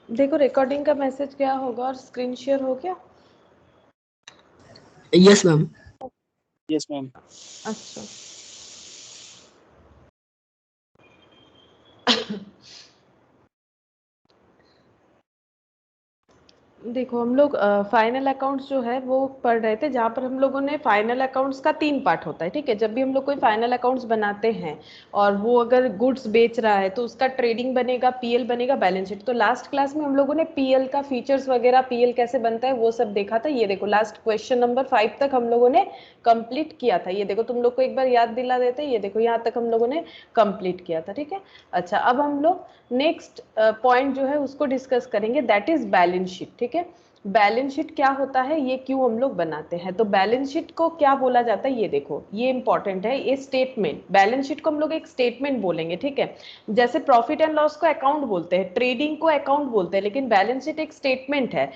देखो रिकॉर्डिंग का मैसेज क्या होगा और स्क्रीन शेयर हो गया? Yes ma'am. Yes ma'am. अच्छा देखो हम लोग फाइनल अकाउंट्स जो है वो पढ़ रहे थे, जहाँ पर हम लोगों ने फाइनल अकाउंट्स का 3 पार्ट होता है, ठीक है। जब भी हम लोग कोई फाइनल अकाउंट्स बनाते हैं और वो अगर गुड्स बेच रहा है तो उसका ट्रेडिंग बनेगा, पीएल बनेगा, बैलेंस शीट। तो लास्ट क्लास में हम लोगों ने पीएल का फीचर्स वगैरह, पीएल कैसे बनता है वो सब देखा था। ये देखो लास्ट क्वेश्चन नंबर 5 तक हम लोगों ने कंप्लीट किया था। ये देखो तुम लोग को एक बार याद दिला देते, ये देखो यहाँ तक हम लोगों ने कंप्लीट किया था, ठीक है। अच्छा अब हम लोग नेक्स्ट पॉइंट जो है उसको डिस्कस करेंगे, दैट इज बैलेंस शीट, ठीक है। बैलेंस शीट क्या होता है, ये क्यों हम लोग बनाते हैं, तो बैलेंस शीट को क्या बोला जाता है, ये देखो ये इंपॉर्टेंट है, ये स्टेटमेंट। बैलेंस शीट को हम लोग एक स्टेटमेंट बोलेंगे, ठीक है। जैसे प्रॉफिट एंड लॉस को अकाउंट बोलते हैं, ट्रेडिंग को अकाउंट बोलते हैं, लेकिन बैलेंस शीट एक स्टेटमेंट है।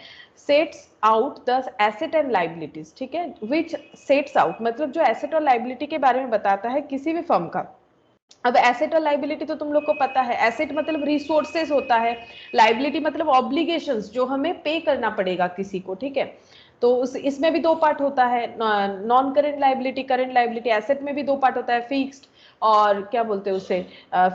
Sets out the asset and liabilities, ठीक है, विच सेट्स आउट मतलब जो एसेट और लाइबिलिटी के बारे में बताता है किसी भी फर्म का। अब एसेट और लाइबिलिटी तो तुम लोग को पता है, एसेट मतलब रिसोर्सेज होता है, लाइबिलिटी मतलब ऑब्लिगेशंस जो हमें पे करना पड़ेगा किसी को, ठीक है। तो इसमें भी 2 पार्ट होता है, non current liability, current liability. Asset में भी 2 पार्ट होता है, फिक्स्ड और क्या बोलते हैं उसे,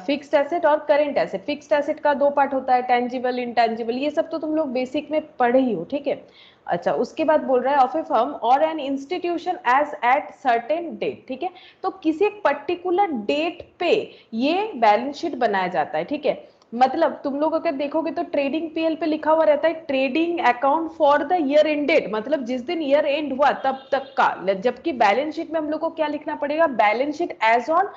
फिक्स्ड एसेट और करेंट एसेट। फिक्स्ड एसेट का 2 पार्ट होता है, टेंजिबल, इंटेंजिबल, ये सब तो तुम लोग बेसिक में पढ़े ही हो, ठीक है। अच्छा उसके बाद बोल रहा है ऑफ ए फर्म और an institution as at certain date, ठीक है। तो किसी एक पर्टिकुलर डेट पे ये बैलेंस शीट बनाया जाता है, ठीक है। मतलब तुम लोग अगर देखोगे तो ट्रेडिंग पीएल पे लिखा हुआ रहता है trading account for the year ended, मतलब जिस दिन ईयर एंड हुआ तब तक का। जबकि बैलेंस शीट में हम लोग को क्या लिखना पड़ेगा, balance sheet as on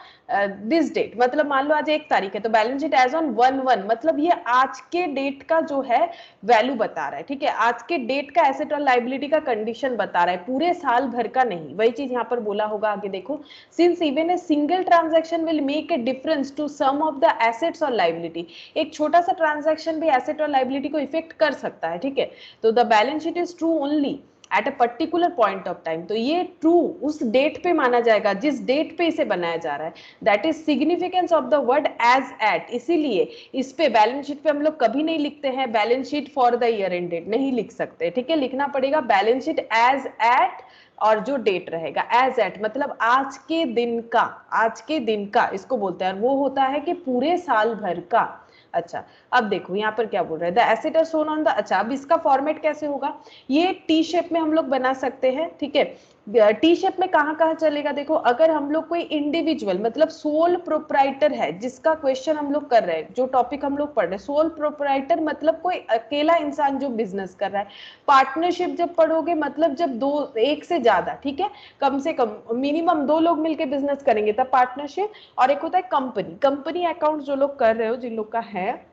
this date, मतलब मान लो आज 1 तारीख है तो बैलेंस शीट एज ऑन 1/1, मतलब ये आज के डेट का जो है वैल्यू बता रहा है, ठीक है। आज के डेट का एसेट और लाइबिलिटी का कंडीशन बता रहा है, पूरे साल भर का नहीं। वही चीज यहाँ पर बोला होगा आगे देखो, since even a single transaction will make a difference to some of the assets और लाइबिलिटी, एक छोटा सा ट्रांजैक्शन भी एसेट और लाइबिलिटी को इफेक्ट कर सकता है, ठीक है। तो the balance sheet is true only at a particular point of time, तो ये ट्रू उस डेट पे माना जाएगा जिस डेट पे इसे बनाया जा रहा है। That is significance of the word as at, इसीलिए इस पे बैलेंस शीट पे हम लोग कभी नहीं लिखते हैं balance sheet for the year ended, नहीं लिख सकते, ठीक है। लिखना पड़ेगा बैलेंस शीट एज एट, और जो डेट रहेगा एज एट मतलब आज के दिन का, आज के दिन का इसको बोलते हैं, वो होता है कि पूरे साल भर का। अच्छा अब देखो यहाँ पर क्या बोल रहा है, the asset are shown on the, अच्छा अब इसका फॉर्मेट कैसे होगा, ये टी शेप में हम लोग बना सकते हैं, ठीक है। टी शेप में कहाँ कहाँ चलेगा, देखो अगर हम लोग कोई इंडिविजुअल मतलब सोल प्रोप्राइटर है, जिसका क्वेश्चन हम लोग कर रहे हैं, जो टॉपिक हम लोग पढ़ रहे हैं, सोल प्रोप्राइटर मतलब कोई अकेला इंसान जो बिजनेस कर रहा है। पार्टनरशिप जब पढ़ोगे मतलब जब दो, एक से ज्यादा, ठीक है, कम से कम मिनिमम 2 लोग मिलकर बिजनेस करेंगे तब पार्टनरशिप। और एक होता है कंपनी, कंपनी अकाउंट जो लोग कर रहे हो, जिन लोग का है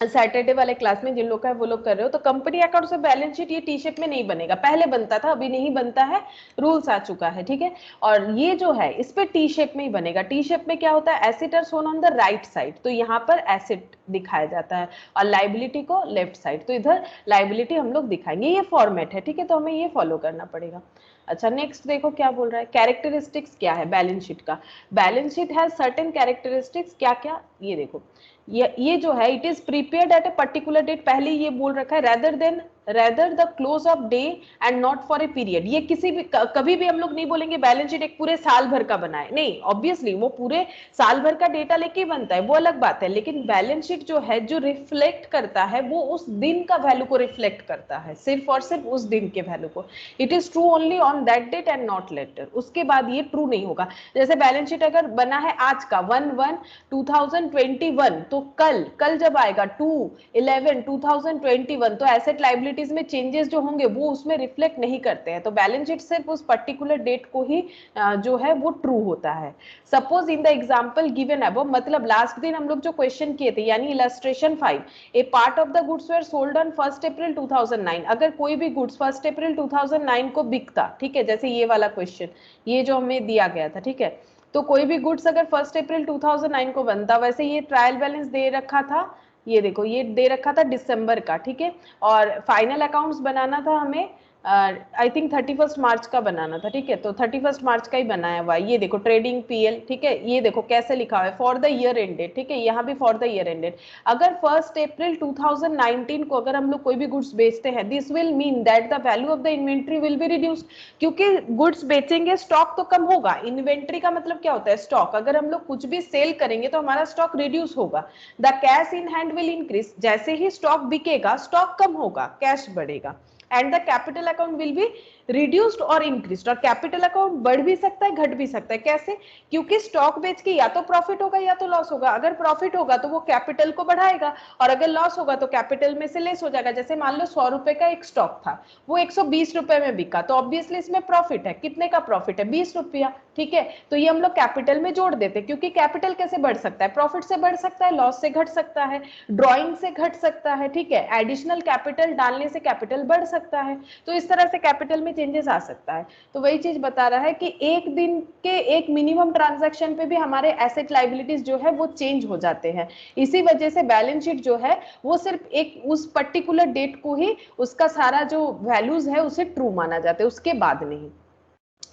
सैटरडे वाले क्लास में जिन लोग का है वो लोग कर रहे हो, तो कंपनी अकाउंट से बैलेंस शीट ये टी शेप में नहीं बनेगा, पहले बनता था अभी नहीं बनता है, रूल्स आ चुका है, ठीक है। और ये जो है इस पे टी शेप में ही बनेगा। टी शेप में क्या होता है, asset are shown on the right side, तो यहाँ पर एसेट दिखाया जाता है और लाइबिलिटी को लेफ्ट साइड, तो इधर लाइबिलिटी हम लोग दिखाएंगे, ये फॉर्मेट है, ठीक है। तो हमें ये फॉलो करना पड़ेगा। अच्छा नेक्स्ट देखो क्या बोल रहा है, कैरेक्टरिस्टिक्स क्या है बैलेंस शीट का। Balance sheet has certain characteristics, क्या क्या, ये देखो ये जो है it is prepared at a particular date, पहले ये बोल रखा है, rather the close of day and not for a period. ये किसी भी कभी भी हम लोग नहीं बोलेंगे बैलेंस शीट एक पूरे साल भर का बनाए, नहीं, ऑब्वियसली वो पूरे साल भर का डेटा लेके ही बनता है, वो अलग बात है, लेकिन बैलेंस शीट जो है जो रिफ्लेक्ट करता है वो उस दिन का वैल्यू को रिफ्लेक्ट करता है, सिर्फ और सिर्फ उस दिन के वैल्यू को। It is true only on that date and not later, उसके बाद ये ट्रू नहीं होगा। जैसे बैलेंस शीट अगर बना है आज का 1/1/2021, तो कल जब आएगा 2/11/2021, तो एसेट लाइबिलिटीज में चेंजेस जो होंगे वो उसमें रिफ्लेक्ट नहीं करते हैं, तो बैलेंस शीट सिर्फ उस पर्टिकुलर डेट को ही जो है वो ट्रू होता है। Suppose in the example given above, मतलब लास्ट दिन हम लोग जो क्वेश्चन किए थे यानी illustration 5, a part of the goods were sold on 1 April 2009, अगर कोई भी गुड्स 1 अप्रैल 2009 को बिकता, ठीक है, जैसे ये वाला क्वेश्चन, ये जो हमें दिया गया था, ठीक है, तो कोई भी गुड्स अगर 1 अप्रैल 2009 को बनता, वैसे ये ट्रायल बैलेंस दे रखा था, ये देखो ये दे रखा था दिसंबर का, ठीक है, और फाइनल अकाउंट्स बनाना था हमें आई थिंक 31 मार्च का बनाना था, ठीक है, तो 31 मार्च का ही बनाया हुआ है। ये देखो ट्रेडिंग पीएल, ठीक है, ये देखो कैसे लिखा हुआ है, फॉर द ईयर एंडेड, ठीक है, यहाँ भी फॉर द ईयर एंडेड। अगर 1 अप्रैल 2019 को अगर हम लोग कोई भी गुड्स बेचते हैं, this will mean that the value of the inventory will be reduce, क्योंकि गुड्स बेचेंगे स्टॉक तो कम होगा। इन्वेंट्री का मतलब क्या होता है? स्टॉक। अगर हम लोग कुछ भी सेल करेंगे तो हमारा स्टॉक रिड्यूस होगा। The cash in hand will increase, जैसे ही स्टॉक बिकेगा स्टॉक कम होगा, कैश बढ़ेगा। And the capital account will be reduced और इंक्रीज्ड। और कैपिटल अकाउंट बढ़ भी सकता है, घट भी सकता है। कैसे? क्योंकि स्टॉक बेच के या तो प्रॉफिट होगा या तो लॉस होगा। अगर प्रॉफिट होगा तो वो कैपिटल को बढ़ाएगा, और अगर लॉस होगा तो कैपिटल में से लेस हो जाएगा। जैसे मान लो 100 रुपए का एक स्टॉक था, वो 120 रुपए में बिका, तो ऑब्वियसली इसमें प्रॉफिट है। कितने का प्रॉफिट है? 20 रुपया, ठीक है। तो ये हम लोग कैपिटल में जोड़ देते, क्योंकि कैपिटल कैसे बढ़ सकता है? प्रॉफिट से बढ़ सकता है, लॉस से घट सकता है, ड्रॉइंग से घट सकता है, ठीक है, एडिशनल कैपिटल डालने से कैपिटल बढ़ सकता है। तो इस तरह से कैपिटल में चेंजेस आ सकता है। तो वही चीज बता रहा है कि एक दिन के एक मिनिमम ट्रांजैक्शन पे भी हमारे एसेट लायबिलिटीज जो है वो चेंज हो जाते हैं। इसी वजह से बैलेंस शीट जो है वो सिर्फ एक उस पर्टिकुलर डेट को ही उसका सारा जो वैल्यूज है उसे ट्रू माना जाता है, उसके बाद नहीं।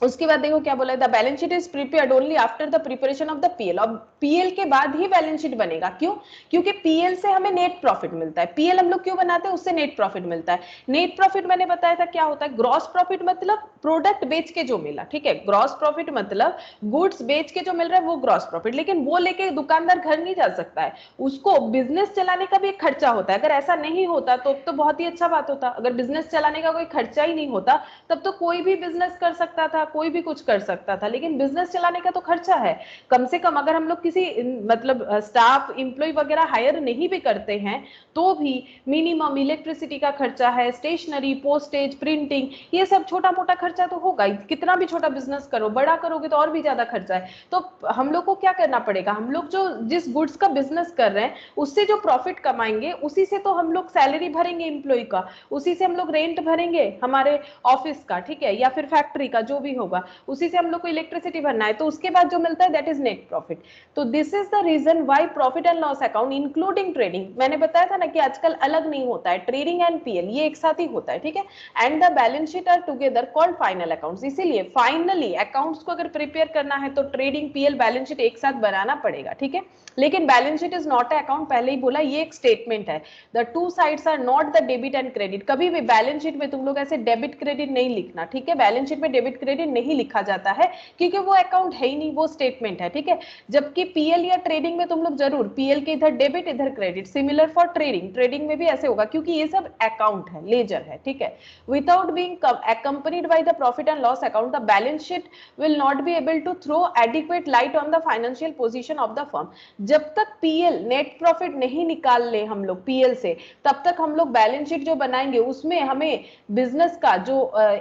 उसके बाद देखो क्या बोला है, the balance sheet is prepared only after the preparation of the PL. अब पीएल के बाद ही बैलेंस शीट बनेगा। क्यों? क्योंकि पीएल से हमें नेट प्रॉफिट मिलता है। पीएल हम लोग क्यों बनाते हैं? उससे नेट प्रॉफिट मिलता है। नेट प्रॉफिट मैंने बताया था क्या होता है? ग्रॉस प्रॉफिट मतलब प्रोडक्ट बेच के जो मिला, ठीक है। ग्रॉस प्रॉफिट मतलब गुड्स बेच के जो मिल रहा है वो ग्रॉस प्रॉफिट। लेकिन वो लेके दुकानदार घर नहीं जा सकता है, उसको बिजनेस चलाने का भी एक खर्चा होता है। अगर ऐसा नहीं होता तो बहुत ही अच्छा बात होता। अगर बिजनेस चलाने का कोई खर्चा ही नहीं होता तब तो कोई भी बिजनेस कर सकता था, कोई भी कुछ कर सकता था। लेकिन बिजनेस चलाने का तो खर्चा है। कम से कम अगर हम लोग किसी मतलब स्टाफ एम्प्लॉय वगैरह हायर नहीं भी करते हैं तो भी मिनिमम इलेक्ट्रिसिटी का खर्चा है, स्टेशनरी, पोस्टेज, प्रिंटिंग, ये सब छोटा मोटा खर्चा तो होगा ही। कितना भी छोटा बिजनेस करो, बड़ा करोगे तो और भी ज्यादा खर्चा है। तो हम लोग को क्या करना पड़ेगा? हम लोग जो जिस गुड्स का बिजनेस कर रहे हैं उससे जो प्रॉफिट कमाएंगे उसी से तो हम लोग सैलरी भरेंगे एम्प्लॉय का, उसी से हम लोग रेंट भरेंगे हमारे ऑफिस का, ठीक है, या फिर फैक्ट्री का, जो भी होगा उसी से हम लोग को इलेक्ट्रिसिटी भरना है। तो उसके बाद जो मिलता है दैट इज नेट प्रॉफिट। तो this is the reason why profit and loss account including trading, मैंने बताया था ना कि आजकल अलग नहीं होता है, ट्रेडिंग एंड पीएल ये एक साथ ही होता है, ठीक है। And the balance sheet are together called final accounts. इसीलिए फाइनली अकाउंट्स को अगर प्रिपेयर करना है तो ट्रेडिंग पीएल बैलेंस शीट एक साथ बनाना पड़ेगा, ठीक है। लेकिन balance sheet is not a account, पहले ही बोला, ये एक स्टेटमेंट है। The two sides are not the debit and credit. कभी भी बैलेंस शीट में तुम लोग ऐसे डेबिट क्रेडिट नहीं लिखना, ठीक है। बैलेंस शीट में डेबिट क्रेडिट नहीं लिखा जाता है क्योंकि वो अकाउंट है ही नहीं, वो स्टेटमेंट है, ठीक है। जबकि पीएल या ट्रेडिंग में तुम लोग जरूर पीएल के इधर डेबिट इधर credit, similar for trading, trading में भी ऐसे होगा क्योंकि ये सब अकाउंट है, लेजर है, ठीक है। Without being accompanied by the profit and loss account, the balance sheet will not be able to throw adequate light on the financial position of the firm। जब तक पीएल नेट प्रॉफिट नहीं निकाल ले हम लोग पीएल से, तब तक हम लोग बैलेंस शीट जो बनाएंगे उसमें हमें बिजनेस का जो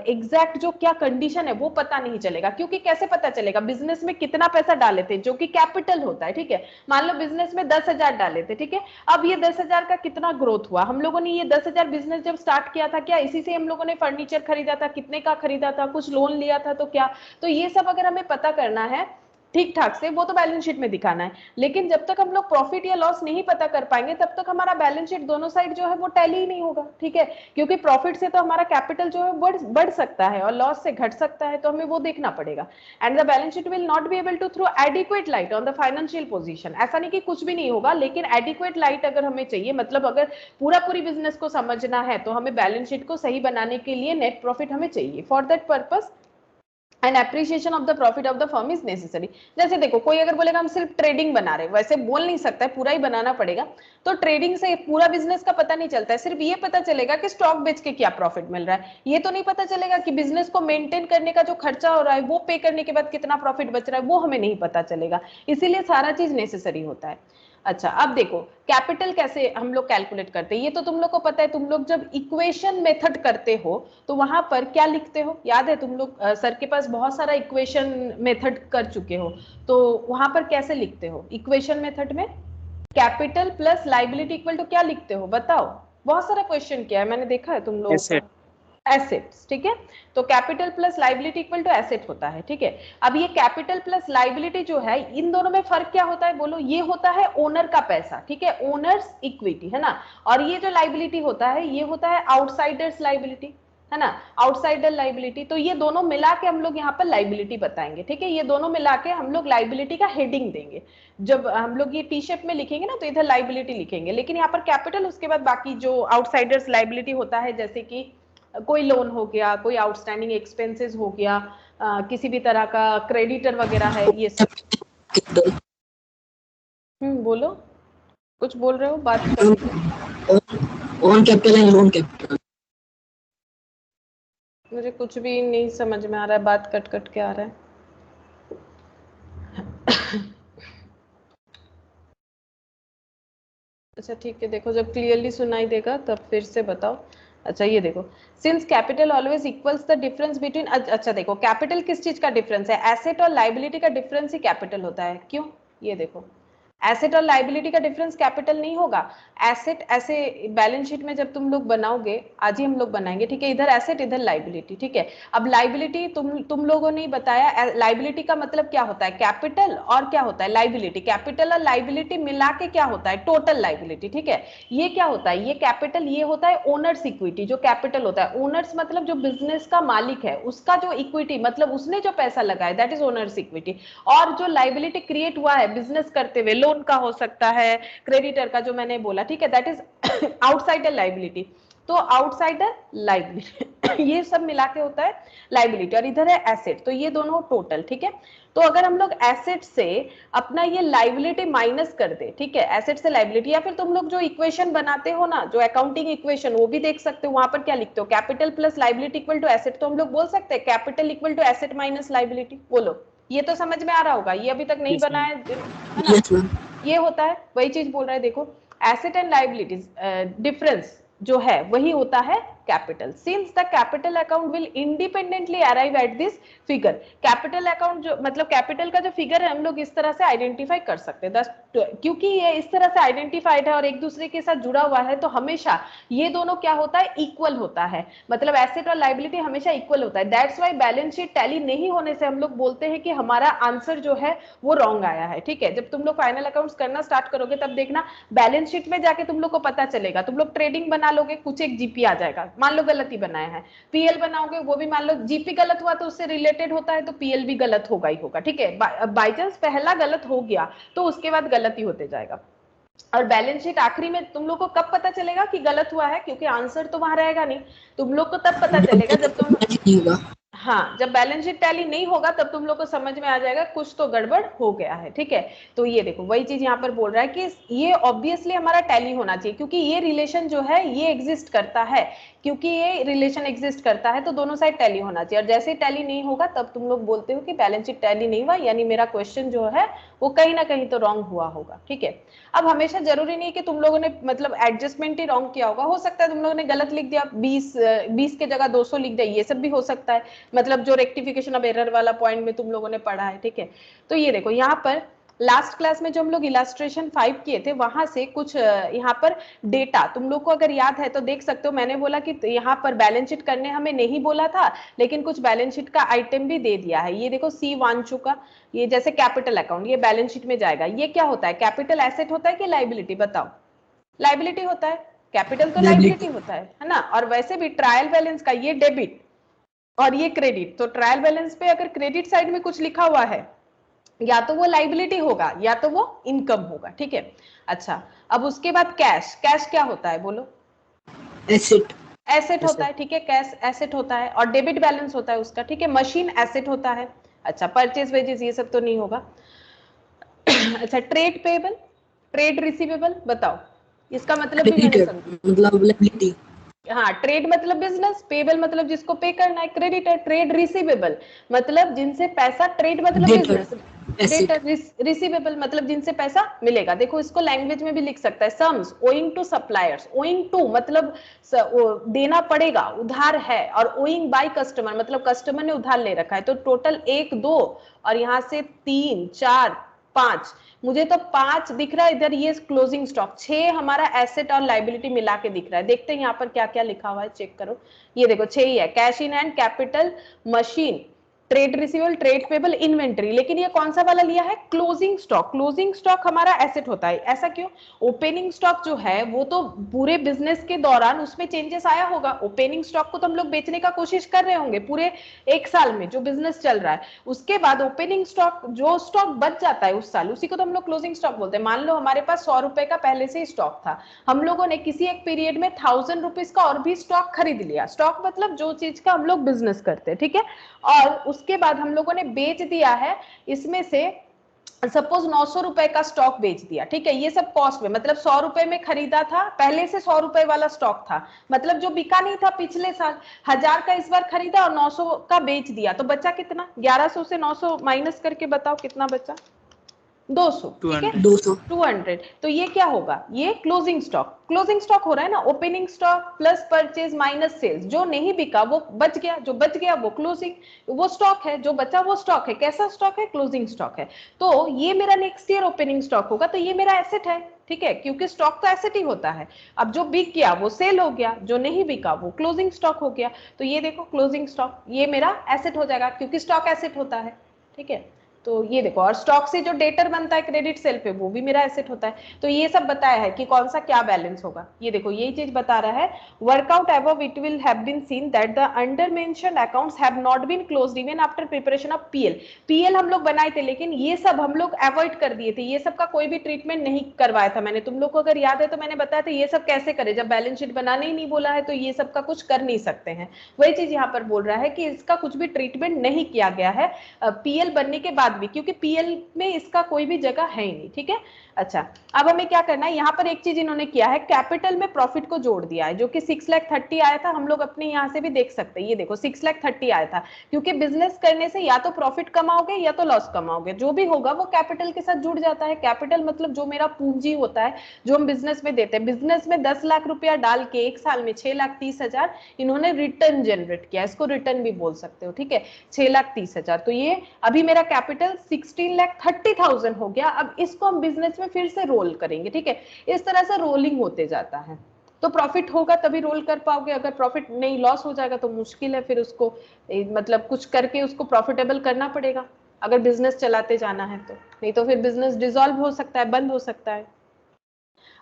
एग्जैक्ट जो क्या कंडीशन है वो पता नहीं चलेगा। क्योंकि कैसे पता चलेगा? बिजनेस में कितना पैसा डाले थे जो कि कैपिटल होता है, ठीक है। मान लो बिजनेस में 10,000 डाले थे, ठीक है। अब ये 10,000 का कितना ग्रोथ हुआ? हम लोगों ने ये 10,000 बिजनेस जब स्टार्ट किया था, क्या इसी से हम लोगों ने फर्नीचर खरीदा था? कितने का खरीदा था? कुछ लोन लिया था तो क्या? तो ये सब अगर हमें पता करना है ठीक ठाक से, वो तो बैलेंस शीट में दिखाना है। लेकिन जब तक हम लोग प्रॉफिट या लॉस नहीं पता कर पाएंगे तब तक हमारा बैलेंस शीट दोनों साइड जो है वो टैली ही नहीं होगा, ठीक है। क्योंकि प्रॉफिट से तो हमारा कैपिटल जो है बढ़ सकता है और लॉस से घट सकता है, तो हमें वो देखना पड़ेगा। And the balance sheet will not be able to throw adequate light on the financial position. ऐसा नहीं कि कुछ भी नहीं होगा, लेकिन एडिक्वेट लाइट अगर हमें चाहिए, मतलब अगर पूरी बिजनेस को समझना है तो हमें बैलेंस शीट को सही बनाने के लिए नेट प्रॉफिट हमें चाहिए। For that purpose and appreciation of the profit of the firm is necessary. जैसे देखो कोई अगर बोलेगा हम सिर्फ ट्रेडिंग बना रहे, वैसे बोल नहीं सकता है, पूरा ही बनाना पड़ेगा। तो ट्रेडिंग से पूरा बिजनेस का पता नहीं चलता है, सिर्फ ये पता चलेगा कि स्टॉक बेच के क्या प्रॉफिट मिल रहा है। ये तो नहीं पता चलेगा कि बिजनेस को मेंटेन करने का जो खर्चा हो रहा है वो पे करने के बाद कितना प्रॉफिट बच रहा है, वो हमें नहीं पता चलेगा। इसीलिए सारा चीज नेसेसरी होता है। अच्छा, अब देखो कैपिटल कैसे हम लोग कैलकुलेट करते हैं, ये तो तुम लोग को पता है। तुम लोग जब इक्वेशन मेथड करते हो तो वहां पर क्या लिखते हो? याद है? तुम लोग सर के पास बहुत सारा इक्वेशन मेथड कर चुके हो, तो वहां पर कैसे लिखते हो इक्वेशन मेथड में? Capital plus liability equal to क्या लिखते हो बताओ? बहुत सारा क्वेश्चन किया है मैंने, देखा है तुम लोगों का। एसेट्स, ठीक है। तो capital plus liability equal to asset होता है, ठीक है। अब ये कैपिटल प्लस लाइबिलिटी जो है, इन दोनों में फर्क क्या होता है बोलो? ये होता है ओनर का पैसा, ठीक है, ओनर्स इक्विटी, है ना। और ये जो लाइबिलिटी होता है ये होता है आउटसाइडर्स लाइबिलिटी, है ना, आउटसाइडर लाइबिलिटी। तो ये दोनों मिला के हम लोग यहाँ पर लाइबिलिटी बताएंगे, ठीक है, ये दोनों मिला के हम लोग लाइबिलिटी का हेडिंग देंगे। जब हम लोग ये टी शेप में लिखेंगे ना तो इधर लाइबिलिटी लिखेंगे, लेकिन यहाँ पर कैपिटल, उसके बाद बाकी जो आउटसाइडर्स लाइबिलिटी होता है, जैसे कि कोई लोन हो गया, कोई आउटस्टैंडिंग एक्सपेंसेस हो गया, किसी भी तरह का क्रेडिटर वगैरह है, ये सब। बोलो, कुछ बोल रहे हो, बात कर on capital and loan capital. मुझे कुछ भी नहीं समझ में आ रहा है, बात कट कट के आ रहा है। अच्छा ठीक है, देखो जब क्लियरली सुनाई देगा तब फिर से बताओ। अच्छा ये देखो, since capital always equals the difference between, अच्छा देखो कैपिटल किस चीज का डिफरेंस है, एसेट और लाइबिलिटी का डिफरेंस ही कैपिटल होता है। क्यों, ये देखो, एसेट और लाइबिलिटी का डिफरेंस कैपिटल नहीं होगा। एसेट ऐसे बैलेंस शीट में जब तुम लोग बनाओगे, आज ही हम लोग बनाएंगे, ठीक है, इधर एसेट इधर लाइबिलिटी, ठीक है। अब लाइबिलिटी तुम लोगों ने बताया, लाइबिलिटी का मतलब क्या होता है, कैपिटल और क्या होता है लाइबिलिटी, कैपिटल और लाइबिलिटी मिला के क्या होता है, टोटल लाइबिलिटी, ठीक है। ये क्या होता है, ये कैपिटल, ये होता है ओनर्स इक्विटी, जो कैपिटल होता है, ओनर्स मतलब जो बिजनेस का मालिक है उसका जो इक्विटी, मतलब उसने जो पैसा लगाया, दैट इज ओनर्स इक्विटी। और जो लाइबिलिटी क्रिएट हुआ है बिजनेस करते हुए, लोन का हो सकता है, क्रेडिटर का जो मैंने बोला, ठीक है, दैट इज आउटसाइडर लाइबिलिटी। तो आउटसाइडर लाइबिलिटी ये सब मिला के होता है लाइबिलिटी, और इधर है एसेट, तो ये दोनों टोटल, ठीक है। तो अगर हम लोग एसेट से अपना ये लाइबिलिटी माइनस कर दे, ठीक है, एसेट से लाइबिलिटी, या फिर तुम लोग जो इक्वेशन बनाते हो ना, जो अकाउंटिंग इक्वेशन, वो भी देख सकते हो, वहां पर क्या लिखते हो, capital plus liability equal to asset. तो हम लोग बोल सकते हैं capital equal to asset minus liability. बोलो, ये तो समझ में आ रहा होगा, ये अभी तक नहीं बना है ना, ये होता है, वही चीज बोल रहा है। देखो एसेट एंड लाइबिलिटीज डिफरेंस जो है वही होता है capital. Since the capital account will independently arrive at this figure, capital account जो मतलब कैपिटल का जो फिगर है हम लोग इस तरह से आइडेंटिफाई कर सकते हैं, क्योंकि ये इस तरह से आइडेंटिफाइड है और एक दूसरे के साथ जुड़ा हुआ है, तो हमेशा ये दोनों क्या होता है, इक्वल होता है, मतलब एसेट और लाइबिलिटी हमेशा इक्वल होता है। That's why balance sheet tally नहीं होने से हम लोग बोलते हैं कि हमारा आंसर जो है वो रॉन्ग आया है, ठीक है। जब तुम लोग फाइनल अकाउंट्स करना स्टार्ट करोगे तब देखना बैलेंस शीट में जाके तुम लोग को पता चलेगा, तुम लोग ट्रेडिंग बना लोगे, कुछ एक जीपी आ जाएगा, मान लो गलत ही बनाया है, पीएल बनाओगे वो भी मान लो जीपी गलत हुआ तो उससे रिलेटेड होता है, तो पीएल भी गलत होगा ही होगा, ठीक है। बाई चांस पहला गलत हो गया तो उसके बाद गलत ही होते जाएगा। और बैलेंस शीट आखिरी में तुम लोग को कब पता चलेगा कि गलत हुआ है, क्योंकि आंसर तो वहां रहेगा नहीं, तुम लोग को तब पता चलेगा जब तुम, हाँ, जब बैलेंस शीट टैली नहीं होगा तब तुम लोग को समझ में आ जाएगा कुछ तो गड़बड़ हो गया है, ठीक है। तो ये देखो वही चीज यहाँ पर बोल रहा है कि ये ऑब्वियसली हमारा टैली होना चाहिए, क्योंकि ये रिलेशन जो है ये एग्जिस्ट करता है, क्योंकि ये रिलेशन एग्जिस्ट करता है तो दोनों साइड टैली होना चाहिए। और जैसे टैली नहीं होगा तब तुम लोग बोलते हो कि बैलेंस शीट टैली नहीं हुआ, यानी मेरा क्वेश्चन जो है वो कहीं ना कहीं तो रॉन्ग हुआ होगा, ठीक है। अब हमेशा जरूरी नहीं कि तुम लोगों ने मतलब एडजस्टमेंट ही रॉन्ग किया होगा, हो सकता है तुम लोगों ने गलत लिख दिया, 20 के जगह 200 लिख दिया, ये सब भी हो सकता है, मतलब जो रेक्टिफिकेशन ऑफ एरर वाला पॉइंट में तुम लोगों ने पढ़ा है, ठीक है। तो ये देखो यहाँ पर लास्ट क्लास में जो हम लोग इलास्ट्रेशन 5 किए थे वहां से कुछ यहाँ पर डेटा तुम लोग को अगर याद है तो देख सकते हो, मैंने बोला कि यहाँ पर बैलेंस शीट करने हमें नहीं बोला था, लेकिन कुछ बैलेंस शीट का आइटम भी दे दिया है। ये देखो C1 का, ये जैसे कैपिटल अकाउंट, ये बैलेंस शीट में जाएगा, ये क्या होता है, कैपिटल एसेट होता है कि लाइबिलिटी, बताओ, लाइबिलिटी होता है, कैपिटल तो लाइबिलिटी होता है ना। और वैसे भी ट्रायल बैलेंस का ये डेबिट और ये क्रेडिट, तो ट्रायल बैलेंस पे अगर क्रेडिट साइड में कुछ लिखा हुआ है या तो वो लाइबिलिटी होगा या तो वो इनकम होगा, ठीक है। अच्छा, अब उसके बाद कैश, कैश क्या होता है बोलो, एसेट, एसेट होता है, ठीक है, कैश एसेट होता है, और डेबिट बैलेंस होता है उसका, ठीक है। मशीन एसेट होता है। अच्छा, परचेज वेजेस ये सब तो नहीं होगा। अच्छा, ट्रेड पेबल, ट्रेड रिसीवेबल, बताओ, इसका मतलब भी मैंने समझा, मतलब लायबिलिटी, हाँ, ट्रेड मतलब बिजनेस, पेबल मतलब जिसको पे करना है, क्रेडिटर, ट्रेड रिसीवेबल मतलब जिनसे पैसा, ट्रेड मतलब बिजनेस, डेटर, रिसीवेबल मतलब जिनसे पैसा मिलेगा। देखो इसको लैंग्वेज में भी लिख सकता है, sums owing to suppliers, owing to मतलब देना पड़ेगा, उधार है, और ओइंग बाय कस्टमर मतलब कस्टमर ने उधार ले रखा है। तो टोटल 1 2 और यहाँ से 3 4 5, मुझे तो 5 दिख रहा है इधर, ये क्लोजिंग स्टॉक, 6 हमारा एसेट और लाइबिलिटी मिला के दिख रहा है। देखते हैं यहाँ पर क्या क्या लिखा हुआ है, चेक करो, ये देखो 6 ही है, cash in hand, capital, machine, trade receivable, trade payable, inventory. लेकिन ये कौन सा वाला लिया है? Closing stock. क्लोजिंग स्टॉक हमारा एसेट होता है। ऐसा क्यों? ओपनिंग स्टॉक जो है वो तो पूरे बिजनेस के दौरान उसमें चेंजेस आया होगा। ओपनिंग स्टॉक को तो हम लोग बेचने का कोशिश कर रहे होंगे पूरे एक साल में जो बिजनेस चल रहा है, उसके बाद ओपनिंग स्टॉक, जो स्टॉक बच जाता है उस साल, उसी को तो हम लोग क्लोजिंग स्टॉक बोलते हैं। मान लो हमारे पास 100 रुपए का पहले से स्टॉक था, हम लोगों ने किसी एक पीरियड में 1000 रुपीज का और भी स्टॉक खरीद लिया। स्टॉक मतलब जो चीज का हम लोग बिजनेस करते हैं, ठीक है। और उसके बाद हम लोगों ने बेच दिया है, इसमें से सपोज 900 रुपए का स्टॉक बेच दिया, ठीक है। ये सब कॉस्ट में, मतलब 100 रुपए में खरीदा था, पहले से 100 रुपए वाला स्टॉक था, मतलब जो बिका नहीं था पिछले साल, 1000 का इस बार खरीदा और 900 का बेच दिया, तो बचा कितना? 1100 से 900 माइनस करके बताओ कितना बचा? 200, ठीक है। 200। 200। तो ये क्या होगा? ये क्लोजिंग स्टॉक। क्लोजिंग स्टॉक हो रहा है ना, opening stock plus purchase minus sales. जो नहीं बिका वो बच गया, जो बच गया वो क्लोजिंग, वो स्टॉक है, जो बचा वो स्टॉक है। कैसा स्टॉक है? क्लोजिंग स्टॉक है। तो ये मेरा नेक्स्ट ईयर ओपनिंग स्टॉक होगा, तो ये मेरा एसेट है, ठीक है, क्योंकि स्टॉक तो एसेट ही होता है। अब जो बिक गया वो सेल हो गया, जो नहीं बिका वो क्लोजिंग स्टॉक हो गया। तो ये देखो क्लोजिंग स्टॉक, ये मेरा एसेट हो जाएगा क्योंकि स्टॉक एसेट होता है, ठीक है। तो ये देखो, और स्टॉक से जो डेटर बनता है क्रेडिट सेल पे, वो भी मेरा एसेट होता है। तो ये सब बताया है कि कौन सा क्या बैलेंस होगा। ये देखो यही चीज बता रहा है, workout above it will have been seen that the under mentioned accounts have not been closed even after preparation of PL. PL हम लोग बनाए थे, लेकिन ये सब हम लोग अवॉइड कर दिए थे, ये सब का कोई भी ट्रीटमेंट नहीं करवाया था मैंने। तुम लोग को अगर याद है तो मैंने बताया था ये सब कैसे करें, जब बैलेंस शीट बनाने ही नहीं बोला है तो ये सब का कुछ कर नहीं सकते हैं। वही चीज यहाँ पर बोल रहा है कि इसका कुछ भी ट्रीटमेंट नहीं किया गया है पीएल बनने के बाद भी, क्योंकि पीएल में इसका कोई भी जगह है ही नहीं, ठीक है। अच्छा, अब हमें क्या करना है, यहाँ पर एक चीज इन्होंने किया है, कैपिटल में प्रॉफिट को जोड़ दिया है, जो कि 6,30,000 आया था। हम लोग अपने यहाँ से भी देख सकते हैं, ये देखो 6,30,000 आया था, क्योंकि बिजनेस करने से या तो प्रॉफिट कमाओगे या तो लॉस कमाओगे, जो भी होगा वो कैपिटल के साथ जुड़ जाता है। कैपिटल मतलब जो मेरा पूंजी होता है, जो हम बिजनेस में देते हैं। बिजनेस में 10 लाख रुपया डाल के एक साल में 6,30,000 इन्होंने रिटर्न जनरेट किया, इसको रिटर्न भी बोल सकते हो, ठीक है, 6,30,000। तो ये अभी मेरा कैपिटल 16,30,000 हो गया। अब इसको हम बिजनेस में फिर से रोल करेंगे, ठीक है। इस तरह से रोलिंग होते जाता है। तो प्रॉफिट होगा तभी रोल कर पाओगे, अगर प्रॉफिट नहीं, लॉस हो जाएगा तो मुश्किल है फिर उसको, मतलब कुछ करके उसको प्रॉफिटेबल करना पड़ेगा अगर बिजनेस चलाते जाना है तो, नहीं तो फिर बिजनेस डिसॉल्व हो सकता है, बंद हो सकता है।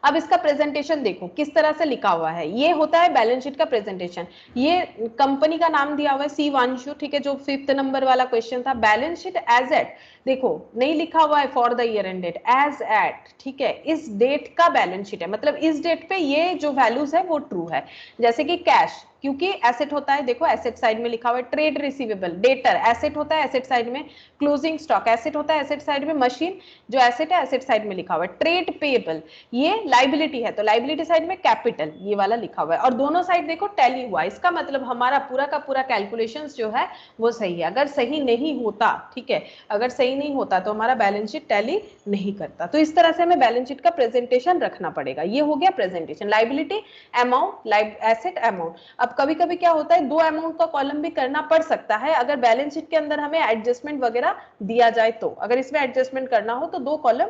अब इसका प्रेजेंटेशन देखो किस तरह से लिखा हुआ है। ये होता है बैलेंस शीट का प्रेजेंटेशन। ये कंपनी का नाम दिया हुआ है शिवांशु, ठीक है, जो 5th नंबर वाला क्वेश्चन था। बैलेंस शीट एज एट, देखो नहीं लिखा हुआ है for the year end date, as at, ठीक है, इस डेट का बैलेंस शीट है, मतलब इस डेट पे ये जो वैल्यूज है वो ट्रू है। जैसे कि कैश, क्योंकि एसेट होता है, देखो एसेट साइड में लिखा हुआ है। ट्रेड रिसीवेबल, डेटर एसेट होता है, एसेट साइड में। क्लोजिंग स्टॉक एसेट होता है, एसेट साइड में। मशीन जो एसेट है, एसेट साइड में लिखा हुआ है। ट्रेड पेएबल ये लाइबिलिटी है, तो लाइबिलिटी साइड में कैपिटल ये वाला लिखा हुआ है, और दोनों साइड देखो टैली हुआ। इसका मतलब हमारा पूरा का पूरा कैलकुलेशंस जो है वो सही है। अगर सही नहीं होता, ठीक है, अगर सही नहीं होता तो हमारा बैलेंस शीट टैली नहीं करता। तो इस तरह से हमें बैलेंस शीट का प्रेजेंटेशन रखना पड़ेगा। ये हो गया presentation, liability amount, asset amount. अब कभी कभी क्या होता है, 2 अमाउंट का कॉलम भी करना पड़ सकता है अगर बैलेंस शीट के अंदर हमें एडजस्टमेंट वगैरह दिया जाए तो। अगर इसमें एडजस्टमेंट करना हो तो 2 कॉलम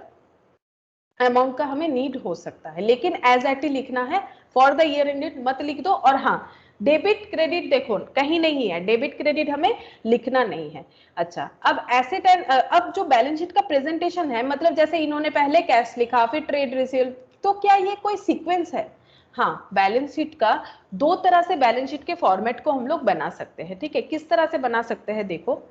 अमाउंट का हमें नीड हो सकता है, लेकिन एज एट ही लिखना है, फॉर द ईयर एंडेड मत लिख दो। और हाँ, डेबिट क्रेडिट देखो कहीं नहीं है, डेबिट क्रेडिट हमें लिखना नहीं है। अच्छा, अब एसेट एंड, अब जो बैलेंस शीट का प्रेजेंटेशन है, मतलब जैसे इन्होंने पहले कैश लिखा फिर ट्रेड रिसीव, तो क्या ये कोई सीक्वेंस है? हाँ, बैलेंस शीट का 2 तरह से बैलेंस शीट के फॉर्मेट को हम लोग बना सकते हैं, ठीक है। किस तरह से बना सकते हैं देखो,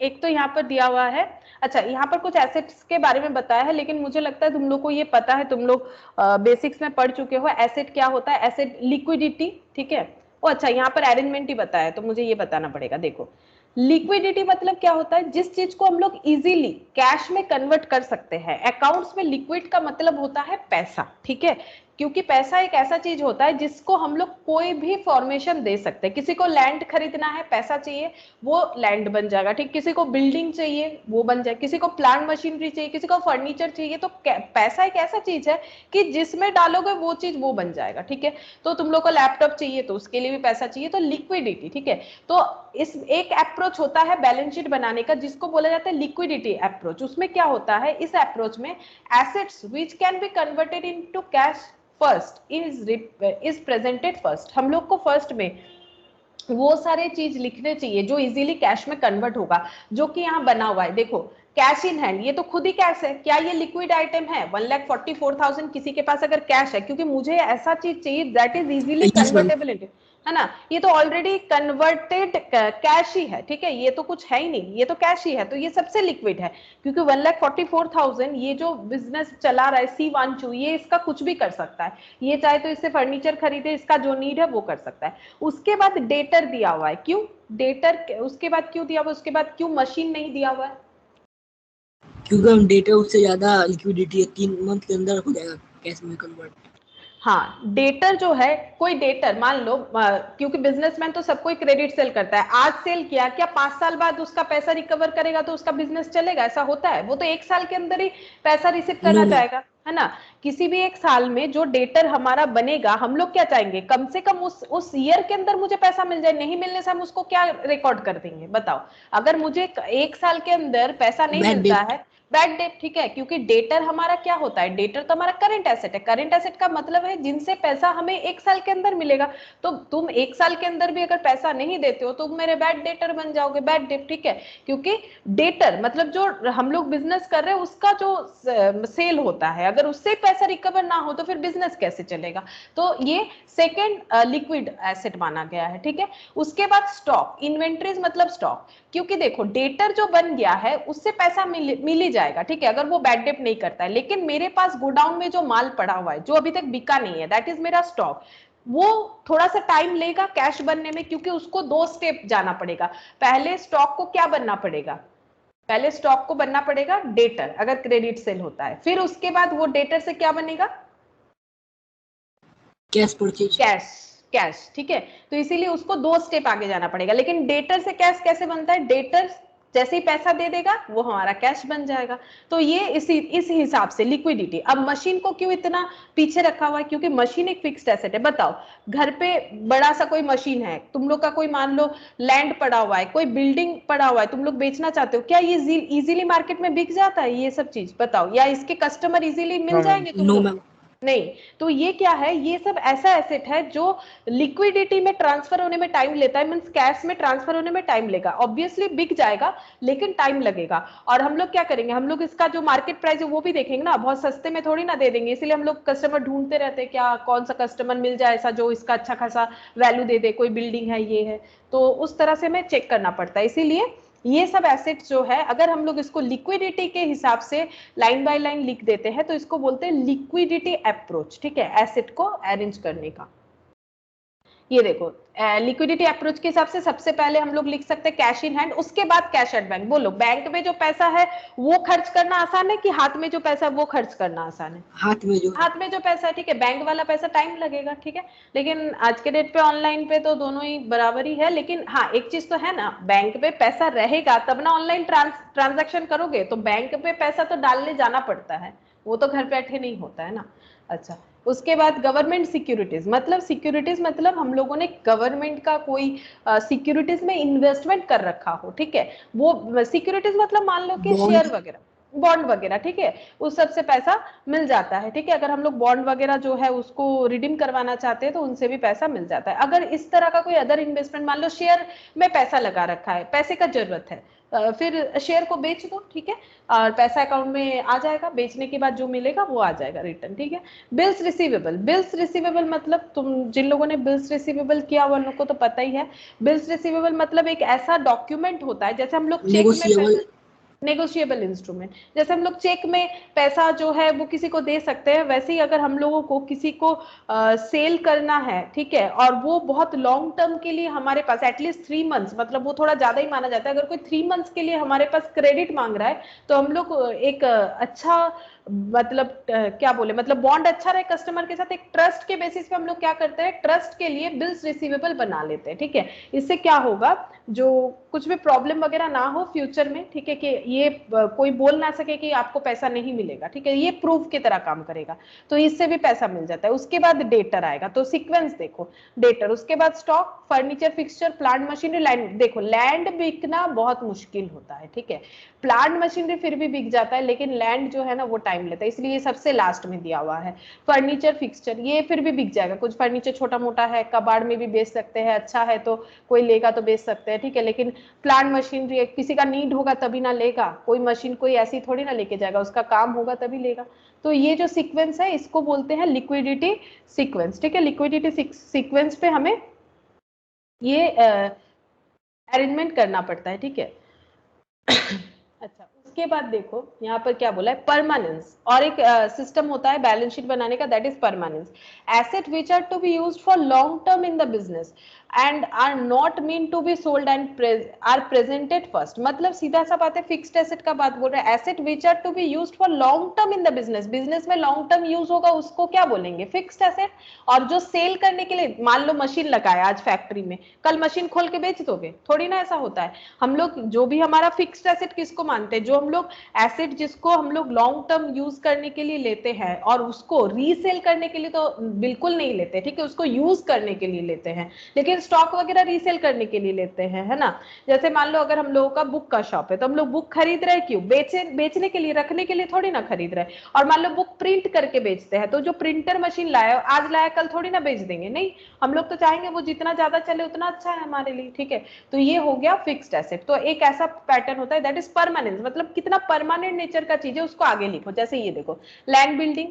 एक तो यहाँ पर दिया हुआ है। अच्छा, यहाँ पर कुछ एसेट्स के बारे में बताया है, लेकिन मुझे लगता है तुम लोग को ये पता है, तुम लोग बेसिक्स में पढ़ चुके हो। एसेट क्या होता है? एसेट लिक्विडिटी, ठीक है। ओ अच्छा, यहाँ पर अरेंजमेंट ही बताया है तो मुझे ये बताना पड़ेगा। देखो, लिक्विडिटी मतलब क्या होता है? जिस चीज को हम लोग इजीली कैश में कन्वर्ट कर सकते हैं। अकाउंट्स में लिक्विड का मतलब होता है पैसा, ठीक है, क्योंकि पैसा एक ऐसा चीज होता है जिसको हम लोग कोई भी फॉर्मेशन दे सकते हैं। किसी को लैंड खरीदना है, पैसा चाहिए, वो लैंड बन जाएगा, ठीक। किसी को बिल्डिंग चाहिए, वो बन जाए। किसी को प्लांट मशीनरी चाहिए, किसी को फर्नीचर चाहिए। तो पैसा एक ऐसा चीज है कि जिसमें डालोगे वो चीज वो बन जाएगा, ठीक है। तो तुम लोग को लैपटॉप चाहिए तो उसके लिए भी पैसा चाहिए, तो लिक्विडिटी, ठीक है। तो इस एक अप्रोच होता है बैलेंस शीट बनाने का जिसको बोला जाता है लिक्विडिटी अप्रोच। उसमें क्या होता है, इस अप्रोच में assets which can be converted into cash first is presented first. हम लोग को फर्स्ट में वो सारे चीज लिखने चाहिए जो इजीली कैश में कन्वर्ट होगा, जो कि यहाँ बना हुआ है। देखो कैश इन हैंड, ये तो खुद ही कैश है, क्या ये लिक्विड आइटम है? 1,44,000 किसी के पास अगर कैश है, क्योंकि मुझे ऐसा चीज चाहिए that is easily yes ma'am. Convertible into, है ना, ये तो ऑलरेडी कन्वर्टेड कैश ही है, ठीक है, ये तो कुछ है ही नहीं, ये तो कैश ही है, तो ये सबसे लिक्विड है, क्योंकि 1,44,000 ये जो बिजनेस चला रहा है C12, ये इसका कुछ भी कर सकता है, ये चाहे तो इससे फर्नीचर खरीदे, इसका जो नीड है वो कर सकता है। उसके बाद डेटर दिया हुआ है, क्यों डेटर, उसके बाद क्यों दिया हुआ, उसके बाद क्यों मशीन नहीं दिया हुआ है? क्योंकि हम डेटा उससे ज्यादा लिक्विडिटी है, 3 मंथ के अंदर हो जाएगा कैश में कन्वर्ट। हाँ, डेटर जो है, कोई डेटर मान लो, क्योंकि बिजनेसमैन तो सबको क्रेडिट सेल करता है, आज सेल किया, क्या 5 साल बाद उसका पैसा रिकवर करेगा तो उसका बिजनेस चलेगा? ऐसा होता है? वो तो 1 साल के अंदर ही पैसा रिसीव नो करना मैम। चाहेगा, है ना। किसी भी एक साल में जो डेटर हमारा बनेगा, हम लोग क्या चाहेंगे, कम से कम उस ईयर के अंदर मुझे पैसा मिल जाए, नहीं मिलने से हम उसको क्या रिकॉर्ड कर देंगे बताओ? अगर मुझे 1 साल के अंदर पैसा नहीं बैड मिलता डेट। है, बैड डेट, ठीक है, क्योंकि डेटर हमारा क्या होता है, डेटर तो हमारा करंट एसेट है, करंट एसेट का मतलब है जिनसे पैसा हमें 1 साल के अंदर मिलेगा, तो तुम 1 साल के अंदर भी अगर पैसा नहीं देते हो तो मेरे बैड डेटर बन जाओगे, बैड डेट, ठीक है, क्योंकि डेटर मतलब जो हम लोग बिजनेस कर रहे हैं उसका जो सेल होता है, अगर उससे पैसा रिकवर ना हो तो फिर बिजनेस कैसे चलेगा? तो ये सेकेंड लिक्विड एसेट माना गया है, ठीक है। उसके बाद स्टॉक, इन्वेंट्रीज मतलब स्टॉक, क्योंकि देखो डेटर जो बन गया है उससे पैसा मिल ही जाएगा, ठीक है, अगर वो बैड डेट नहीं करता है, लेकिन मेरे पास गोडाउन में जो माल पड़ा हुआ है जो अभी तक बिका नहीं है, दैट इज मेरा स्टॉक, वो थोड़ा सा टाइम लेगा कैश बनने में, क्योंकि उसको 2 स्टेप जाना पड़ेगा। पहले स्टॉक को क्या बनना पड़ेगा, पहले स्टॉक को बनना पड़ेगा डेटर, अगर क्रेडिट सेल होता है, फिर उसके बाद वो डेटर से क्या बनेगा, कैश परचेज। कैश, कैश, ठीक है, तो इसीलिए उसको 2 स्टेप आगे जाना पड़ेगा। लेकिन डेटर से कैश कैसे बनता है, डेटर जैसे ही पैसा दे देगा वो हमारा कैश बन जाएगा। तो ये इस हिसाब से लिक्विडिटी। अब मशीन को क्यों इतना पीछे रखा हुआ है, क्योंकि मशीन एक फिक्स्ड एसेट है। बताओ घर पे बड़ा सा कोई मशीन है, तुम लोग का कोई मान लो लैंड पड़ा हुआ है, कोई बिल्डिंग पड़ा हुआ है, तुम लोग बेचना चाहते हो, क्या ये इजीली मार्केट में बिक जाता है ये सब चीज, बताओ, या इसके कस्टमर इजीली मिल जाएंगे तुम नो लोग? मैम। नहीं। तो ये क्या है, ये सब ऐसा एसेट है जो लिक्विडिटी में ट्रांसफर होने में टाइम लेता है, मींस कैश में ट्रांसफर होने में टाइम लेगा, ऑब्वियसली बिक जाएगा लेकिन टाइम लगेगा। और हम लोग क्या करेंगे, हम लोग इसका जो मार्केट प्राइस है वो भी देखेंगे ना, बहुत सस्ते में थोड़ी ना दे देंगे, इसलिए हम लोग कस्टमर ढूंढते रहते हैं, क्या कौन सा कस्टमर मिल जाए ऐसा जो इसका अच्छा खासा वैल्यू दे दे, कोई बिल्डिंग है ये है, तो उस तरह से हमें चेक करना पड़ता है। इसीलिए ये सब एसेट्स जो है, अगर हम लोग इसको लिक्विडिटी के हिसाब से लाइन बाय लाइन लिख देते हैं तो इसको बोलते हैं लिक्विडिटी अप्रोच, ठीक है, एसेट को अरेंज करने का। ये देखो लिक्विडिटी अप्रोच के हिसाब से सबसे पहले हम लोग लिख सकते हैं कैश इन हैंड, उसके बाद कैश एट बैंक। बोलो बैंक में जो पैसा है वो खर्च करना आसान है कि हाथ में जो पैसा है वो खर्च करना आसान है? हाथ में जो है। हाथ में जो पैसा है, ठीक है, बैंक वाला पैसा टाइम लगेगा, ठीक है, लेकिन आज के डेट पे ऑनलाइन पे तो दोनों ही बराबर ही है। लेकिन हाँ एक चीज तो है ना, बैंक पे पैसा रहेगा तब ना ऑनलाइन ट्रांजैक्शन करोगे, तो बैंक पे पैसा तो डालने जाना पड़ता है, वो तो घर बैठे नहीं होता है ना। अच्छा, उसके बाद गवर्नमेंट सिक्योरिटीज, मतलब सिक्योरिटीज मतलब हम लोगों ने गवर्नमेंट का कोई सिक्योरिटीज में इन्वेस्टमेंट कर रखा हो, ठीक है, वो सिक्योरिटीज मतलब मान लो कि बॉन्ड। शेयर वगैरह, बॉन्ड वगैरह, ठीक है, उस सब से पैसा मिल जाता है, ठीक है, अगर हम लोग बॉन्ड वगैरह जो है उसको रिडीम करवाना चाहते हैं तो उनसे भी पैसा मिल जाता है। अगर इस तरह का कोई अदर इन्वेस्टमेंट, मान लो शेयर में पैसा लगा रखा है, पैसे का जरूरत है, फिर शेयर को बेच दो, ठीक है, और पैसा अकाउंट में आ जाएगा, बेचने के बाद जो मिलेगा वो आ जाएगा रिटर्न, ठीक है। बिल्स रिसीवेबल, बिल्स रिसीवेबल मतलब तुम जिन लोगों ने बिल्स रिसीवेबल किया उन लोगों को तो पता ही है, बिल्स रिसीवेबल मतलब एक ऐसा डॉक्यूमेंट होता है, जैसे हम लोग चेक में नेगोशिएबल। पैसा, नेगोशिएबल इंस्ट्रूमेंट, जैसे हम लोग चेक में पैसा जो है वो किसी को दे सकते हैं, वैसे ही अगर हम लोगों को किसी को सेल करना है, ठीक है, और वो बहुत लॉन्ग टर्म के लिए हमारे पास एटलीस्ट 3 मंथ्स, मतलब वो थोड़ा ज्यादा ही माना जाता है, अगर कोई 3 मंथ्स के लिए हमारे पास क्रेडिट मांग रहा है तो हम लोग एक अच्छा मतलब क्या बोले, मतलब बॉन्ड अच्छा रहे कस्टमर के साथ, एक ट्रस्ट के बेसिस पे हम लोग क्या करते हैं, ट्रस्ट के लिए बिल्स रिसीवेबल बना लेते हैं, ठीक है। इससे क्या होगा, जो कुछ भी प्रॉब्लम वगैरह ना हो फ्यूचर में, ठीक है, कि ये कोई बोल ना सके कि आपको पैसा नहीं मिलेगा, ठीक है, ये प्रूफ की तरह काम करेगा, तो इससे भी पैसा मिल जाता है। उसके बाद डेटर आएगा, तो सीक्वेंस देखो, डेटर, उसके बाद stock, furniture, fixture, plant, machinery, land. देखो लैंड बिकना बहुत मुश्किल होता है, ठीक है, प्लांट मशीनरी फिर भी बिक जाता है, लेकिन लैंड जो है ना वो टाइम लेता है, इसलिए ये सबसे लास्ट में दिया हुआ है। फर्नीचर, फिक्सचर, ये फिर भी बिक जाएगा, कुछ फर्नीचर छोटा मोटा है कबाड़ में भी बेच सकते हैं, अच्छा है तो कोई लेगा तो बेच सकते हैं, ठीक है, लेकिन प्लांट मशीनरी किसी का नीड होगा तभी ना लेगा, कोई मशीन कोई ऐसी थोड़ी ना लेके जाएगा, उसका काम होगा तभी लेगा। तो ये जो सीक्वेंस है इसको बोलते हैं लिक्विडिटी सीक्वेंस, ठीक है, लिक्विडिटी सीक्वेंस पे हमें ये अरेंजमेंट करना पड़ता है, ठीक है। अच्छा, उसके बाद देखो यहाँ पर क्या बोला है, परमानेंस, और एक सिस्टम होता है बैलेंस शीट बनाने का, that is permanence. Asset which are to be used for long term in the business and are not mean to be sold and are presented first. मतलब सीधा सा बात है, फिक्स्ड एसेट का बात बोल रहे हैं, asset which are to be used for long term in the business, business में लॉन्ग टर्म यूज होगा उसको क्या बोलेंगे, फिक्स्ड एसेट। और जो सेल करने के लिए, मान लो मशीन लगाया आज फैक्ट्री में, कल मशीन खोल के बेच दोगे, थोड़ी ना ऐसा होता है। हम लोग जो भी हमारा फिक्स्ड एसेट किसको मानते हैं, जो हम लोग एसेट जिसको हम लोग लॉन्ग टर्म यूज करने के लिए लेते हैं, और उसको रीसेल करने के लिए तो बिल्कुल नहीं लेते, ठीक है, उसको यूज करने के लिए लेते हैं, लेकिन स्टॉक वगैरह रीसेल करने के लिए लेते हैं, है ना। जैसे मान लो अगर हम लोगों का बुक का शॉप है, तो हम लोग बुक खरीद रहे हैं क्यों, बेचने के लिए, रखने के लिए थोड़ी ना खरीद रहे। और मान लो बुक प्रिंट करके बेचते हैं, तो जो प्रिंटर मशीन लाया आज लाया कल थोड़ी ना बेच देंगे, नहीं, हम लोग तो चाहेंगे वो जितना ज्यादा चले उतना अच्छा है हमारे लिए, ठीक है। तो ये हो गया फिक्स्ड एसेट। तो एक ऐसा पैटर्न होता है दैट इज परमानेंट, मतलब कितना परमानेंट नेचर का चीज है उसको आगे लिखो। जैसे ये देखो, लैंड बिल्डिंग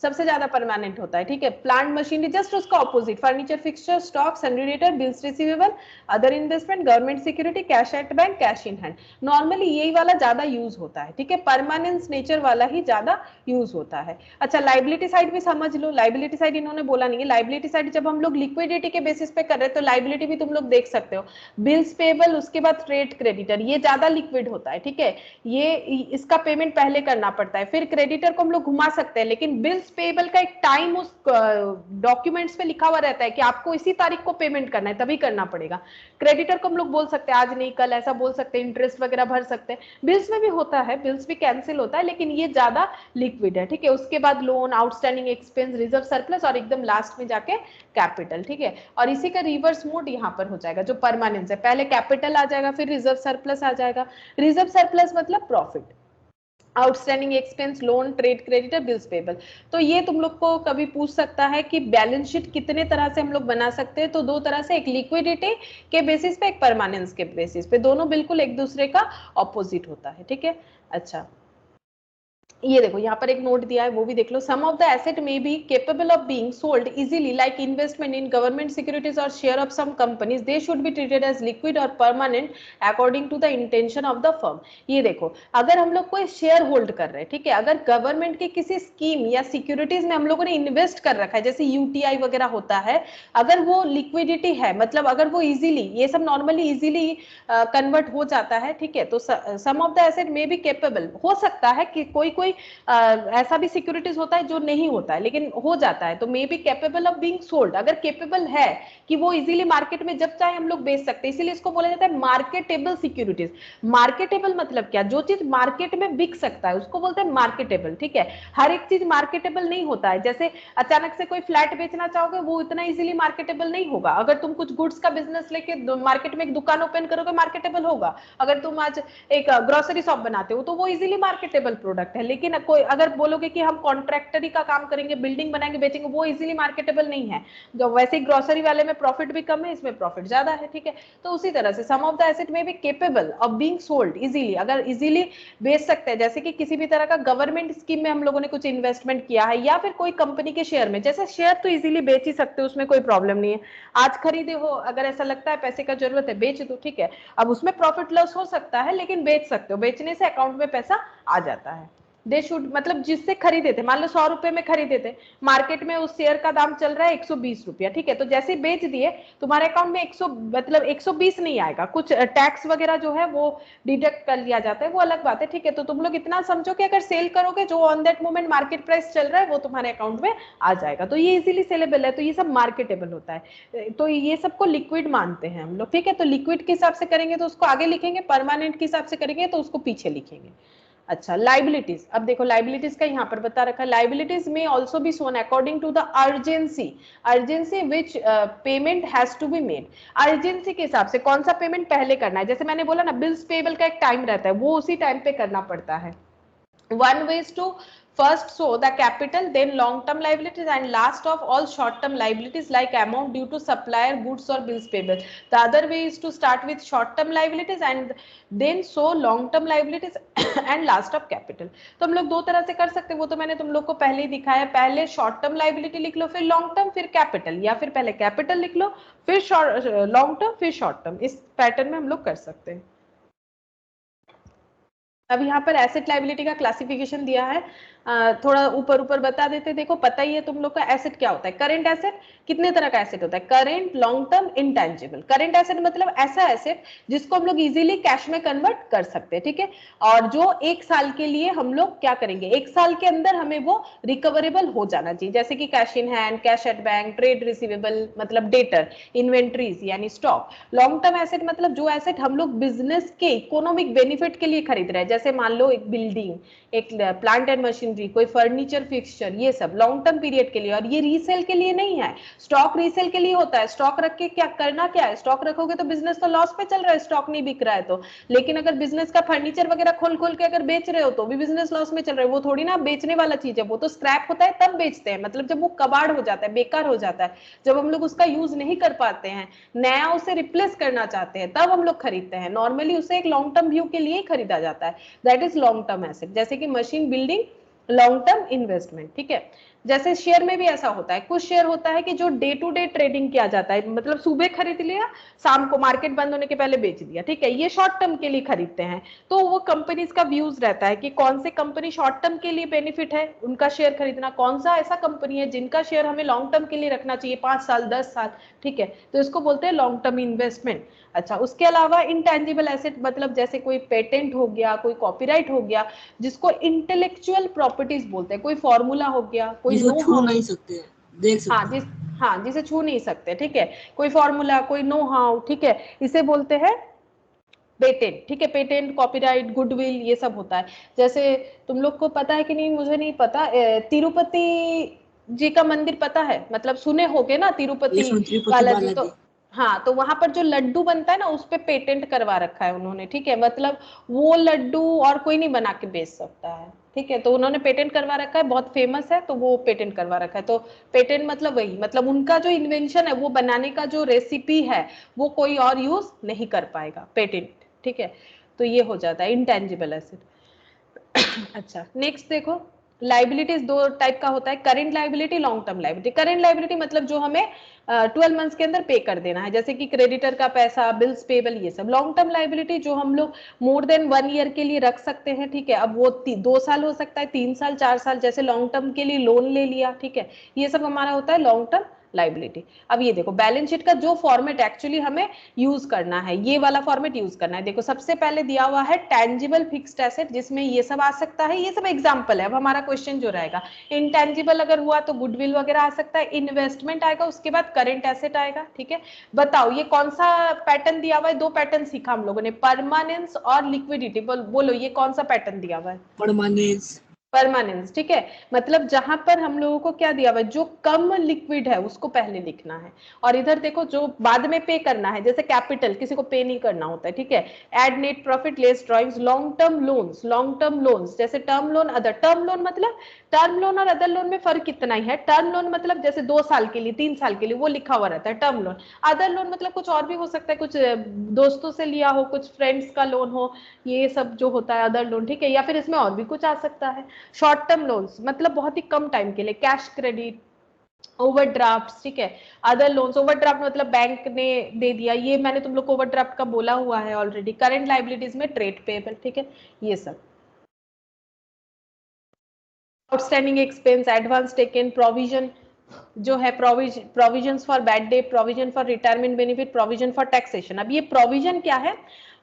सबसे ज्यादा परमानेंट होता है, ठीक है, प्लांट मशीनरी जस्ट उसका opposite, furniture, fixture, stock, sundry debtor, bills receivable, other investment, government security, cash at bank, cash in hand. Normally यही वाला ज्यादा यूज होता है, ठीक है, परमानेंस नेचर वाला ही ज्यादा यूज होता है। अच्छा, लाइबिलिटी साइड भी समझ लो, लाइबिलिटी साइड इन्होंने बोला नहीं है, लाइबिलिटी साइड जब हम लोग लिक्विडिटी के बेसिस पे कर रहे हैं तो लाइबिलिटी भी तुम लोग देख सकते हो, बिल्स पेबल, उसके बाद ट्रेड क्रेडिटर, ये ज्यादा लिक्विड होता है, ठीक है, ये इसका पेमेंट पहले करना पड़ता है, फिर क्रेडिटर को हम लोग घुमा सकते हैं, लेकिन बिल्स पेबल का एक टाइम उस डॉक्यूमेंट्स पे लिखा हुआ रहता है कि आपको इसी तारीख को पेमेंट करना है, तभी करना पड़ेगा। क्रेडिटर को हम लोग बोल सकते हैं आज नहीं कल, ऐसा बोल सकते हैं, इंटरेस्ट वगैरह भर सकते हैं। बिल्स में भी होता है, बिल्स भी कैंसिल होता है, लेकिन ये ज्यादा लिक्विड है, ठीक है। उसके बाद loan, outstanding expense, reserve surplus, और एकदम लास्ट में जाके कैपिटल, ठीक है। और इसी का रिवर्स मोड यहाँ पर हो जाएगा, जो परमानेंस है, पहले कैपिटल आ जाएगा फिर रिजर्व सरप्लस आ जाएगा। रिजर्व सरप्लस मतलब profit, outstanding expense, loan, trade creditor, bills payable. तो ये तुम लोग को कभी पूछ सकता है कि बैलेंस शीट कितने तरह से हम लोग बना सकते हैं, तो दो तरह से, एक लिक्विडिटी के बेसिस पे, एक परमानेंस के बेसिस पे, दोनों बिल्कुल एक दूसरे का ऑपोजिट होता है, ठीक है। अच्छा, ये देखो यहाँ पर एक नोट दिया है, वो भी देख लो, some of the asset may be capable of being sold easily like investment in government securities और share of some companies, they should be treated as liquid और permanent according to the intention of the firm. ये देखो, अगर हम लोग कोई share hold कर रहे हैं, ठीक है, अगर गवर्नमेंट की किसी स्कीम या सिक्योरिटीज में हम लोगों ने इन्वेस्ट कर रखा है, जैसे यूटीआई वगैरह होता है, अगर वो लिक्विडिटी है, मतलब अगर वो इजीली, ये सब नॉर्मली इजीली कन्वर्ट हो जाता है, ठीक है, तो some of the asset may be capable, हो सकता है कि कोई कोई ऐसा भी सिक्योरिटीज होता है जो नहीं होता है लेकिन हो जाता है, तो may be capable of being sold, अगर केपेबल है कि वो इजीली मार्केट में जब चाहे हम लोग बेच सकते हैं, इसीलिए इसको बोला जाता है मार्केटेबल सिक्योरिटीज। मार्केटेबल मतलब क्या, जो चीज मार्केट में बिक सकता है उसको बोलते हैं मार्केटेबल, ठीक है। हर एक चीज मार्केटेबल नहीं होता है, जैसे अचानक से कोई फ्लैट बेचना चाहोगे वो इतना इजीली मार्केटेबल नहीं होगा, अगर तुम कुछ गुड्स का बिजनेस लेके मार्केट में एक दुकान ओपन करोगे मार्केटेबल होगा, अगर तुम आज एक ग्रोसरी शॉप बनाते हो तो वो इजीली मार्केटेबल प्रोडक्ट है, लेकिन कोई अगर बोलोगे कि हम कॉन्ट्रैक्टरी का काम करेंगे, बिल्डिंग बनाएंगे बेचेंगे, वो इजीली मार्केटेबल नहीं है। जो वैसे ही ग्रोसरी वाले में प्रॉफिट भी कम है, इसमें प्रॉफिट ज्यादा है, ठीक है। तो उसी तरह से सम ऑफ द एसेट में भी capable of being sold easily, अगर इजीली बेच सकते हैं, जैसे कि किसी भी तरह का गवर्नमेंट स्कीम में हम लोगों ने कुछ इन्वेस्टमेंट किया है, या फिर कोई कंपनी के शेयर में, जैसे शेयर तो इजीली बेच ही सकते हो, उसमें कोई प्रॉब्लम नहीं है, आज खरीदे हो, अगर ऐसा लगता है पैसे का जरूरत है बेच दो, ठीक है। अब उसमें प्रॉफिट लॉस हो सकता है लेकिन बेच सकते हो, बेचने से अकाउंट में पैसा आ जाता है। दे शुड, मतलब जिससे खरीदे थे, मान लो 100 रुपए में खरीदे थे, मार्केट में उस शेयर का दाम चल रहा है 120 रुपया, ठीक है, तो जैसे ही बेच दिए तुम्हारे अकाउंट में 100 मतलब 120 नहीं आएगा, कुछ टैक्स वगैरह जो है वो डिडक्ट कर लिया जाता है, वो अलग बात है, ठीक है। तो तुम लोग इतना समझो कि अगर सेल करोगे जो on that moment market price चल रहा है वो तुम्हारे अकाउंट में आ जाएगा, तो ये इजीली सेलेबल है, तो ये सब मार्केटेबल होता है, तो ये सबको लिक्विड मानते हैं हम लोग, ठीक है। तो लिक्विड के हिसाब से करेंगे तो उसको आगे लिखेंगे, परमानेंट के हिसाब से करेंगे तो उसको पीछे लिखेंगे। अच्छा, लाइबिलिटीज, अब देखो लाइबिलिटीज का यहाँ पर बता रखा है, लाइबिलिटीज में also be shown according to the urgency, urgency which payment has to be made, urgency के हिसाब से कौन सा पेमेंट पहले करना है, जैसे मैंने बोला ना बिल्स पेबल का एक टाइम रहता है, वो उसी टाइम पे करना पड़ता है। One ways to first show the capital, then long term liabilities, and last of all short term liabilities like amount due to supplier, goods or bills payable. The other way is to start with short term liabilities and then show long term liabilities and last of capital. तो हम लोग दो तरह से कर सकते हैं, वो तो मैंने तुम लोग को पहले ही दिखाया, पहले शॉर्ट टर्म लाइबिलिटी लिख लो, फिर लॉन्ग टर्म, फिर कैपिटल, या फिर पहले कैपिटल लिख लो, फिर लॉन्ग टर्म, फिर शॉर्ट टर्म, इस पैटर्न में हम लोग कर सकते हैं। अब यहाँ पर एसेट लाइबिलिटी का क्लासिफिकेशन दिया है, थोड़ा ऊपर ऊपर बता देते, देखो पता ही है तुम लोग का एसेट क्या होता है। करेंट एसेट कितने तरह का एसेट होता है, current, long term, intangible. Current asset मतलब ऐसा एसेट जिसको हम लोग इजीली कैश में कन्वर्ट कर सकते हैं, ठीक है, और जो एक साल के लिए हम लोग क्या करेंगे, एक साल के अंदर हमें वो रिकवरेबल हो जाना चाहिए, जैसे कि cash in hand, cash at bank, trade receivable मतलब डेटर, इन्वेंट्रीज यानी स्टॉक। लॉन्ग टर्म एसेट मतलब जो एसेट हम लोग बिजनेस के इकोनॉमिक बेनिफिट के लिए खरीद रहे हैं, जैसे मान लो एक बिल्डिंग, एक प्लांट एंड मशीनरी, कोई फर्नीचर फिक्सचर, ये सब लॉन्ग टर्म पीरियड के लिए, और ये रीसेल के लिए नहीं है। स्टॉक रीसेल के लिए होता है, स्टॉक रख के क्या करना, क्या है, स्टॉक रखोगे तो बिजनेस तो लॉस पे चल रहा है, स्टॉक नहीं बिक रहा है तो, लेकिन अगर बिजनेस का फर्नीचर वगैरह खोल खोल के अगर बेच रहे हो तो भी बिजनेस लॉस में चल रहा है, वो थोड़ी ना बेचने वाला चीज है, वो तो स्क्रैप होता है तब बेचते हैं, मतलब जब वो कबाड़ हो जाता है, बेकार हो जाता है, जब हम लोग उसका यूज नहीं कर पाते हैं, नया उसे रिप्लेस करना चाहते हैं, तब हम लोग खरीदते हैं, नॉर्मली उसे एक लॉन्ग टर्म व्यू के लिए खरीदा जाता है, that is long term asset. जैसे कि machine building, long term investment, ठीक है। जैसे शेयर में भी ऐसा होता है, कुछ शेयर होता है कि जो डे टू डे ट्रेडिंग किया जाता है, मतलब सुबह खरीद लिया, शाम को मार्केट बंद होने के पहले बेच दिया, ठीक है, ये शॉर्ट टर्म के लिए खरीदते हैं। तो वो कंपनीज का व्यूज रहता है कि कौन से कंपनी शॉर्ट टर्म के लिए बेनिफिट है उनका शेयर खरीदना, कौन सा ऐसा कंपनी है जिनका शेयर हमें लॉन्ग टर्म के लिए रखना चाहिए, 5 साल 10 साल, ठीक है, तो इसको बोलते हैं लॉन्ग टर्म इन्वेस्टमेंट। अच्छा, उसके अलावा इंटेंजिबल एसेट मतलब जैसे कोई पेटेंट हो गया, कोई कॉपीराइट हो गया, जिसको इंटेलेक्चुअल प्रॉपर्टीज बोलते हैं, कोई फॉर्मूला हो गया, कोई जिसको नो छू हाउ, नहीं सकते, देख हाँ सकते जिस, हैं। हाँ जिसे छू नहीं सकते, ठीक है, कोई फॉर्मूला, कोई नो हाउ, ठीक है, इसे बोलते हैं पेटेंट, ठीक है, पेटेंट, कॉपीराइट, गुडविल, ये सब होता है। जैसे तुम लोग को पता है कि नहीं मुझे नहीं पता, तिरुपति जी का मंदिर पता है, मतलब सुने होगे ना तिरुपति यशवंत तिरुपति बालाजी, तो बालाजी। हाँ, तो वहां पर जो लड्डू बनता है ना उस पे पेटेंट करवा रखा है उन्होंने, ठीक है, मतलब वो लड्डू और कोई नहीं बना के बेच सकता है, ठीक है, तो उन्होंने पेटेंट करवा रखा है, बहुत फेमस है, तो वो पेटेंट करवा रखा है। तो पेटेंट मतलब वही, मतलब उनका जो इन्वेंशन है, वो बनाने का जो रेसिपी है, वो कोई और यूज नहीं कर पाएगा, पेटेंट, ठीक है, तो ये हो जाता है इंटेंजिबल एसेट। अच्छा, नेक्स्ट देखो, लाइबिलिटीज दो टाइप का होता है, current liability, long term liability. Current liability मतलब जो हमें 12 मंथ्स के अंदर पे कर देना है, जैसे कि क्रेडिटर का पैसा, बिल्स पेबल, ये सब। लॉन्ग टर्म लाइबिलिटी जो हम लोग मोर देन 1 ईयर के लिए रख सकते हैं, ठीक है, अब वो 2 साल हो सकता है, 3 साल, 4 साल, जैसे लॉन्ग टर्म के लिए लोन ले लिया, ठीक है, ये सब हमारा होता है लॉन्ग टर्म लाइबिलिटी। अब ये देखो बैलेंस शीट का जो फॉर्मेट एक्चुअली हमें यूज करना है, ये वाला फॉर्मेट यूज करना है। देखो सबसे पहले दिया हुआ है टेंजिबल फिक्स्ड एसेट, जिसमें ये सब आ सकता है, ये सब एग्जांपल है। अब हमारा क्वेश्चन जो रहेगा, इंटेंजिबल अगर हुआ तो गुडविल वगैरह आ सकता है, इन्वेस्टमेंट आएगा, उसके बाद करंट एसेट आएगा, ठीक है। बताओ ये कौन सा पैटर्न दिया हुआ है, दो पैटर्न सीखा हम लोगों ने, परमानेंस और लिक्विडिटी, बोलो ये कौन सा पैटर्न दिया हुआ है, परमानेंस। परमानेंस, ठीक है, मतलब जहां पर हम लोगों को क्या दिया हुआ है, जो कम लिक्विड है उसको पहले लिखना है, और इधर देखो जो बाद में पे करना है, जैसे कैपिटल किसी को पे नहीं करना होता है, ठीक है, add net profit less drawings, long term loans, long term loans जैसे term loan, other term loan, मतलब टर्म लोन और अदर लोन में फर्क इतना ही है, टर्म लोन मतलब जैसे 2 साल के लिए, 3 साल के लिए, वो लिखा हुआ रहता है टर्म लोन। अदर लोन मतलब कुछ और भी हो सकता है, कुछ दोस्तों से लिया हो, कुछ फ्रेंड्स का लोन हो, ये सब जो होता है अदर लोन, ठीक है, या फिर इसमें और भी कुछ आ सकता है। शॉर्ट टर्म लोन्स मतलब बहुत ही कम टाइम के लिए, कैश क्रेडिट, ओवरड्राफ्ट, ठीक है, अदर लोन्स, ओवरड्राफ्ट मतलब बैंक ने दे दिया, ये मैंने तुम लोग को ओवरड्राफ्ट का बोला हुआ है ऑलरेडी। करंट लाइबिलिटीज में ट्रेड पेबल, ठीक है, ये सब। Outstanding expense, advance taken, provision जो है, provision for bad debt, provision for retirement benefit, provision for taxation. अब ये प्रोविजन क्या है?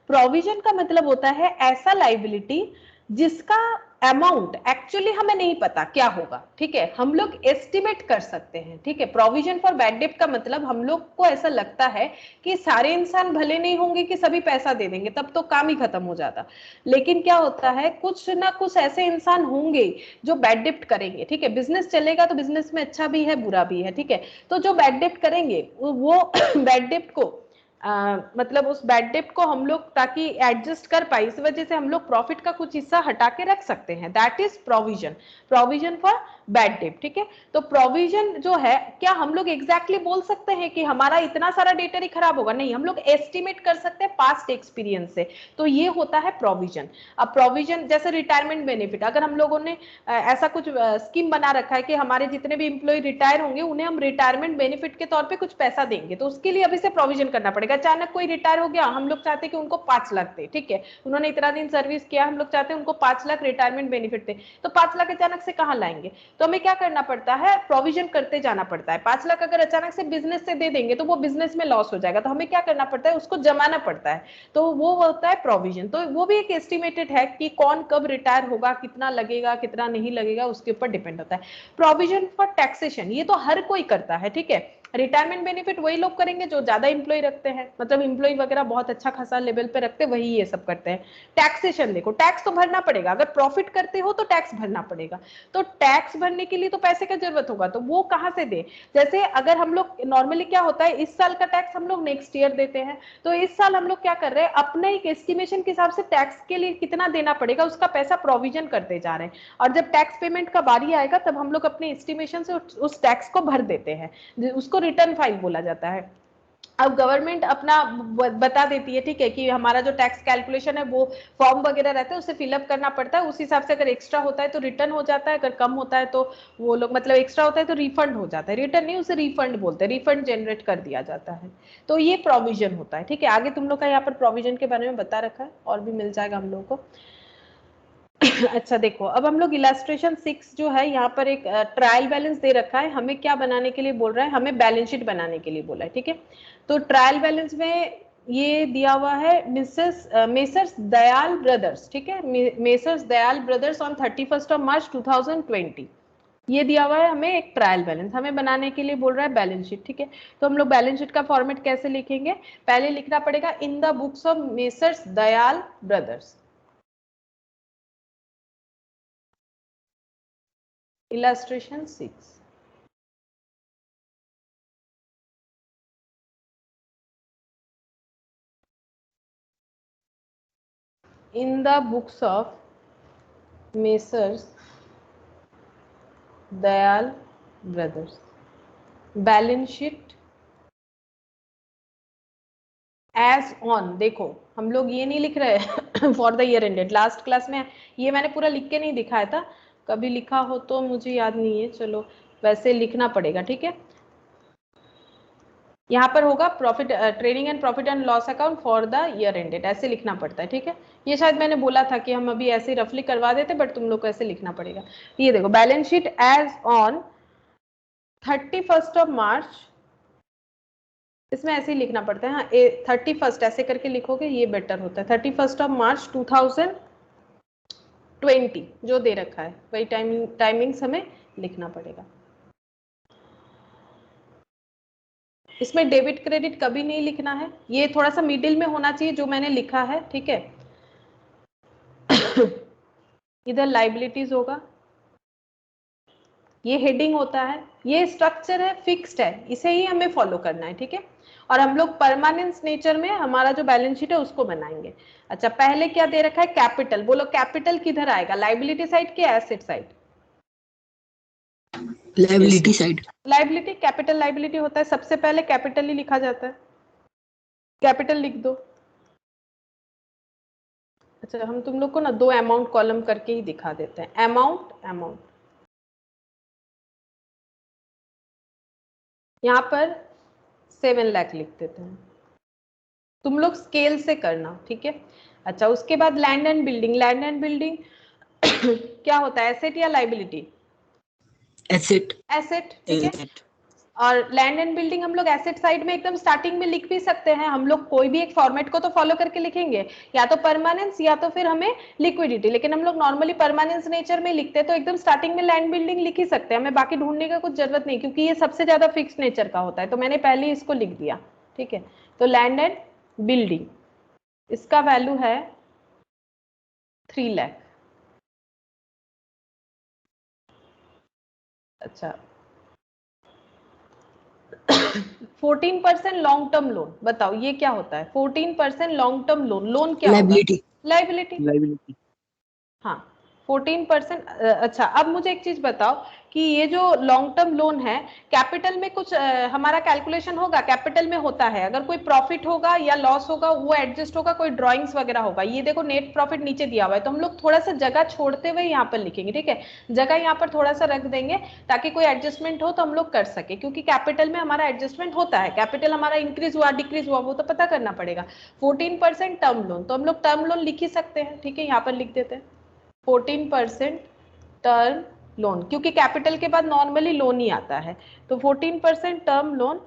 प्रोविजन का मतलब होता है ऐसा लाइबिलिटी जिसका अमाउंट एक्चुअली हमें नहीं पता क्या होगा, ठीक है, हम लोग एस्टिमेट कर सकते हैं, ठीक है। प्रोविजन फॉर बैड डेट का मतलब हम लोग को ऐसा लगता है कि सारे इंसान भले नहीं होंगे कि सभी पैसा दे देंगे, तब तो काम ही खत्म हो जाता। लेकिन क्या होता है, कुछ ना कुछ ऐसे इंसान होंगे जो बैड डेट करेंगे, ठीक है। बिजनेस चलेगा तो बिजनेस में अच्छा भी है बुरा भी है, ठीक है। तो जो बैड डेट करेंगे वो बैड डेट को मतलब उस बैड डेट को हम लोग ताकि एडजस्ट कर पाए, इस वजह से हम लोग प्रॉफिट का कुछ हिस्सा हटा के रख सकते हैं, that is provision, provision for bad debt, ठीक है। तो प्रोविजन जो है, क्या हम लोग एग्जैक्टली बोल सकते हैं कि हमारा इतना सारा डेटा ही खराब होगा? नहीं, हम लोग एस्टिमेट कर सकते हैं पास्ट एक्सपीरियंस से, तो ये होता है प्रोविजन। अब प्रोविजन जैसे रिटायरमेंट बेनिफिट, अगर हम लोगों ने ऐसा कुछ स्कीम बना रखा है कि हमारे जितने भी इंप्लॉय रिटायर होंगे उन्हें हम रिटायरमेंट बेनिफिट के तौर पे कुछ पैसा देंगे, तो उसके लिए अभी से प्रोविजन करना पड़ेगा। अचानक कोई रिटायर हो गया, हम लोग चाहते हैं कि उनको 5 लाख दे, ठीक है, उन्होंने इतना दिन सर्विस किया, हम लोग चाहते हैं उनको 5 लाख रिटायरमेंट बेनिफिट दे, तो 5 लाख अचानक से कहां लाएंगे? तो हमें क्या करना पड़ता है, प्रोविजन करते जाना पड़ता है। 5 लाख अगर अचानक से बिजनेस से दे देंगे तो वो बिजनेस में लॉस हो जाएगा, तो हमें क्या करना पड़ता है, उसको जमाना पड़ता है, तो वो होता है प्रोविजन। तो वो भी एक एस्टिमेटेड है कि कौन कब रिटायर होगा, कितना लगेगा कितना नहीं लगेगा, उसके ऊपर डिपेंड होता है। प्रोविजन फॉर टैक्सेशन, ये तो हर कोई करता है, ठीक है। रिटायरमेंट बेनिफिट वही लोग करेंगे जो ज्यादा इंप्लॉय रखते हैं, मतलब इंप्लॉय वगैरह बहुत अच्छा खासा लेवल पे रखते हैं, वही ये सब करते हैं। टैक्सेशन देखो, टैक्स तो भरना पड़ेगा, अगर प्रॉफिट करते हो तो टैक्स भरना पड़ेगा, तो टैक्स भरने के लिए तो पैसे का जरूरत होगा, तो वो कहां से दे? जैसे अगर हम लोग नॉर्मली क्या होता है, इस साल का टैक्स हम लोग नेक्स्ट ईयर देते हैं, तो इस साल हम लोग क्या कर रहे हैं, अपने एक एस्टिमेशन के हिसाब से टैक्स के लिए कितना देना पड़ेगा उसका पैसा प्रोविजन करते जा रहे हैं, और जब टैक्स पेमेंट का बारी आएगा तब हम लोग अपने एस्टिमेशन से उस टैक्स को भर देते हैं, उसको रिटर्न फाइल बोला जाता है। अब गवर्नमेंट अपना बता देती है, ठीक है, कि हमारा जो टैक्स कैलकुलेशन है वो फॉर्म वगैरह रहता है उसे फिलअप करना पड़ता है, उस हिसाब से अगर एक्स्ट्रा होता है तो रिटर्न हो जाता है, अगर कम होता है तो वो लोग मतलब एक्स्ट्रा होता है तो रिफंड हो जाता है, रिटर्न नहीं उसे रिफंड बोलते हैं, रिफंड जनरेट कर दिया जाता है। तो ये प्रोविजन होता है, ठीक है। आगे तुम लोग का यहाँ पर प्रोविजन के बारे में बता रखा है, और भी मिल जाएगा हम लोगों को। अच्छा देखो, अब हम लोग इलास्ट्रेशन 6 जो है, यहाँ पर एक ट्रायल बैलेंस दे रखा है, हमें क्या बनाने के लिए बोल रहा है, हमें बैलेंस शीट बनाने के लिए बोला है, ठीक है। तो ट्रायल बैलेंस में ये दिया हुआ है मेसर्स दयाल ब्रदर्स, ठीक है, मेसर्स दयाल ब्रदर्स ऑन 31 मार्च 2020, ये दिया हुआ है हमें एक ट्रायल बैलेंस, हमें बनाने के लिए बोल रहा है बैलेंस शीट, ठीक है। तो हम लोग बैलेंस शीट का फॉर्मेट कैसे लिखेंगे, पहले लिखना पड़ेगा in the books of Messrs Dayal brothers, illustration 6। In the books of Messrs Dayal Brothers, balance sheet as on, देखो हम लोग ये नहीं लिख रहे for the year ended, last class में ये मैंने पूरा लिख के नहीं दिखाया था, कभी लिखा हो तो मुझे याद नहीं है, चलो वैसे लिखना पड़ेगा, ठीक है। यहाँ पर होगा profit trading and profit and loss account for the year ended, ऐसे लिखना पड़ता है, ठीक है। ये शायद मैंने बोला था कि हम अभी ऐसे रफली करवा देते, बट तुम लोग को ऐसे लिखना पड़ेगा। ये देखो, बैलेंस शीट एज ऑन 31 मार्च, इसमें ऐसे ही लिखना पड़ता है, हाँ 31 ऐसे करके लिखोगे ये बेटर होता है, 31 मार्च 2020 जो दे रखा है वही टाइमिंग्स हमें लिखना पड़ेगा। इसमें डेबिट क्रेडिट कभी नहीं लिखना है, ये थोड़ा सा मिडिल में होना चाहिए जो मैंने लिखा है, ठीक है। इधर लाइबिलिटीज होगा, ये हेडिंग होता है, ये स्ट्रक्चर है, फिक्स्ड है, इसे ही हमें फॉलो करना है, ठीक है। और हम लोग परमानेंस नेचर में हमारा जो बैलेंस शीट है उसको बनाएंगे। अच्छा, पहले क्या दे रखा है, कैपिटल, बोलो कैपिटल किधर आएगा, लाइबिलिटी साइड के asset side? Liability side. Liability, capital liability होता है, सबसे पहले कैपिटल ही लिखा जाता है, कैपिटल लिख दो। अच्छा, हम तुम लोग को ना 2 अमाउंट कॉलम करके ही दिखा देते हैं, अमाउंट अमाउंट, यहाँ पर 7 लाख लिख देते हैं, तुम लोग स्केल से करना, ठीक है। अच्छा, उसके बाद land and building, land and building क्या होता है, एसेट या लाइबिलिटी? एसेट। एसेट, ठीक है। और लैंड एंड बिल्डिंग हम लोग एसेट साइड में एकदम स्टार्टिंग में लिख भी सकते हैं। हम लोग कोई भी एक फॉर्मेट को तो फॉलो करके लिखेंगे, या तो परमानेंस या तो फिर हमें लिक्विडिटी, लेकिन हम लोग नॉर्मली परमानेंस नेचर में लिखते हैं, तो एकदम स्टार्टिंग में लैंड बिल्डिंग लिख ही सकते हैं, हमें बाकी ढूंढने का कुछ जरूरत नहीं, क्योंकि ये सबसे ज्यादा फिक्स नेचर का होता है, तो मैंने पहले इसको लिख दिया, ठीक है। तो लैंड एंड बिल्डिंग, इसका वैल्यू है 3 लाख। अच्छा, 14% लॉन्ग टर्म लोन, बताओ ये क्या होता है? 14% लॉन्ग टर्म लोन, लोन क्या होगा? लाइबिलिटी। लाइबिलिटी। हाँ, 14%। अच्छा, अब मुझे एक चीज बताओ कि ये जो लॉन्ग टर्म लोन है, कैपिटल में कुछ हमारा कैलकुलेशन होगा? कैपिटल में होता है, अगर कोई प्रॉफिट होगा या लॉस होगा वो एडजस्ट होगा, कोई ड्राइंग्स वगैरह होगा। ये देखो नेट प्रॉफिट नीचे दिया हुआ है, तो हम लोग थोड़ा सा जगह छोड़ते हुए यहाँ पर लिखेंगे, ठीक है। जगह यहाँ पर थोड़ा सा रख देंगे ताकि कोई एडजस्टमेंट हो तो हम लोग कर सके, क्योंकि कैपिटल में हमारा एडजस्टमेंट होता है। कैपिटल हमारा इंक्रीज हुआ डिक्रीज हुआ वो तो पता करना पड़ेगा। 14% टर्म लोन, तो हम लोग टर्म लोन लिख ही सकते हैं, ठीक है। यहाँ पर लिख देते हैं 14% टर्म लोन, क्योंकि कैपिटल के बाद नॉर्मली लोन ही आता है। तो 14% टर्म लोन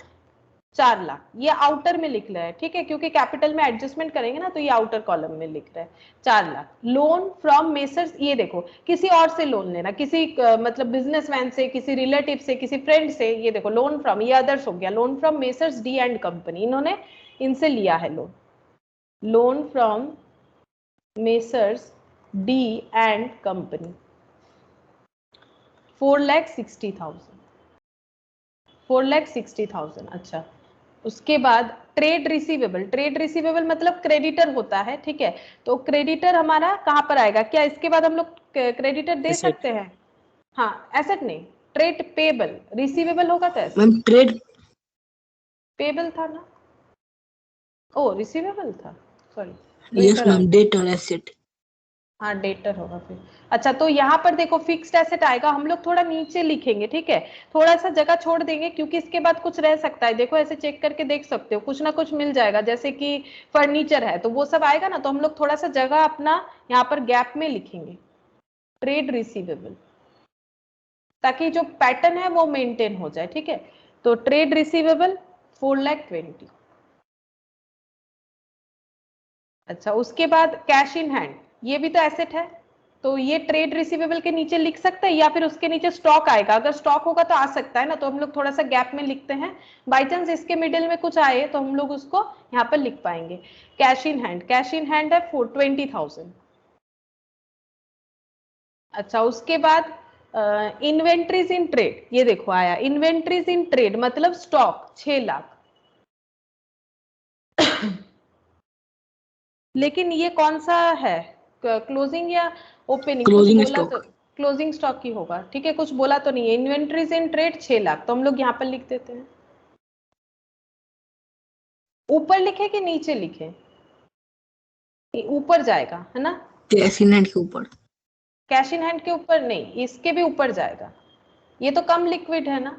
4 लाख, ये आउटर में लिख रहे हैं, ठीक है, क्योंकि कैपिटल में एडजस्टमेंट करेंगे ना, तो ये आउटर कॉलम में लिख रहे हैं 4 लाख। लोन फ्रॉम मेसर्स, ये देखो किसी और से लोन लेना, किसी मतलब बिजनेसमैन से, किसी रिलेटिव से, किसी फ्रेंड से, ये देखो लोन फ्रॉम, ये अदर्स हो गया। Loan from messrs D and company, इन्होंने इनसे लिया है loan. Loan from messrs D and company 4,60,000, 4,60,000। अच्छा, उसके बाद ट्रेड रिसीवेबल, ट्रेड रिसीवेबल मतलब क्रेडिटर होता है, ठीक है। तो क्रेडिटर हमारा कहां पर आएगा? क्या इसके बाद हम लोग क्रेडिटर दे सकते हैं? हाँ, एसेट नहीं, ट्रेड पेबल, रिसीवेबल होगा तो एसेट। मैम ट्रेड पेबल था ना? ओ रिसीवेबल था, सॉरी। तो यस इधर आ, मैम, डेट और एसेट। हाँ डेटर होगा फिर। अच्छा, तो यहाँ पर देखो फिक्स्ड एसेट आएगा, हम लोग थोड़ा नीचे लिखेंगे, ठीक है। थोड़ा सा जगह छोड़ देंगे, क्योंकि इसके बाद कुछ रह सकता है। देखो ऐसे चेक करके देख सकते हो, कुछ ना कुछ मिल जाएगा, जैसे कि फर्नीचर है तो वो सब आएगा ना, तो हम लोग थोड़ा सा जगह अपना यहाँ पर गैप में लिखेंगे ट्रेड रिसीवेबल, ताकि जो पैटर्न है वो मेंटेन हो जाए, ठीक है। तो ट्रेड रिसीवेबल 4,20,000। अच्छा, उसके बाद कैश इन हैंड, ये भी तो एसेट है, तो ये ट्रेड रिसीवेबल के नीचे लिख सकते हैं, या फिर उसके नीचे स्टॉक आएगा। अगर स्टॉक होगा तो आ सकता है ना, तो हम लोग थोड़ा सा गैप में लिखते हैं, बाई चांस इसके मिडिल में कुछ आए तो हम लोग उसको यहाँ पर लिख पाएंगे। Cash in hand, cash in hand है 20,000। अच्छा, उसके बाद इन्वेंट्रीज इन ट्रेड, ये देखो आया इन्वेंट्रीज इन ट्रेड मतलब स्टॉक 6 लाख। लेकिन ये कौन सा है, क्लोजिंग या ओपनिंग? कुछ क्लोजिंग बोला तो स्टॉक। क्लोजिंग स्टॉक ही होगा, ठीक है। कुछ बोला तो नहीं है। इन्वेंट्रीज इन ट्रेड 6 लाख, तो हम लोग यहाँ पर लिख देते हैं। ऊपर लिखे कि नीचे लिखे? ऊपर जाएगा है ना? कैश इन हैंड के ऊपर। कैश इन हैंड के ऊपर नहीं, इसके भी ऊपर जाएगा। ये तो कम लिक्विड है ना?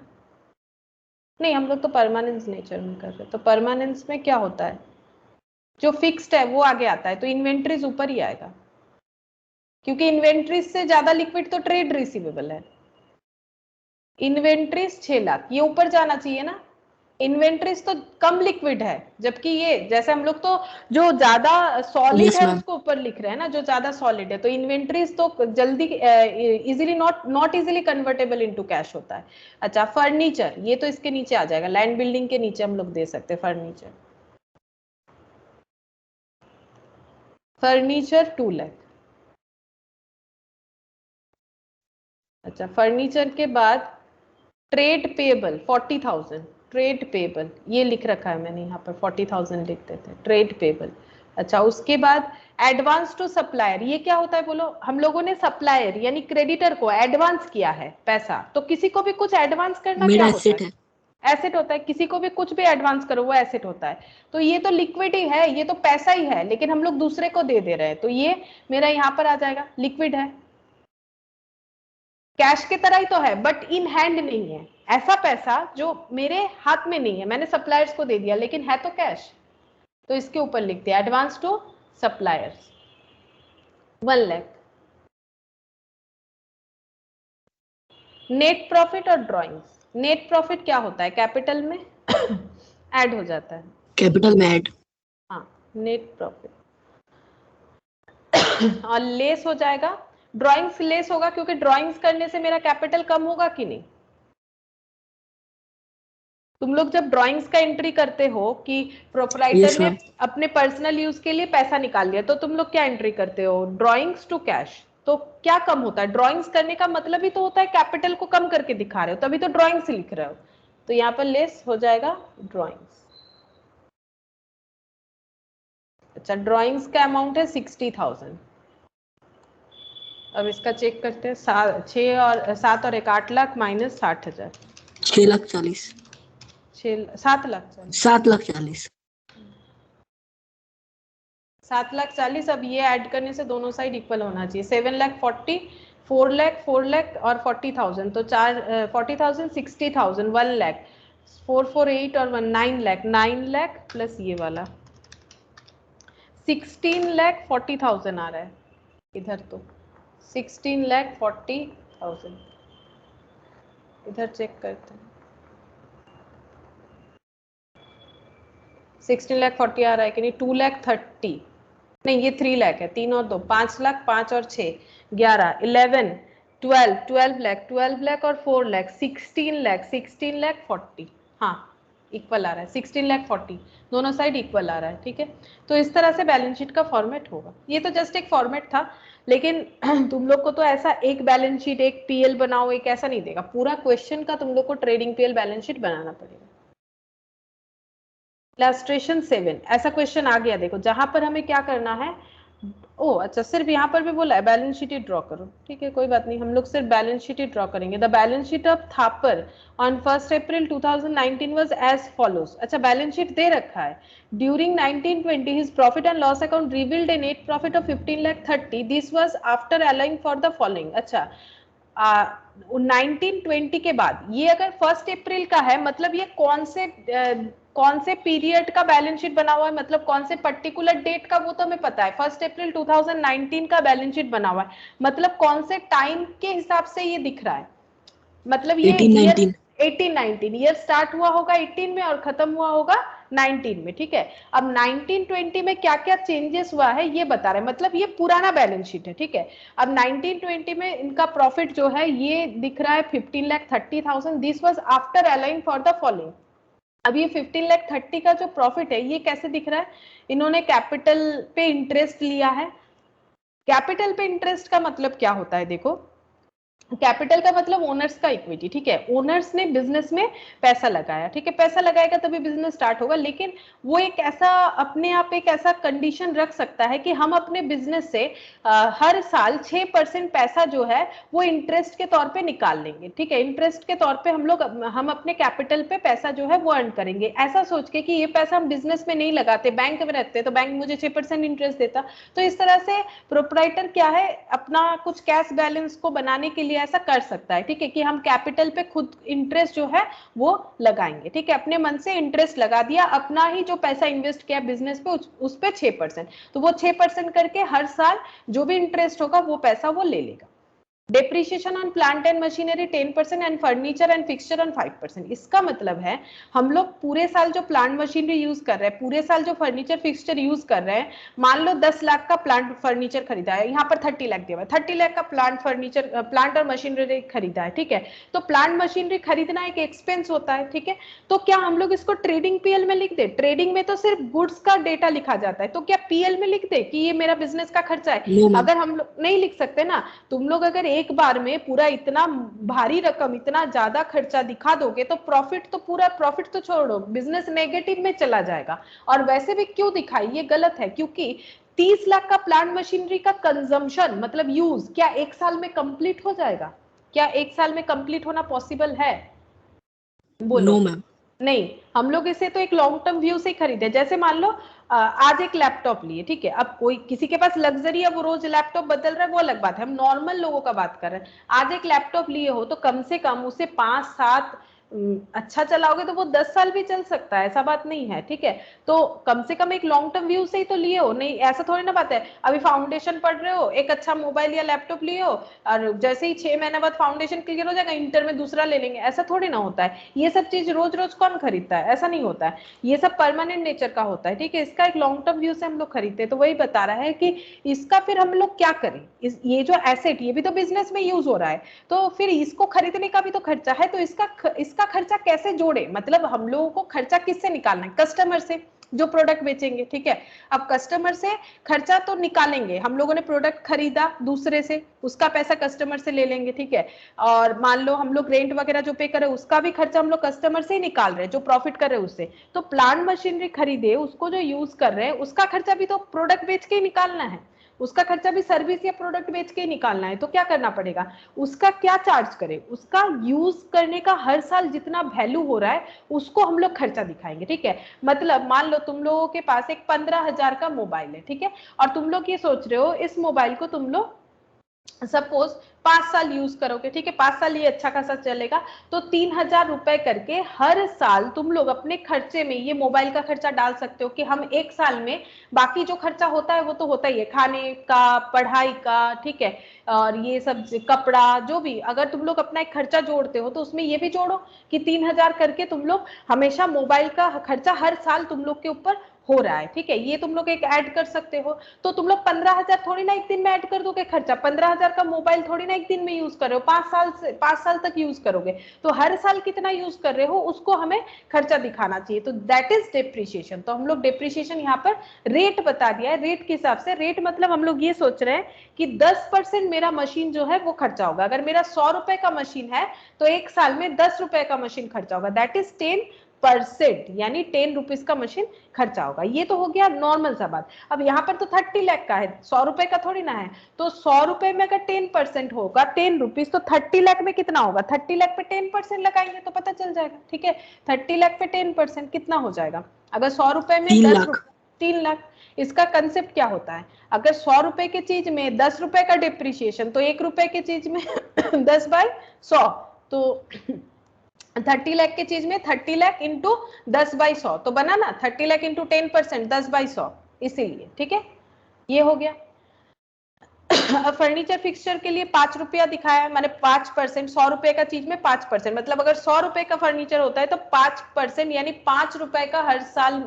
नहीं, हम लोग तो परमानेंस नेचर में कर रहे हैं, तो परमानेंस में क्या होता है, जो फिक्स्ड है वो आगे आता है, तो इन्वेंट्रीज ऊपर ही आएगा, क्योंकि इन्वेंट्रीज से ज्यादा लिक्विड तो ट्रेड रिसीवेबल है। इन्वेंट्रीज 6 लाख, ये ऊपर जाना चाहिए ना। इन्वेंट्रीज तो कम लिक्विड है, जबकि ये जैसे हम लोग तो जो ज्यादा सॉलिड यस है मैम। उसको ऊपर लिख रहे हैं ना, जो ज्यादा सॉलिड है। तो इन्वेंट्रीज तो जल्दी easily not easily convertible into cash होता है। अच्छा, फर्नीचर, ये तो इसके नीचे आ जाएगा, लैंड बिल्डिंग के नीचे हम लोग दे सकते हैं फर्नीचर। फर्नीचर 2 लाख। अच्छा, फर्नीचर के बाद ट्रेड पेबल 40,000, ट्रेड पेबल ये लिख रखा है मैंने यहाँ पर, 40,000 लिख देते हैं ट्रेड पेबल। अच्छा, उसके बाद एडवांस टू सप्लायर, ये क्या होता है बोलो? हम लोगों ने सप्लायर यानी क्रेडिटर को एडवांस किया है पैसा, तो किसी को भी कुछ एडवांस करना क्या मेरा होता एसेट है? है। एसेट होता है। किसी को भी कुछ भी एडवांस करो वो एसेट होता है। तो ये तो लिक्विड ही है, ये तो पैसा ही है, लेकिन हम लोग दूसरे को दे रहे हैं, तो ये मेरा यहाँ पर आ जाएगा, लिक्विड है, कैश की तरह ही तो है, बट इन हैंड नहीं है। ऐसा पैसा जो मेरे हाथ में नहीं है, मैंने सप्लायर्स को दे दिया, लेकिन है तो कैश, तो इसके ऊपर लिख दिया advance to suppliers 1 lakh. Net profit और ड्रॉइंग्स। नेट प्रॉफिट क्या होता है, कैपिटल में ऐड हो जाता है। कैपिटल में ऐड। हाँ, नेट प्रॉफिट। और लेस हो जाएगा, ड्रॉइंग्स लेस होगा क्योंकि ड्रॉइंग्स करने से मेरा कैपिटल कम होगा कि नहीं। तुम लोग जब ड्राइंग्स का एंट्री करते हो कि प्रोपराइटर यस ने मैम। अपने पर्सनल यूज के लिए पैसा निकाल लिया, तो तुम लोग क्या एंट्री करते हो, ड्राइंग्स टू कैश। तो क्या कम होता है, ड्राइंग्स करने का मतलब ही तो होता है कैपिटल को कम करके दिखा रहे हो, तभी तो ड्राइंग्स लिख रहे हो। तो यहाँ पर लेस हो जाएगा ड्राइंग्स। अच्छा, ड्राइंग्स का अमाउंट है 60,000। अब इसका चेक करते हैं, 7 और 1 8 लाख माइनस 60,000, 6,40,000। 7 लाख 40, 7,40,000। 7 लाख 40। अब ये ऐड करने से दोनों साइड इक्वल होना चाहिए। 7 लाख 40, 4 लाख, 4 लाख और 40,000, तो 40,000, 60,000, 1 लाख, 448 और 9 लाख, 9 लाख प्लस ये वाला 16 लाख 40,000 आ रहा है इधर। तो 16 लाख 40,000 इधर चेक करते हैं। 16 लाख 40 आ रहा है कि नहीं, 2 लाख 30, नहीं ये 3 लाख है, 3 और 2 5 लाख, 5 और 6 11, 11, 12, 12 लाख, 12 लाख और 4 लाख, 16 लाख, 16 लाख 40। हाँ, इक्वल आ रहा है, 16 लाख 40, दोनों साइड इक्वल आ रहा है। ठीक है, तो इस तरह से बैलेंस शीट का फॉर्मेट होगा। ये तो जस्ट एक फॉर्मेट था, लेकिन तुम लोग को तो ऐसा एक बैलेंस शीट, एक पीएल बनाओ, एक ऐसा नहीं देगा, पूरा क्वेश्चन का तुम लोग को ट्रेडिंग पीएल बैलेंस शीट बनाना पड़ेगा। इलस्ट्रेशन 7 ऐसा क्वेश्चन आ गया, देखो जहां पर हमें क्या करना है। ओ अच्छा, सिर्फ यहाँ पर भी बोला है बैलेंस शीट ही ड्रॉ करो। ठीक है, कोई बात नहीं, हम लोग सिर्फ बैलेंस शीट ही ड्रॉ करेंगे। The balance sheet of Thapar on 1 April 2019 was as follows. अच्छा, बैलेंस शीट दे रखा है। During 1920 his profit and loss account revealed a net profit of 15 lakh 30, this was after allowing for the following. अच्छा, 1920 के बाद, ये अगर 1 अप्रैल का है, मतलब ये कौन से पीरियड का बैलेंस शीट बना हुआ है, मतलब कौन से पर्टिकुलर डेट का, वो तो हमें पता है। 1 अप्रैल 2019 का बैलेंस शीट बना हुआ है, मतलब कौन से टाइम के हिसाब से ये दिख रहा है, मतलब ये 18, ईयर 19। 18-19 ईयर स्टार्ट हुआ होगा 18 में और खत्म हुआ होगा 19 में। ठीक है, अब 1920 में क्या क्या चेंजेस हुआ है ये बता रहे हैं, मतलब ये पुराना बैलेंस शीट है। ठीक है, अब 1920 में इनका प्रॉफिट जो है ये दिख रहा है 15 lakh 30,000, this was after allowing for the following. अब ये 15 लाख 30 का जो प्रॉफिट है ये कैसे दिख रहा है, इन्होंने कैपिटल पे इंटरेस्ट लिया है। कैपिटल पे इंटरेस्ट का मतलब क्या होता है, देखो कैपिटल का मतलब ओनर्स का इक्विटी। ठीक है, ओनर्स ने बिजनेस में पैसा लगाया, ठीक है, पैसा लगाएगा तभी बिजनेस स्टार्ट होगा, लेकिन वो एक ऐसा अपने आप एक ऐसा कंडीशन रख सकता है कि हम अपने बिजनेस से हर साल 6% पैसा जो है वो इंटरेस्ट के तौर पे निकाल लेंगे। ठीक है, इंटरेस्ट के तौर पे हम अपने कैपिटल पे पैसा जो है वो अर्न करेंगे, ऐसा सोच के कि ये पैसा हम बिजनेस में नहीं लगाते, बैंक में रखते तो बैंक मुझे 6% इंटरेस्ट देता। तो इस तरह से प्रोप्राइटर क्या है, अपना कुछ कैश बैलेंस को बनाने के लिए ऐसा कर सकता है। ठीक है, कि हम कैपिटल पे खुद इंटरेस्ट जो है वो लगाएंगे। ठीक है, अपने मन से इंटरेस्ट लगा दिया, अपना ही जो पैसा इन्वेस्ट किया बिजनेस पे उस पे 6%, तो वो 6% करके हर साल जो भी इंटरेस्ट होगा वो पैसा वो ले लेगा। Depreciation on plant and machinery 10% and furniture and fixture on 5%। इसका मतलब है हम लोग पूरे साल जो प्लांट मशीनरी यूज कर रहे हैं, पूरे साल जो फर्नीचर फिक्सचर यूज कर रहे हैं, मान लो 10 लाख का प्लांट फर्नीचर खरीदा है, यहाँ पर 30 लाख दिया हुआ है, 30 लाख का प्लांट और मशीनरी खरीदा है। ठीक है, तो प्लांट मशीनरी खरीदना एक एक्सपेंस होता है। ठीक है, तो क्या हम लोग इसको ट्रेडिंग पीएल में लिख दे, ट्रेडिंग में तो सिर्फ गुड्स का डेटा लिखा जाता है, तो क्या पीएल में लिख दे कि ये मेरा बिजनेस का खर्चा है? No ma'am. अगर हम लोग नहीं लिख सकते ना, तुम लोग अगर एक बार में पूरा इतना भारी रकम, इतना ज्यादा खर्चा दिखा दोगे तो प्रॉफिट तो छोड़ो, बिजनेस नेगेटिव में चला जाएगा। और वैसे भी क्यों दिखाई, ये गलत है, क्योंकि 30 लाख का प्लांट मशीनरी का कंजम्पशन मतलब यूज क्या एक साल में कंप्लीट हो जाएगा? क्या एक साल में कंप्लीट होना पॉसिबल है? बोलो। No ma'am. नहीं, हम लोग इसे तो एक लॉन्ग टर्म व्यू से खरीदे। जैसे मान लो आज एक लैपटॉप लिए, ठीक है, अब कोई किसी के पास लग्जरी है, वो रोज लैपटॉप बदल रहा है, वो अलग बात है, हम नॉर्मल लोगों का बात कर रहे हैं। आज एक लैपटॉप लिए हो तो कम से कम उसे 5-7 अच्छा चलाओगे तो वो 10 साल भी चल सकता है, ऐसा बात नहीं है, ठीक है। तो कम से कम एक लॉन्ग टर्म व्यू से ही तो लिए हो, नहीं ऐसा थोड़ी ना बात है अभी फाउंडेशन पढ़ रहे हो, एक अच्छा मोबाइल या लैपटॉप लिए हो और जैसे ही 6 महीने बाद फाउंडेशन क्लियर हो जाएगा इंटर में दूसरा ले लेंगे, ऐसा थोड़ी ना होता है। ये सब चीज रोज रोज कौन खरीदता है, ऐसा नहीं होता है, ये सब परमानेंट नेचर का होता है, ठीक है। इसका एक लॉन्ग टर्म व्यू से हम लोग खरीदते हैं, तो वही बता रहा है कि इसका फिर हम लोग क्या करें, ये जो एसेट ये भी तो बिजनेस में यूज हो रहा है, तो फिर इसको खरीदने का भी तो खर्चा है, तो इसका खर्चा कैसे जोड़े, मतलब हम लोगों को खर्चा किससे निकालना है, कस्टमर से, जो प्रोडक्ट बेचेंगे, ठीक है। अब कस्टमर से खर्चा तो निकालेंगे, हम लोगों ने प्रोडक्ट खरीदा दूसरे से, उसका पैसा कस्टमर से ले लेंगे, ठीक है। और मान लो हम लोग रेंट वगैरह जो पे कर रहे हैं उसका भी खर्चा हम लोग कस्टमर से ही निकाल रहे हैं, जो प्रॉफिट कर रहे हैं उससे। तो प्लांट मशीनरी खरीदे उसको जो यूज कर रहे हैं उसका खर्चा भी तो प्रोडक्ट बेच के ही निकालना है, उसका खर्चा भी सर्विस या प्रोडक्ट बेच के निकालना है, तो क्या करना पड़ेगा, उसका क्या चार्ज करें, उसका यूज करने का हर साल जितना वैल्यू हो रहा है उसको हम लोग खर्चा दिखाएंगे, ठीक है। मतलब मान लो तुम लोगों के पास एक 15,000 का मोबाइल है, ठीक है, और तुम लोग ये सोच रहे हो इस मोबाइल को तुम लोग सपोज 5 साल यूज करोगे, ठीक है, 5 साल ये अच्छा खासा चलेगा, तो 3,000 रुपए करके हर साल तुम लोग अपने खर्चे में ये मोबाइल का खर्चा डाल सकते हो कि हम एक साल में, बाकी जो खर्चा होता है वो तो होता ही है, खाने का, पढ़ाई का, ठीक है, और ये सब कपड़ा जो भी, अगर तुम लोग अपना एक खर्चा जोड़ते हो तो उसमें ये भी जोड़ो कि 3,000 करके तुम लोग हमेशा मोबाइल का खर्चा हर साल तुम लोग के ऊपर हो रहा है, ठीक है, ये तुम लोग एक ऐड कर सकते हो। तो तुम लोग 15,000 थोड़ी ना एक दिन में ऐड कर दोगे खर्चा, 15,000 का मोबाइल थोड़ी ना एक दिन में यूज कर रहे हो, 5 साल तक यूज करोगे, तो हर साल कितना यूज कर रहे हो उसको हमें खर्चा दिखाना चाहिए, तो दैट इज डेप्रिसिएशन। तो हम लोग डेप्रिसिएशन यहाँ पर रेट बता दिया है, रेट के हिसाब से, रेट मतलब हम लोग ये सोच रहे हैं कि 10% मेरा मशीन जो है वो खर्चा होगा, अगर मेरा 100 रुपए का मशीन है तो एक साल में 10 रुपए का मशीन खर्चा होगा, दैट इज 10%, यानी 10 रुपीज का मशीन खर्चा होगा। ये तो हो गया नॉर्मल सा बात। अब यहाँ पर तो 30 लाख का है, 100 रुपए का थोड़ी ना है, तो 100 रुपए में अगर 10% होगा 10 रुपीज, तो 30 लाख में कितना होगा, 30 लाख पे 10% लगाएंगे तो पता चल जाएगा, ठीक है। 30 लाख पे 10% कितना हो जाएगा, अगर 100 रुपए में 3 लाख। 3 लाख। इसका कंसेप्ट क्या होता है, अगर 100 रुपए की चीज में 10 रुपए का डिप्रिशिएशन, तो 1 रुपए की चीज में 10/100, तो 30 लाख की चीज में 30 लाख इंटू 10/100, तो बना ना 30 लाख इंटू 10%, 10/100, इसीलिए, ठीक है, ये हो गया। अब फर्नीचर फिक्सचर के लिए 5 रुपया दिखाया है, मैंने 5%, 100 रुपए का चीज में 5%, मतलब अगर 100 रुपए का फर्नीचर होता है तो 5%, यानी 5 रुपए का हर साल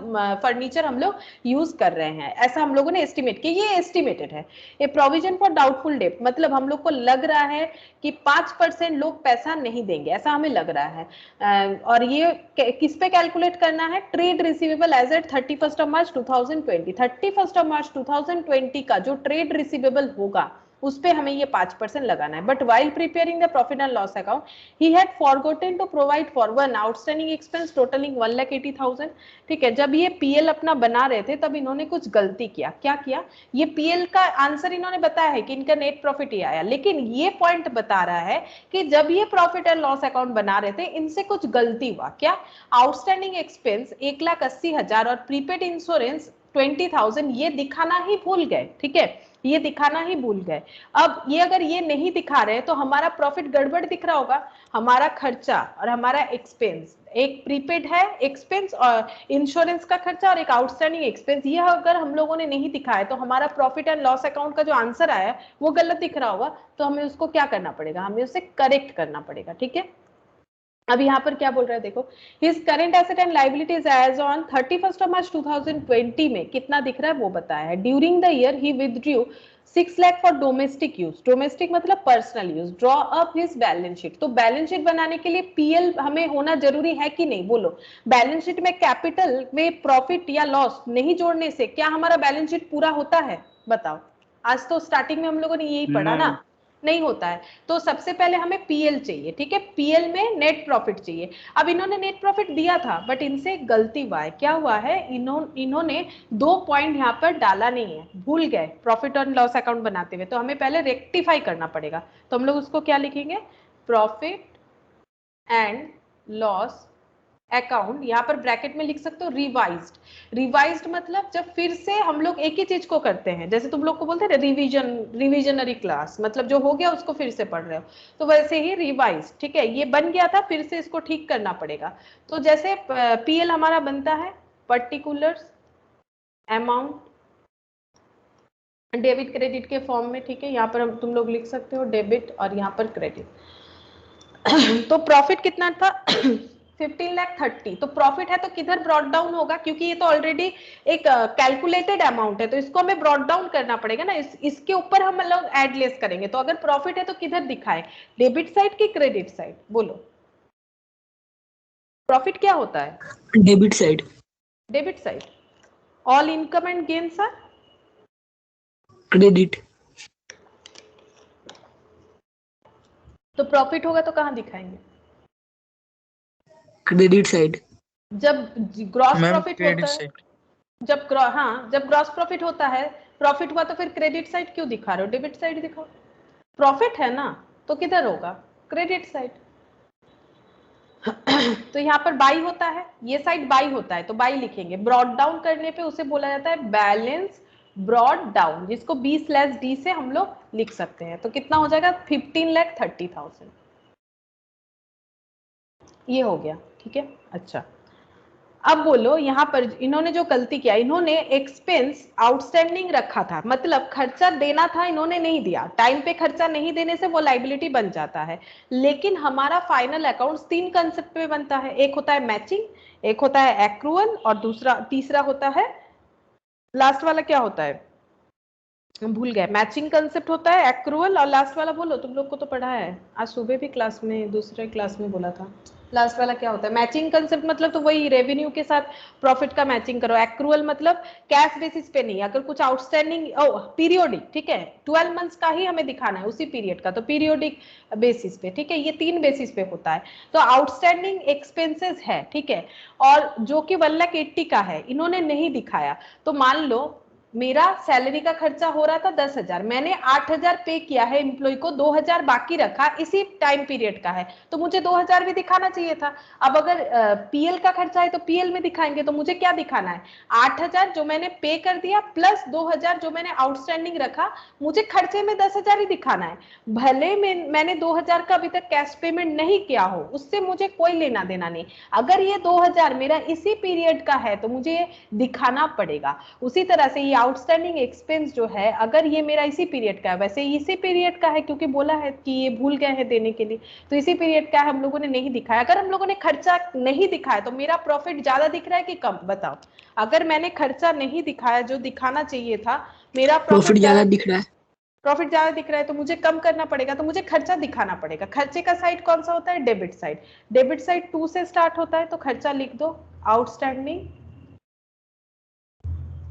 फर्नीचर हम लोग यूज कर रहे हैं, ऐसा हम लोगों ने एस्टिमेट किया, ये एस्टिमेटेड है। ये प्रोविजन फॉर डाउटफुल डेट, मतलब हम लोग को लग रहा है कि 5% लोग पैसा नहीं देंगे, ऐसा हमें लग रहा है। और ये किस पे कैलकुलेट करना है, ट्रेड रिसीवेबल एज एट 31 मार्च 2020, 31 मार्च 2020 का जो ट्रेड रिसीवेबल होगा उस पे हमें ये 5% लगाना है। But while preparing the profit and loss account he had forgotten to provide for one outstanding expense totalling 1,80,000, ठीक है। जब ये पीएल अपना बना रहे थे तब इन्होंने कुछ गलती किया, क्या किया, ये पीएल का आंसर इन्होंने बताया है कि इनका नेट प्रॉफिट ही आया, लेकिन ये पॉइंट बता रहा है कि जब ये प्रॉफिट एंड लॉस अकाउंट बना रहे थे इनसे कुछ गलती हुआ, क्या, आउटस्टैंडिंग एक्सपेंस 1,80,000 और प्रीपेड इंश्योरेंस 20,000 ये दिखाना ही भूल गए, ठीक है, ये दिखाना ही भूल गए। अब ये अगर ये नहीं दिखा रहे तो हमारा प्रॉफिट गड़बड़ दिख रहा होगा, हमारा खर्चा और हमारा एक्सपेंस, एक प्रीपेड है एक्सपेंस और इंश्योरेंस का खर्चा और एक आउटस्टैंडिंग एक्सपेंस, ये अगर हम लोगों ने नहीं दिखाया तो हमारा प्रॉफिट एंड लॉस अकाउंट का जो आंसर आया वो गलत दिख रहा होगा, तो हमें उसको क्या करना पड़ेगा, हमें उसे करेक्ट करना पड़ेगा, ठीक है। अब यहाँ पर क्या बोल रहा है देखो, his current asset and liabilities as on 31 मार्च 2020 में कितना दिख रहा है वो बताया है। During the year he withdrew 6 lakh for domestic use, domestic मतलब personal use, draw up his balance sheet, तो बैलेंस शीट बनाने के लिए पीएल हमें होना जरूरी है कि नहीं, बोलो। बैलेंस शीट में कैपिटल में प्रॉफिट या लॉस नहीं जोड़ने से क्या हमारा बैलेंस शीट पूरा होता है, बताओ। आज तो स्टार्टिंग में हम लोगों ने यही पढ़ा ना, नहीं। नहीं होता है। तो सबसे पहले हमें पीएल चाहिए, ठीक है, पीएल में नेट प्रॉफिट चाहिए। अब इन्होंने नेट प्रॉफिट दिया था बट इनसे गलती हुआ है, क्या हुआ है, इन्होंने 2 पॉइंट यहाँ पर डाला नहीं है, भूल गए प्रॉफिट और लॉस अकाउंट बनाते हुए, तो हमें पहले रेक्टिफाई करना पड़ेगा। तो हम लोग उसको क्या लिखेंगे, प्रॉफिट एंड लॉस अकाउंट, यहाँ पर ब्रैकेट में लिख सकते हो रिवाइज्ड। रिवाइज्ड मतलब जब फिर से हम लोग एक ही चीज को करते हैं, जैसे तुम लोग को बोलते हैं रिवीजन, रिविजनरी क्लास, मतलब जो हो गया उसको फिर से पढ़ रहे हो, तो वैसे ही रिवाइज, ठीक है, ये बन गया था फिर से इसको ठीक करना पड़ेगा। तो जैसे पीएल हमारा बनता है पर्टिकुलर्स अमाउंट डेबिट क्रेडिट के फॉर्म में, ठीक है, यहाँ पर तुम लोग लिख सकते हो डेबिट और यहाँ पर क्रेडिट। तो प्रॉफिट कितना था 15,30,000। तो प्रॉफिट है तो किधर ब्रॉट डाउन होगा, क्योंकि ये तो ऑलरेडी एक कैलकुलेटेड अमाउंट है, तो इसको हमें ब्रॉट डाउन करना पड़ेगा ना, इसके ऊपर हम लोग एड लेस करेंगे। तो अगर प्रॉफिट है तो किधर दिखाए, डेबिट साइड की क्रेडिट साइड, बोलो प्रॉफिट क्या होता है? Debit side. Debit side. All income and gains are credit. तो प्रॉफिट होगा तो कहां दिखाएंगे? Credit side. जब ग्रॉस मैम प्रॉफिट क्रेडिट होता है, साइड। जब ग्रॉस प्रॉफिट होता है, प्रॉफिट हुआ तो फिर क्रेडिट साइड क्यों दिखा रहे हो, डेबिट साइड दिखाओ। प्रॉफिट है ना, तो किधर होगा, क्रेडिट साइड। तो यहाँ पर बाई होता है, ये साइड बाई होता है तो बाई लिखेंगे। ब्रॉड डाउन करने पे उसे बोला जाता है बैलेंस ब्रॉड डाउन, जिसको 20 - D से हम लोग लिख सकते हैं। तो कितना हो जाएगा 15,30,000, ये हो गया, ठीक है। अच्छा अब बोलो, यहाँ पर इन्होंने जो गलती किया, इन्होंने एक्सपेंस आउटस्टैंडिंग रखा था, मतलब खर्चा देना था, इन्होंने नहीं दिया। टाइम पे खर्चा नहीं देने से वो लाइबिलिटी बन जाता है। लेकिन हमारा फाइनल अकाउंट्स 3 कंसेप्ट पे बनता है, एक होता है मैचिंग, एक होता है एक्रूअल, और तीसरा होता है, लास्ट वाला क्या होता है, भूल गए। मैचिंग कंसेप्ट होता है, एक्रूअल, और लास्ट वाला बोलो, तुम लोग को तो पढ़ा है आज सुबह भी क्लास में, दूसरे क्लास में बोला था। लास्ट वाला क्या होता है? मैचिंग कंसेप्ट मतलब तो वही रेवेन्यू के साथ प्रॉफिट का मैचिंग करो। एक्रूअल मतलब कैश बेसिस पे नहीं, अगर कुछ आउटस्टैंडिंग पीरियोडिक, ठीक है, 12 मंथ्स का ही हमें दिखाना है उसी पीरियड का, तो पीरियोडिक बेसिस पे, ठीक है, ये 3 बेसिस पे होता है। तो आउटस्टैंडिंग एक्सपेंसेस है, ठीक है, और जो कि 1,80,000 का है, इन्होंने नहीं दिखाया। तो मान लो मेरा सैलरी का खर्चा हो रहा था 10,000, मैंने 8,000 पे किया है एम्प्लॉय को, 2,000 बाकी रखा, इसी टाइम पीरियड का है, तो मुझे 2,000 भी दिखाना चाहिए था। अब अगर पीएल का खर्चा है तो पीएल में दिखाएंगे, तो मुझे क्या दिखाना है, 8,000 जो मैंने पे कर दिया प्लस 2,000 जो मैंने आउटस्टैंडिंग रखा, मुझे खर्चे में 10,000 ही दिखाना है। भले मैंने 2,000 का अभी तक कैश पेमेंट नहीं किया हो, उससे मुझे कोई लेना देना नहीं। अगर ये 2,000 मेरा इसी पीरियड का है तो मुझे ये दिखाना पड़ेगा। उसी तरह से ये आउटस्टैंडिंग एक्सपेंस जो है, अगर ये मेरा इसी पीरियड का है, वैसे इसी पीरियड का है क्योंकि बोला है कि ये भूल गए हैं देने के लिए, तो इसी पीरियड का है, हम लोगों ने नहीं दिखाया। अगर हम लोगों ने खर्चा नहीं दिखाया तो मेरा प्रॉफिट ज्यादा दिख रहा है कि कम, बताओ। अगर मैंने खर्चा नहीं दिखाया जो दिखाना चाहिए था, मेरा प्रॉफिट ज्यादा दिख रहा है। प्रॉफिट ज्यादा दिख रहा है तो मुझे कम करना पड़ेगा, तो मुझे खर्चा दिखाना पड़ेगा। खर्चे का साइड कौन सा होता है, डेबिट साइड। डेबिट साइड 2 से स्टार्ट होता है, तो खर्चा लिख दो आउटस्टैंडिंग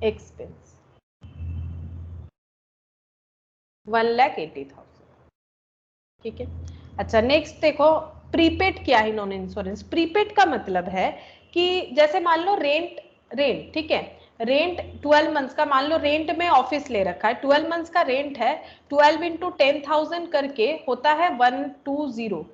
एक्सपेंस 1,80,000, ठीक है। अच्छा नेक्स्ट देखो, प्रीपेड किया है इन्होंने इंश्योरेंस। प्रीपेड का मतलब है कि जैसे मान लो रेंट, ठीक है, रेंट 12 मंथ्स का, मान लो रेंट में ऑफिस ले रखा है, 12 मंथ्स का रेंट है, 12 × 10,000 करके होता है 1,20,000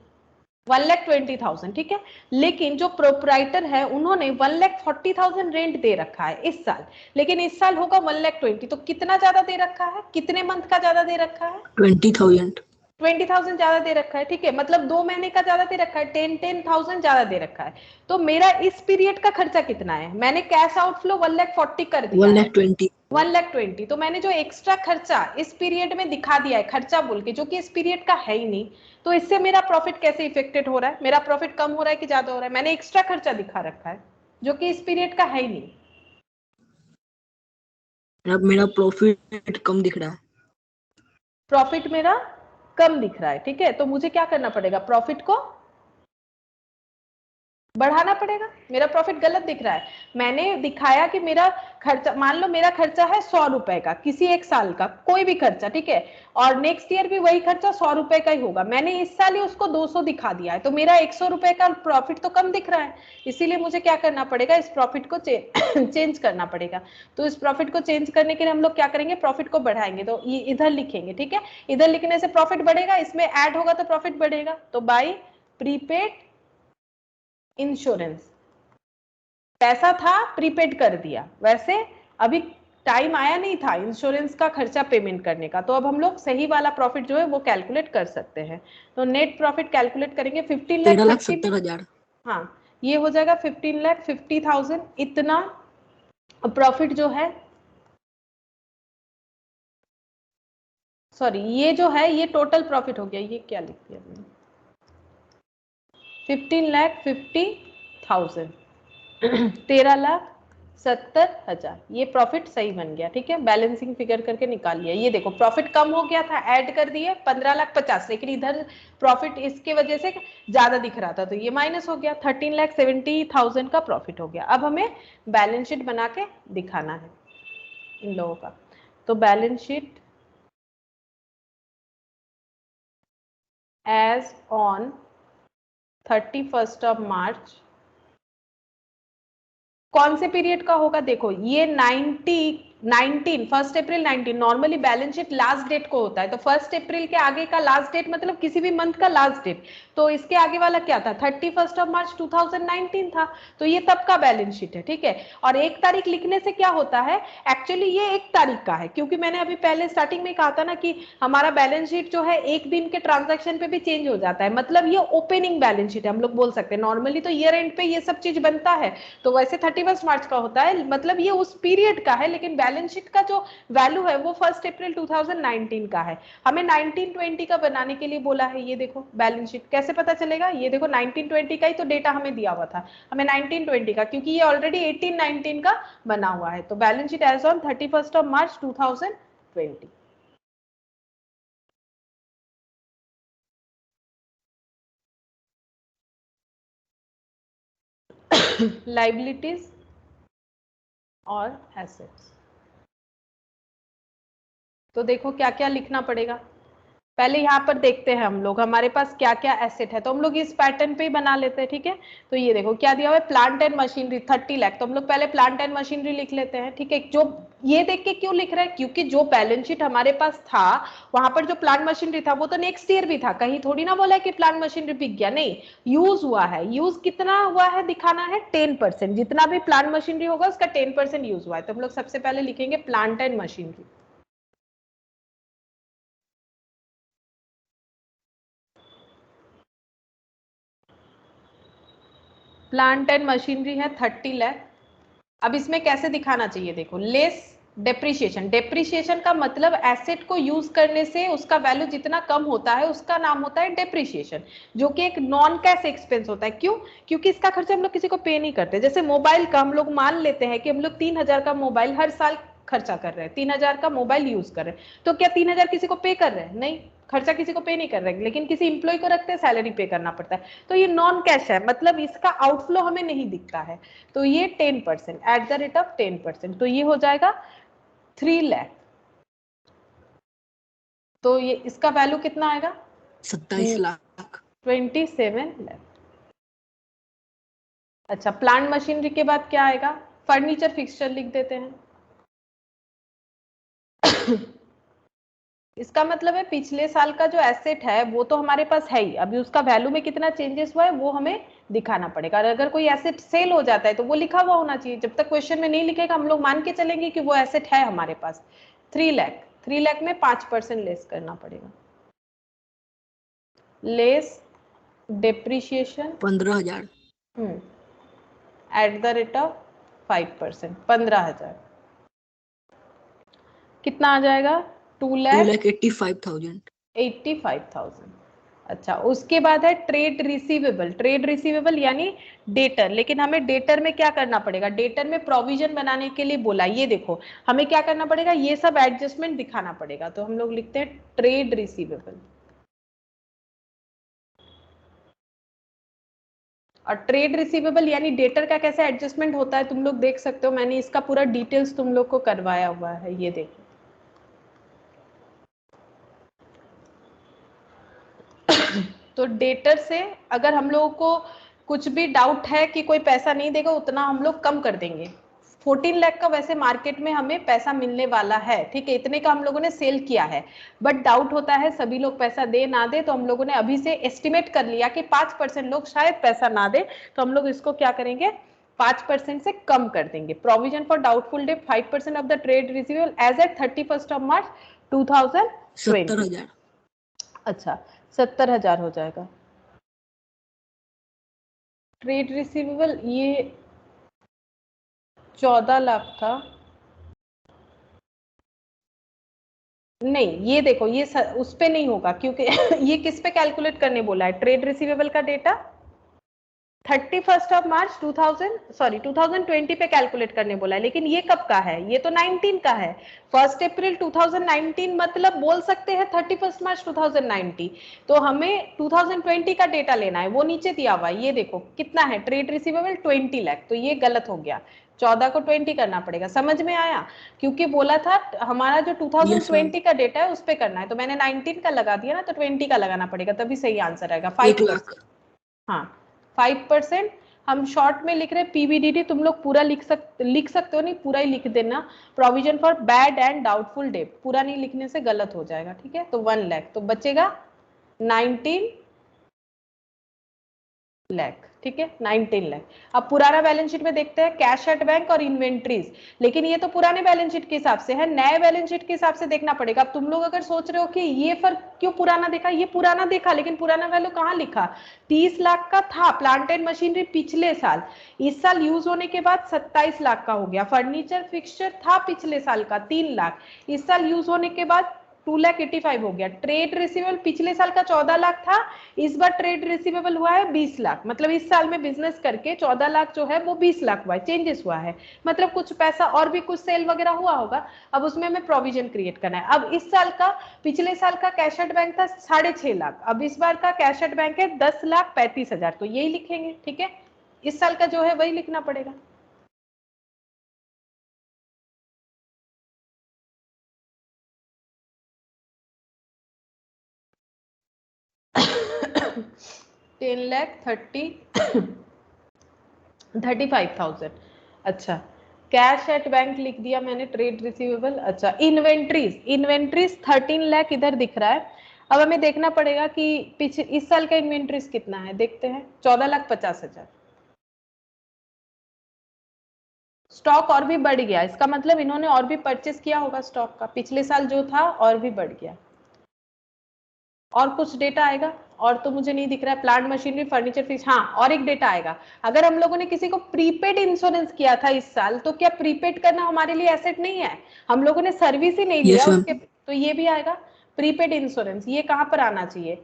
ठीक है। लेकिन जो प्रोपराइटर है उन्होंने 1,40,000 रेंट दे रखा है इस साल, लेकिन इस साल होगा 1,20,000, तो कितना ज्यादा दे रखा है, कितने मंथ का ज्यादा दे रखा है, 20,000। 20,000 ज्यादा दे रखा है, ठीक है, मतलब 2 महीने का ज्यादा दे रखा है, 10,000 ज्यादा दे रखा है। तो मेरा इस पीरियड का खर्चा कितना है, मैंने कैश आउटफ्लो 1,40,000 कर दिया है, 1,20,000। 1,20,000, तो मैंने जो एक्स्ट्रा खर्चा इस पीरियड में दिखा दिया है खर्चा बोल के, जो कि इस पीरियड का है ही नहीं, तो इससे मेरा प्रॉफिट कैसे इफेक्टेड हो रहा है, मेरा प्रॉफिट कम हो रहा है कि ज्यादा हो रहा है, मैंने एक्स्ट्रा खर्चा दिखा रखा है जो कि इस पीरियड का है ही नहीं। अब मेरा प्रॉफिट कम दिख रहा है। प्रॉफिट मेरा कम दिख रहा है, ठीक है, तो मुझे क्या करना पड़ेगा, प्रॉफिट को बढ़ाना पड़ेगा। मेरा प्रॉफिट गलत दिख रहा है, मैंने दिखाया कि मेरा खर्चा, मान लो मेरा खर्चा है 100 रुपए का, किसी एक साल का कोई भी खर्चा, ठीक है, और नेक्स्ट ईयर भी वही खर्चा 100 रुपए का ही होगा, मैंने इस साल ही उसको 200 दिखा दिया है, तो मेरा 100 रुपए का प्रॉफिट तो कम दिख रहा है। इसीलिए मुझे क्या करना पड़ेगा, इस प्रॉफिट को चेंज करना पड़ेगा। तो इस प्रॉफिट को चेंज करने के लिए हम लोग क्या करेंगे, प्रॉफिट को बढ़ाएंगे, तो ये इधर लिखेंगे, ठीक है, इधर लिखने से प्रॉफिट बढ़ेगा, इसमें ऐड होगा तो प्रॉफिट बढ़ेगा। तो बाई प्रीपेड इंश्योरेंस पैसा था प्रीपेड कर दिया, वैसे अभी टाइम आया नहीं था इंश्योरेंस का खर्चा पेमेंट करने का, तो अब हम लोग सही वाला प्रॉफिट जो है वो कैलकुलेट कर सकते हैं। तो नेट प्रॉफिट कैलकुलेट करेंगे 13,70,000। हाँ ये हो जाएगा 15,50,000 इतना प्रॉफिट जो है, सॉरी ये जो है ये टोटल प्रॉफिट हो गया, ये क्या लिख दिया मैंने, 15,50,000 13,70,000 ये प्रॉफिट सही बन गया। ठीक है, बैलेंसिंग फिगर करके निकाल लिया। ये देखो प्रॉफिट कम हो गया था, ऐड कर दिए 15,50,000, लेकिन इधर प्रॉफिट इसके वजह से ज्यादा दिख रहा था तो ये माइनस हो गया, 13,70,000 का प्रॉफिट हो गया। अब हमें बैलेंस शीट बना के दिखाना है इन लोगों का। तो balance sheet as on 31 March कौन से पीरियड का होगा, देखो ये 19 1 अप्रैल 19, normally balance sheet last date को होता है, तो 1 अप्रैल के आगे का लास्ट डेट मतलब किसी भी मंथ का लास्ट डेट, तो इसके आगे वाला क्या था 31 मार्च 2019 था, तो ये तब का बैलेंस शीट है। ठीक है, और 1 तारीख लिखने से क्या होता है, एक्चुअली ये 1 तारीख का है, क्योंकि मैंने अभी पहले स्टार्टिंग में कहा था ना कि हमारा बैलेंस शीट जो है 1 दिन के ट्रांजेक्शन पे भी चेंज हो जाता है, मतलब ये ओपनिंग बैलेंस शीट है हम लोग बोल सकते हैं। नॉर्मली तो ईयर एंड पे ये सब चीज बनता है, तो वैसे 31 मार्च का होता है, मतलब ये उस पीरियड का है, लेकिन बैलेंस शीट का जो वैल्यू है वो 1 अप्रैल 2019 का है। हमें 1920 का बनाने के लिए बोला है, ये देखो बैलेंस शीट कैसे पता चलेगा, ये देखो 1920 का ही तो डेटा हमें दिया हुआ था, हमें 1920 का, क्योंकि ये ऑलरेडी 1819 का बना हुआ है, तो balance sheet as on 31 March 2020। Liabilities और एसेट्स, तो देखो क्या क्या लिखना पड़ेगा। पहले यहाँ पर देखते हैं हम लोग हमारे पास क्या क्या एसेट है, तो हम लोग इस पैटर्न पे ही बना लेते हैं। ठीक है, तो ये देखो क्या दिया हुआ है, प्लांट एंड मशीनरी 30 लाख, तो हम लोग पहले प्लांट एंड मशीनरी लिख लेते हैं। ठीक है, जो ये देख के क्यों लिख रहे हैं, क्योंकि जो बैलेंस शीट हमारे पास था वहां पर जो प्लांट मशीनरी था वो तो नेक्स्ट ईयर भी था, कहीं थोड़ी ना बोला है कि प्लांट मशीनरी बिक गया, नहीं, यूज हुआ है। यूज कितना हुआ है दिखाना है 10%, जितना भी प्लांट मशीनरी होगा उसका 10% यूज हुआ है, तो हम लोग सबसे पहले लिखेंगे plant and machinery. Plant and machinery है 30 लाख। अब इसमें कैसे दिखाना चाहिए, देखो लेस डेप्रिसिएशन, डेप्रिसिएशन का मतलब एसेट को यूज करने से उसका वैल्यू जितना कम होता है उसका नाम होता है डेप्रिसिएशन, जो कि एक नॉन कैश एक्सपेंस होता है। क्यों, क्योंकि इसका खर्चा हम लोग किसी को पे नहीं करते। जैसे मोबाइल का हम लोग मान लेते हैं कि हम लोग 3,000 का मोबाइल हर साल खर्चा कर रहे हैं, 3,000 का मोबाइल यूज कर रहे हैं, तो क्या 3,000 किसी को पे कर रहे हैं, नहीं, खर्चा किसी को पे नहीं कर रहे हैं, लेकिन किसी इंप्लॉय को रखते हैं सैलरी पे करना पड़ता है, तो ये नॉन कैश है, मतलब इसका आउटफ्लो हमें नहीं दिखता है, तो ये 10% एट द रेट ऑफ 10%, तो ये हो जाएगा 3 लाख। तो ये इसका वैल्यू कितना आएगा 27 लाख। 27 लाख। अच्छा, प्लांट मशीनरी के बाद क्या आएगा, फर्नीचर फिक्सचर लिख देते हैं। इसका मतलब है पिछले साल का जो एसेट है वो तो हमारे पास है ही, अभी उसका वैल्यू में कितना चेंजेस हुआ है वो हमें दिखाना पड़ेगा। और अगर कोई एसेट सेल हो जाता है तो वो लिखा हुआ होना चाहिए, जब तक क्वेश्चन में नहीं लिखेगा हम लोग मान के चलेंगे कि वो एसेट है हमारे पास। 3 लाख, 3 लाख में 5% लेस करना पड़ेगा, less depreciation 15,000। At the rate of 5%, 15,000 कितना आ जाएगा 2,85,000। 2,85,000। अच्छा, उसके बाद है ट्रेड रिसीवेबल, ट्रेड रिसीवेबल यानी डेटर, लेकिन हमें डेटर में क्या करना पड़ेगा, डेटर में प्रोविजन बनाने के लिए बोला, ये देखो हमें क्या करना पड़ेगा, ये सब एडजस्टमेंट दिखाना पड़ेगा, तो हम लोग लिखते हैं ट्रेड रिसीवेबल। और ट्रेड रिसीवेबल यानी डेटर का कैसे एडजस्टमेंट होता है तुम लोग देख सकते हो, मैंने इसका पूरा डिटेल्स तुम लोग को करवाया हुआ है, ये देखो। तो डेटर से अगर हम लोगों को कुछ भी डाउट है कि कोई पैसा नहीं देगा, उतना हम लोग कम कर देंगे। 14 लाख का वैसे मार्केट में हमें पैसा मिलने वाला है, ठीक है, इतने का हम लोगों ने सेल किया है, बट डाउट होता है सभी लोग पैसा दे ना दे, तो हम लोगों ने अभी से एस्टिमेट कर लिया कि 5% लोग शायद पैसा ना दे, तो हम लोग इसको क्या करेंगे 5% से कम कर देंगे। Provision for doubtful debt 5% of the trade receivable as at 31 मार्च 2020। 70,000। अच्छा 70,000 हो जाएगा। ट्रेड रिसीवेबल ये 14 लाख था। नहीं ये देखो ये उस पे नहीं होगा क्योंकि ये किस पे कैलकुलेट करने बोला है, ट्रेड रिसीवेबल का डेटा 31 मार्च 2020 पे कैलकुलेट करने बोला है, लेकिन ये कब का है, ये तो 19 का है। 1 अप्रैल 2019 मतलब बोल सकते हैं 31 मार्च 2019। तो हमें 2020 का डेटा लेना है, वो नीचे दिया हुआ है, ये देखो कितना है ट्रेड रिसीवेबल 20 लाख, तो ये गलत हो गया, 14 को 20 करना पड़ेगा। समझ में आया? क्योंकि बोला था हमारा जो 2020 का डेटा है उस पे करना है, तो मैंने 19 का लगा दिया ना, तो 20 का लगाना पड़ेगा, तभी सही आंसर आएगा 5%। हाँ 5%। हम शॉर्ट में लिख रहे हैं पीवीडीडी, तुम लोग पूरा लिख सकते हो, नहीं पूरा ही लिख देना। Provision for bad and doubtful debt पूरा नहीं लिखने से गलत हो जाएगा, ठीक है। तो 1 लाख तो बचेगा 19 लाख, ठीक है 19 लाख। अब पुराना बैलेंस शीट में देखते हैं कैश एट बैंक और इन्वेंट्रीज, लेकिन ये तो पुराने बैलेंस शीट के हिसाब से है, नए बैलेंस शीट के हिसाब से देखना पड़ेगा। अब तुम लोग अगर सोच रहे हो कि ये फर्क क्यों पुराना देखा, ये पुराना देखा लेकिन पुराना वैल्यू कहाँ लिखा, 30 लाख का था प्लांट एंड मशीनरी पिछले साल, इस साल यूज होने के बाद 27 लाख का हो गया। फर्नीचर फिक्सचर था पिछले साल का 3 लाख, इस साल यूज होने के बाद 2,85,000 हो गया। ट्रेड रिसीवेबल पिछले साल का 14 लाख था, इस बार ट्रेड रिसीवेबल हुआ है 20 लाख, मतलब इस साल में बिजनेस करके 14 लाख जो है वो 20 लाख हुआ है, चेंजेस हुआ है, मतलब कुछ पैसा और भी कुछ सेल वगैरह हुआ होगा। अब उसमें हमें प्रोविजन क्रिएट करना है। अब इस साल का, पिछले साल का कैश एट बैंक था 6.5 लाख, अब इस बार का कैश एट बैंक है 10,35,000, तो यही लिखेंगे, ठीक है। इस साल का जो है वही लिखना पड़ेगा। टेन लैख 35,000। अच्छा कैश एट बैंक लिख दिया मैंने, ट्रेड रिसीवेबल। अच्छा इन्वेंट्रीज 13 लाख इधर दिख रहा है। अब हमें देखना पड़ेगा कि पिछले इस साल का इन्वेंट्रीज कितना है, देखते हैं 14,50,000। स्टॉक और भी बढ़ गया, इसका मतलब इन्होंने और भी परचेस किया होगा स्टॉक का, पिछले साल जो था और भी बढ़ गया। और कुछ डेटा आएगा और तो मुझे नहीं दिख रहा है, प्लांट मशीनरी फर्नीचर फीस, हाँ और एक डेटा आएगा। अगर हम लोगों ने किसी को प्रीपेड इंश्योरेंस किया था इस साल, तो क्या प्रीपेड करना हमारे लिए एसेट नहीं है, हम लोगों ने सर्विस ही नहीं लिया उसके, तो ये भी आएगा प्रीपेड इंश्योरेंस। ये कहाँ पर आना चाहिए,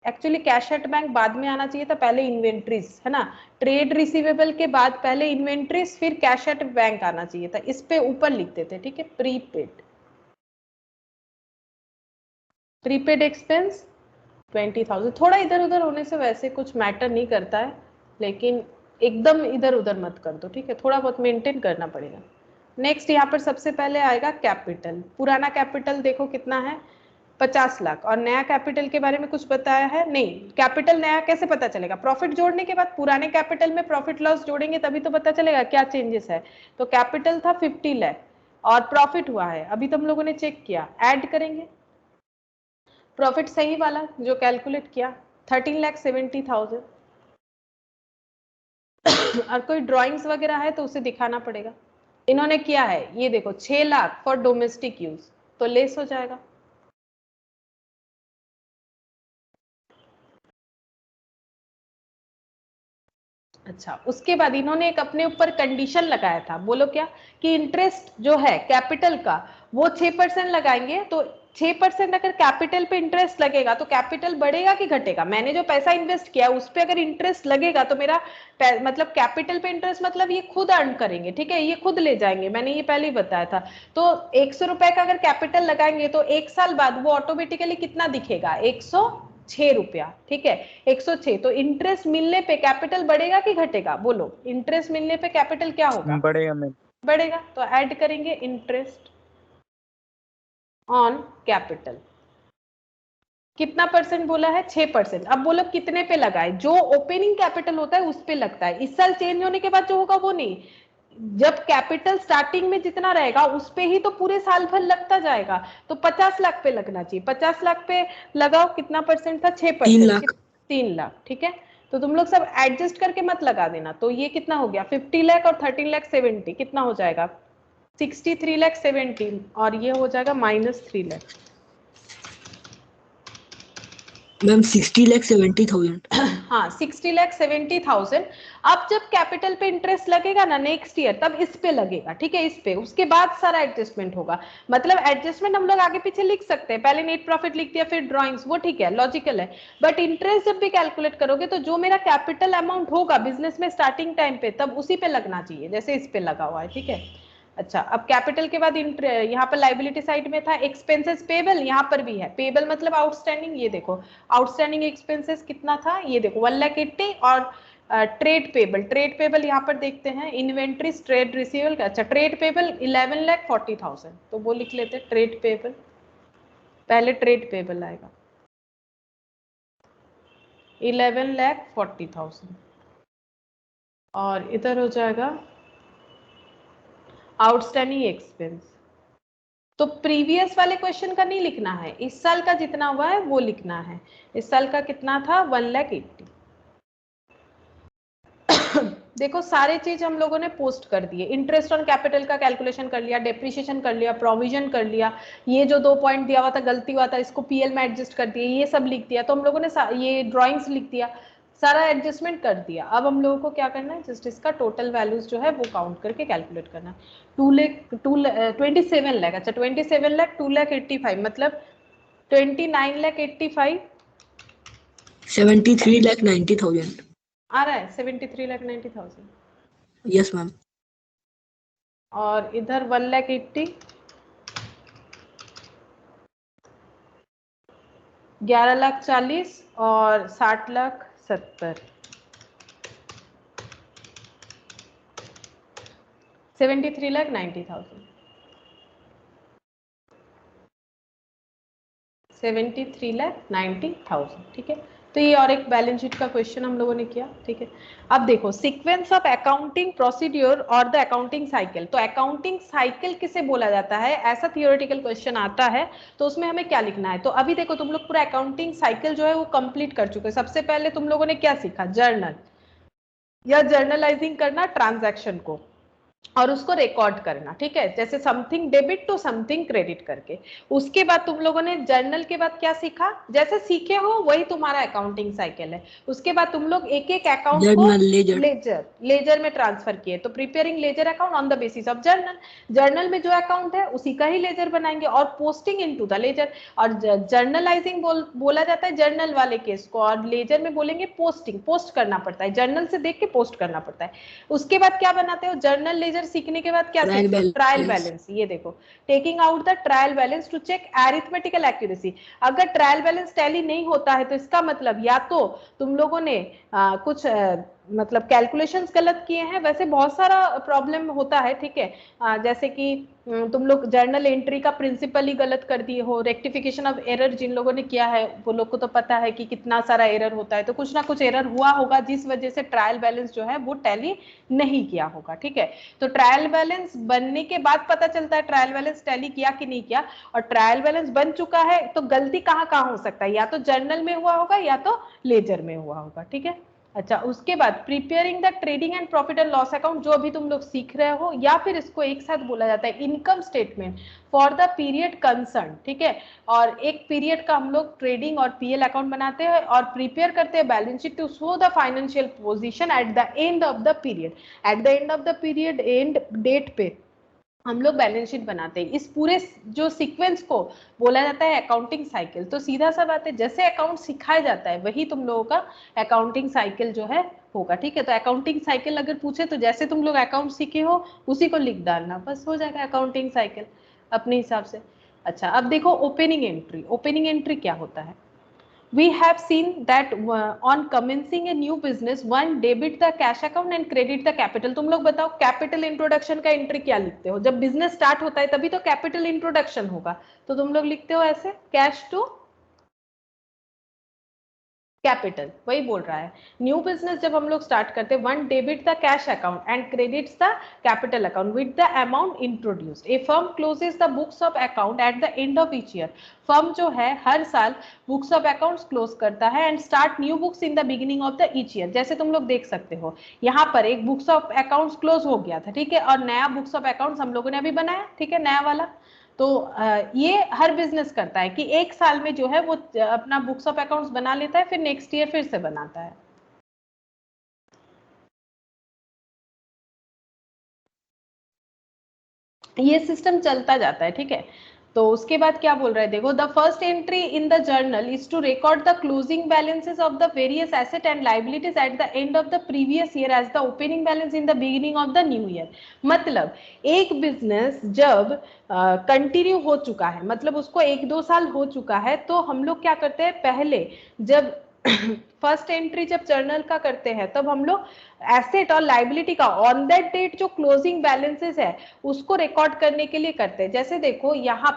एक्चुअली कैश एट बैंक बाद में आना चाहिए था, पहले इन्वेंट्रीज है ना, ट्रेड रिसीवेबल के बाद पहले इन्वेंट्रीज फिर कैश एट बैंक आना चाहिए था, इस पे ऊपर लिख देते, ठीक है। प्रीपेड एक्सपेंस 20,000, थोड़ा इधर उधर होने से वैसे कुछ मैटर नहीं करता है, लेकिन एकदम इधर उधर मत कर दो, ठीक है, थोड़ा बहुत मेंटेन करना पड़ेगा। नेक्स्ट यहाँ पर सबसे पहले आएगा कैपिटल। पुराना कैपिटल देखो कितना है 50 लाख, और नया कैपिटल के बारे में कुछ बताया है नहीं। कैपिटल नया कैसे पता चलेगा, प्रॉफिट जोड़ने के बाद, पुराने कैपिटल में प्रॉफिट लॉस जोड़ेंगे तभी तो पता चलेगा क्या चेंजेस है। तो कैपिटल था 50 लाख और प्रॉफिट हुआ है, अभी तुम लोगों ने चेक किया, ऐड करेंगे प्रॉफिट सही वाला जो कैलकुलेट किया 13,70,000। और कोई ड्राइंग्स वगैरह है तो उसे दिखाना पड़ेगा। इन्होंने किया है ये देखो 6 लाख फॉर डोमेस्टिक यूज, तो लेस हो जाएगा। अच्छा उसके बाद इन्होंने एक अपने ऊपर कंडीशन लगाया था, बोलो क्या, कि इंटरेस्ट जो है कैपिटल का वो 6% लगाएंगे, तो 6% अगर कैपिटल पे इंटरेस्ट लगेगा तो कैपिटल बढ़ेगा कि घटेगा, मैंने जो पैसा इन्वेस्ट किया उस पे अगर इंटरेस्ट लगेगा तो मेरा मतलब कैपिटल पे इंटरेस्ट मतलब ये खुद अर्न करेंगे, ठीक है, ये खुद ले जाएंगे, मैंने ये पहले ही बताया था। तो 100 रुपए का अगर कैपिटल लगाएंगे तो 1 साल बाद वो ऑटोमेटिकली कितना दिखेगा, 106 रुपया, ठीक है 106। तो इंटरेस्ट मिलने पे कैपिटल बढ़ेगा कि घटेगा, बोलो इंटरेस्ट मिलने पे कैपिटल क्या होगा, बढ़ेगा मैम, बढ़ेगा। तो ऐड करेंगे इंटरेस्ट ऑन कैपिटल, कितना परसेंट बोला है 6%। अब बोलो कितने पे लगाए, जो ओपनिंग कैपिटल होता है उस पे लगता है, इस साल चेंज होने के बाद जो होगा वो नहीं, जब कैपिटल स्टार्टिंग में जितना रहेगा उस पे ही तो पूरे साल भर लगता जाएगा। तो 50 लाख पे लगना चाहिए, 50 लाख पे लगाओ, कितना परसेंट था 6%, 3 लाख। 3 लाख, ठीक है। तो तुम लोग सब एडजस्ट करके मत लगा देना। तो ये कितना हो गया 50 लाख और 13 लाख 70 कितना हो जाएगा 63 लाख 70 और ये हो जाएगा -3 लाख। मैम 60,70,000। हाँ 60,70,000। अब जब कैपिटल पे इंटरेस्ट लगेगा ना नेक्स्ट ईयर तब इस पे लगेगा, ठीक है, इस पे उसके बाद सारा एडजस्टमेंट होगा। मतलब एडजस्टमेंट हम लोग आगे पीछे लिख सकते हैं, पहले नेट प्रॉफिट लिख दिया फिर ड्रॉइंग्स, वो ठीक है लॉजिकल है। बट इंटरेस्ट जब भी कैलकुलेट करोगे तो जो मेरा कैपिटल अमाउंट होगा बिजनेस में स्टार्टिंग टाइम पे तब उसी पे लगना चाहिए जैसे इस पे लगा हुआ है, ठीक है। अच्छा अब कैपिटल के बाद यहाँ पर लाइबिलिटी साइड में था एक्सपेंसेस पेबल, यहाँ पर भी है पेबल मतलब आउटस्टैंडिंग। ये देखो आउटस्टैंडिंग एक्सपेंसेस कितना था, ये देखो 1,80,000 और ट्रेड पेबल यहाँ पर देखते हैं इन्वेंट्री ट्रेड रिसीवेबल का। अच्छा ट्रेड पेबल 11,40,000 तो वो लिख लेते हैं ट्रेड पेबल, पहले ट्रेड पेबल आएगा 11,40,000 और इधर हो जाएगा आउटस्टैंडिंग एक्सपेंस। तो प्रीवियस वाले क्वेश्चन का नहीं लिखना है, इस साल का जितना हुआ है वो लिखना है। इस साल का कितना था 1,80,000। देखो सारे चीज हम लोगों ने पोस्ट कर दिए, इंटरेस्ट ऑन कैपिटल का कैलकुलेशन कर लिया, डेप्रिसिएशन कर लिया, प्रोविजन कर लिया, ये जो 2 पॉइंट दिया हुआ था गलती हुआ था इसको पीएल में एडजस्ट कर दिया, ये सब लिख दिया। तो हम लोगों ने ये ड्रॉइंग्स लिख दिया, सारा एडजस्टमेंट कर दिया। अब हम लोगों को क्या करना है जस्ट इसका टोटल वैल्यूज जो है वो काउंट करके कैलकुलेट करना है। 27 लाख, अच्छा 27 लाख 2,85,000 मतलब 29,85,000 73,90,000। आ रहा है 73,90,000। Yes ma'am. और इधर 1,80,000 11,40,000 और 60,70,000 73,90,000 73,90,000, ठीक है। तो ये और एक बैलेंस शीट का क्वेश्चन हम लोगों ने किया, ठीक है। अब देखो सीक्वेंस ऑफ अकाउंटिंग प्रोसीड्यूर और द अकाउंटिंग साइकिल। तो अकाउंटिंग साइकिल किसे बोला जाता है, ऐसा थियोरेटिकल क्वेश्चन आता है तो उसमें हमें क्या लिखना है। तो अभी देखो तुम लोग पूरा अकाउंटिंग साइकिल जो है वो कंप्लीट कर चुके हैं। सबसे पहले तुम लोगों ने क्या सीखा, जर्नल या जर्नलाइजिंग करना ट्रांजैक्शन को और उसको रिकॉर्ड करना, ठीक है, जैसे something debit to something credit करके। उसके बाद तुम लोगों ने जर्नल के बाद क्या सीखा, जैसे सीखे हो वही तुम्हारा अकाउंटिंग साइकिल है। उसके बाद तुम लोग एक एक अकाउंट को जर्नल लेजर लेजर में ट्रांसफर किए, तो preparing ledger account on the basis of journal. Journal में जो अकाउंट है उसी का ही लेजर बनाएंगे और पोस्टिंग इनटू द लेजर। और जर्नलाइजिंग बोला जाता है जर्नल वाले केस को, और लेजर में बोलेंगे पोस्टिंग, पोस्ट करना पड़ता है, जर्नल से देख के पोस्ट करना पड़ता है। उसके बाद क्या बनाते हो, जर्नल लेजर सीखने के बाद क्या सीखते हो, ट्रायल बैलेंस। ये देखो taking out the trial balance to check arithmetical accuracy. अगर ट्रायल बैलेंस टैली नहीं होता है तो इसका मतलब या तो तुम लोगों ने कुछ मतलब कैलकुलेशंस गलत किए हैं, वैसे बहुत सारा प्रॉब्लम होता है, ठीक है। जैसे कि तुम लोग जर्नल एंट्री का प्रिंसिपल ही गलत कर दिए हो, रेक्टिफिकेशन ऑफ एरर जिन लोगों ने किया है वो लोग को तो पता है कि कितना सारा एरर होता है, तो कुछ ना कुछ एरर हुआ होगा जिस वजह से ट्रायल बैलेंस जो है वो टैली नहीं किया होगा, ठीक है। तो ट्रायल बैलेंस बनने के बाद पता चलता है ट्रायल बैलेंस टैली किया कि नहीं किया, और ट्रायल बैलेंस बन चुका है तो गलती कहाँ कहाँ हो सकता है, या तो जर्नल में हुआ होगा या तो लेजर में हुआ होगा, ठीक है। अच्छा उसके बाद preparing the trading and profit and loss account, जो अभी तुम लोग सीख रहे हो, या फिर इसको एक साथ बोला जाता है income statement for the period concern, ठीक है। और एक पीरियड का हम लोग ट्रेडिंग और पीएल अकाउंट बनाते हैं और प्रिपेयर करते हैं balance sheet to show the financial position at the end of the period. At the end of the period end date पे हम लोग बैलेंस शीट बनाते हैं। इस पूरे जो सीक्वेंस को बोला जाता है अकाउंटिंग साइकिल। तो सीधा सा बात है, जैसे अकाउंट सिखाया जाता है वही तुम लोगों का अकाउंटिंग साइकिल जो है होगा, ठीक है। तो अकाउंटिंग साइकिल अगर पूछे तो जैसे तुम लोग अकाउंट सीखे हो उसी को लिख डालना, बस हो जाएगा अकाउंटिंग साइकिल अपने हिसाब से। अच्छा अब देखो ओपनिंग एंट्री। ओपनिंग एंट्री क्या होता है, we have seen that on commencing a new business one debit the cash account and credit the capital। तुम लोग बताओ कैपिटल इंट्रोडक्शन का एंट्री क्या लिखते हो, जब बिजनेस स्टार्ट होता है तभी तो कैपिटल इंट्रोडक्शन होगा, तो तुम लोग लिखते हो ऐसे कैश टू कैपिटल, वही बोल रहा है। न्यू बिजनेस जब हम लोग स्टार्ट करते हैं, one debit the cash account and credits the capital account with the amount introduced. A firm closes the books of account at the end of each year. Firm जो है हर साल books of accounts close करता है and start new books in the beginning of the each year. जैसे तुम लोग देख सकते हो यहाँ पर एक बुक्स ऑफ अकाउंट्स क्लोज हो गया था, ठीक है, और नया बुक्स ऑफ अकाउंट्स हम लोगों ने अभी बनाया, ठीक है, नया वाला। तो ये हर बिजनेस करता है कि एक साल में जो है वो अपना बुक्स ऑफ अकाउंट्स बना लेता है, फिर नेक्स्ट ईयर फिर से बनाता है। ये सिस्टम चलता जाता है, ठीक है। तो उसके बाद क्या बोल रहा है देखो, the first entry in the journal is to record the closing balances of the various asset and liabilities at the end of the previous year as the opening balance in the beginning of the new year. मतलब एक business जब continue हो चुका है, मतलब उसको 1-2 साल हो चुका है, तो हम लोग क्या करते हैं, पहले जब फर्स्ट एंट्री जब जर्नल का करते हैं तब हम लोग एसेट और लाइबिलिटी का ऑन दैट डेट जो क्लोजिंग बैलेंसेस है उसको रिकॉर्ड करने के लिए करते हैं। जैसे देखो यहाँ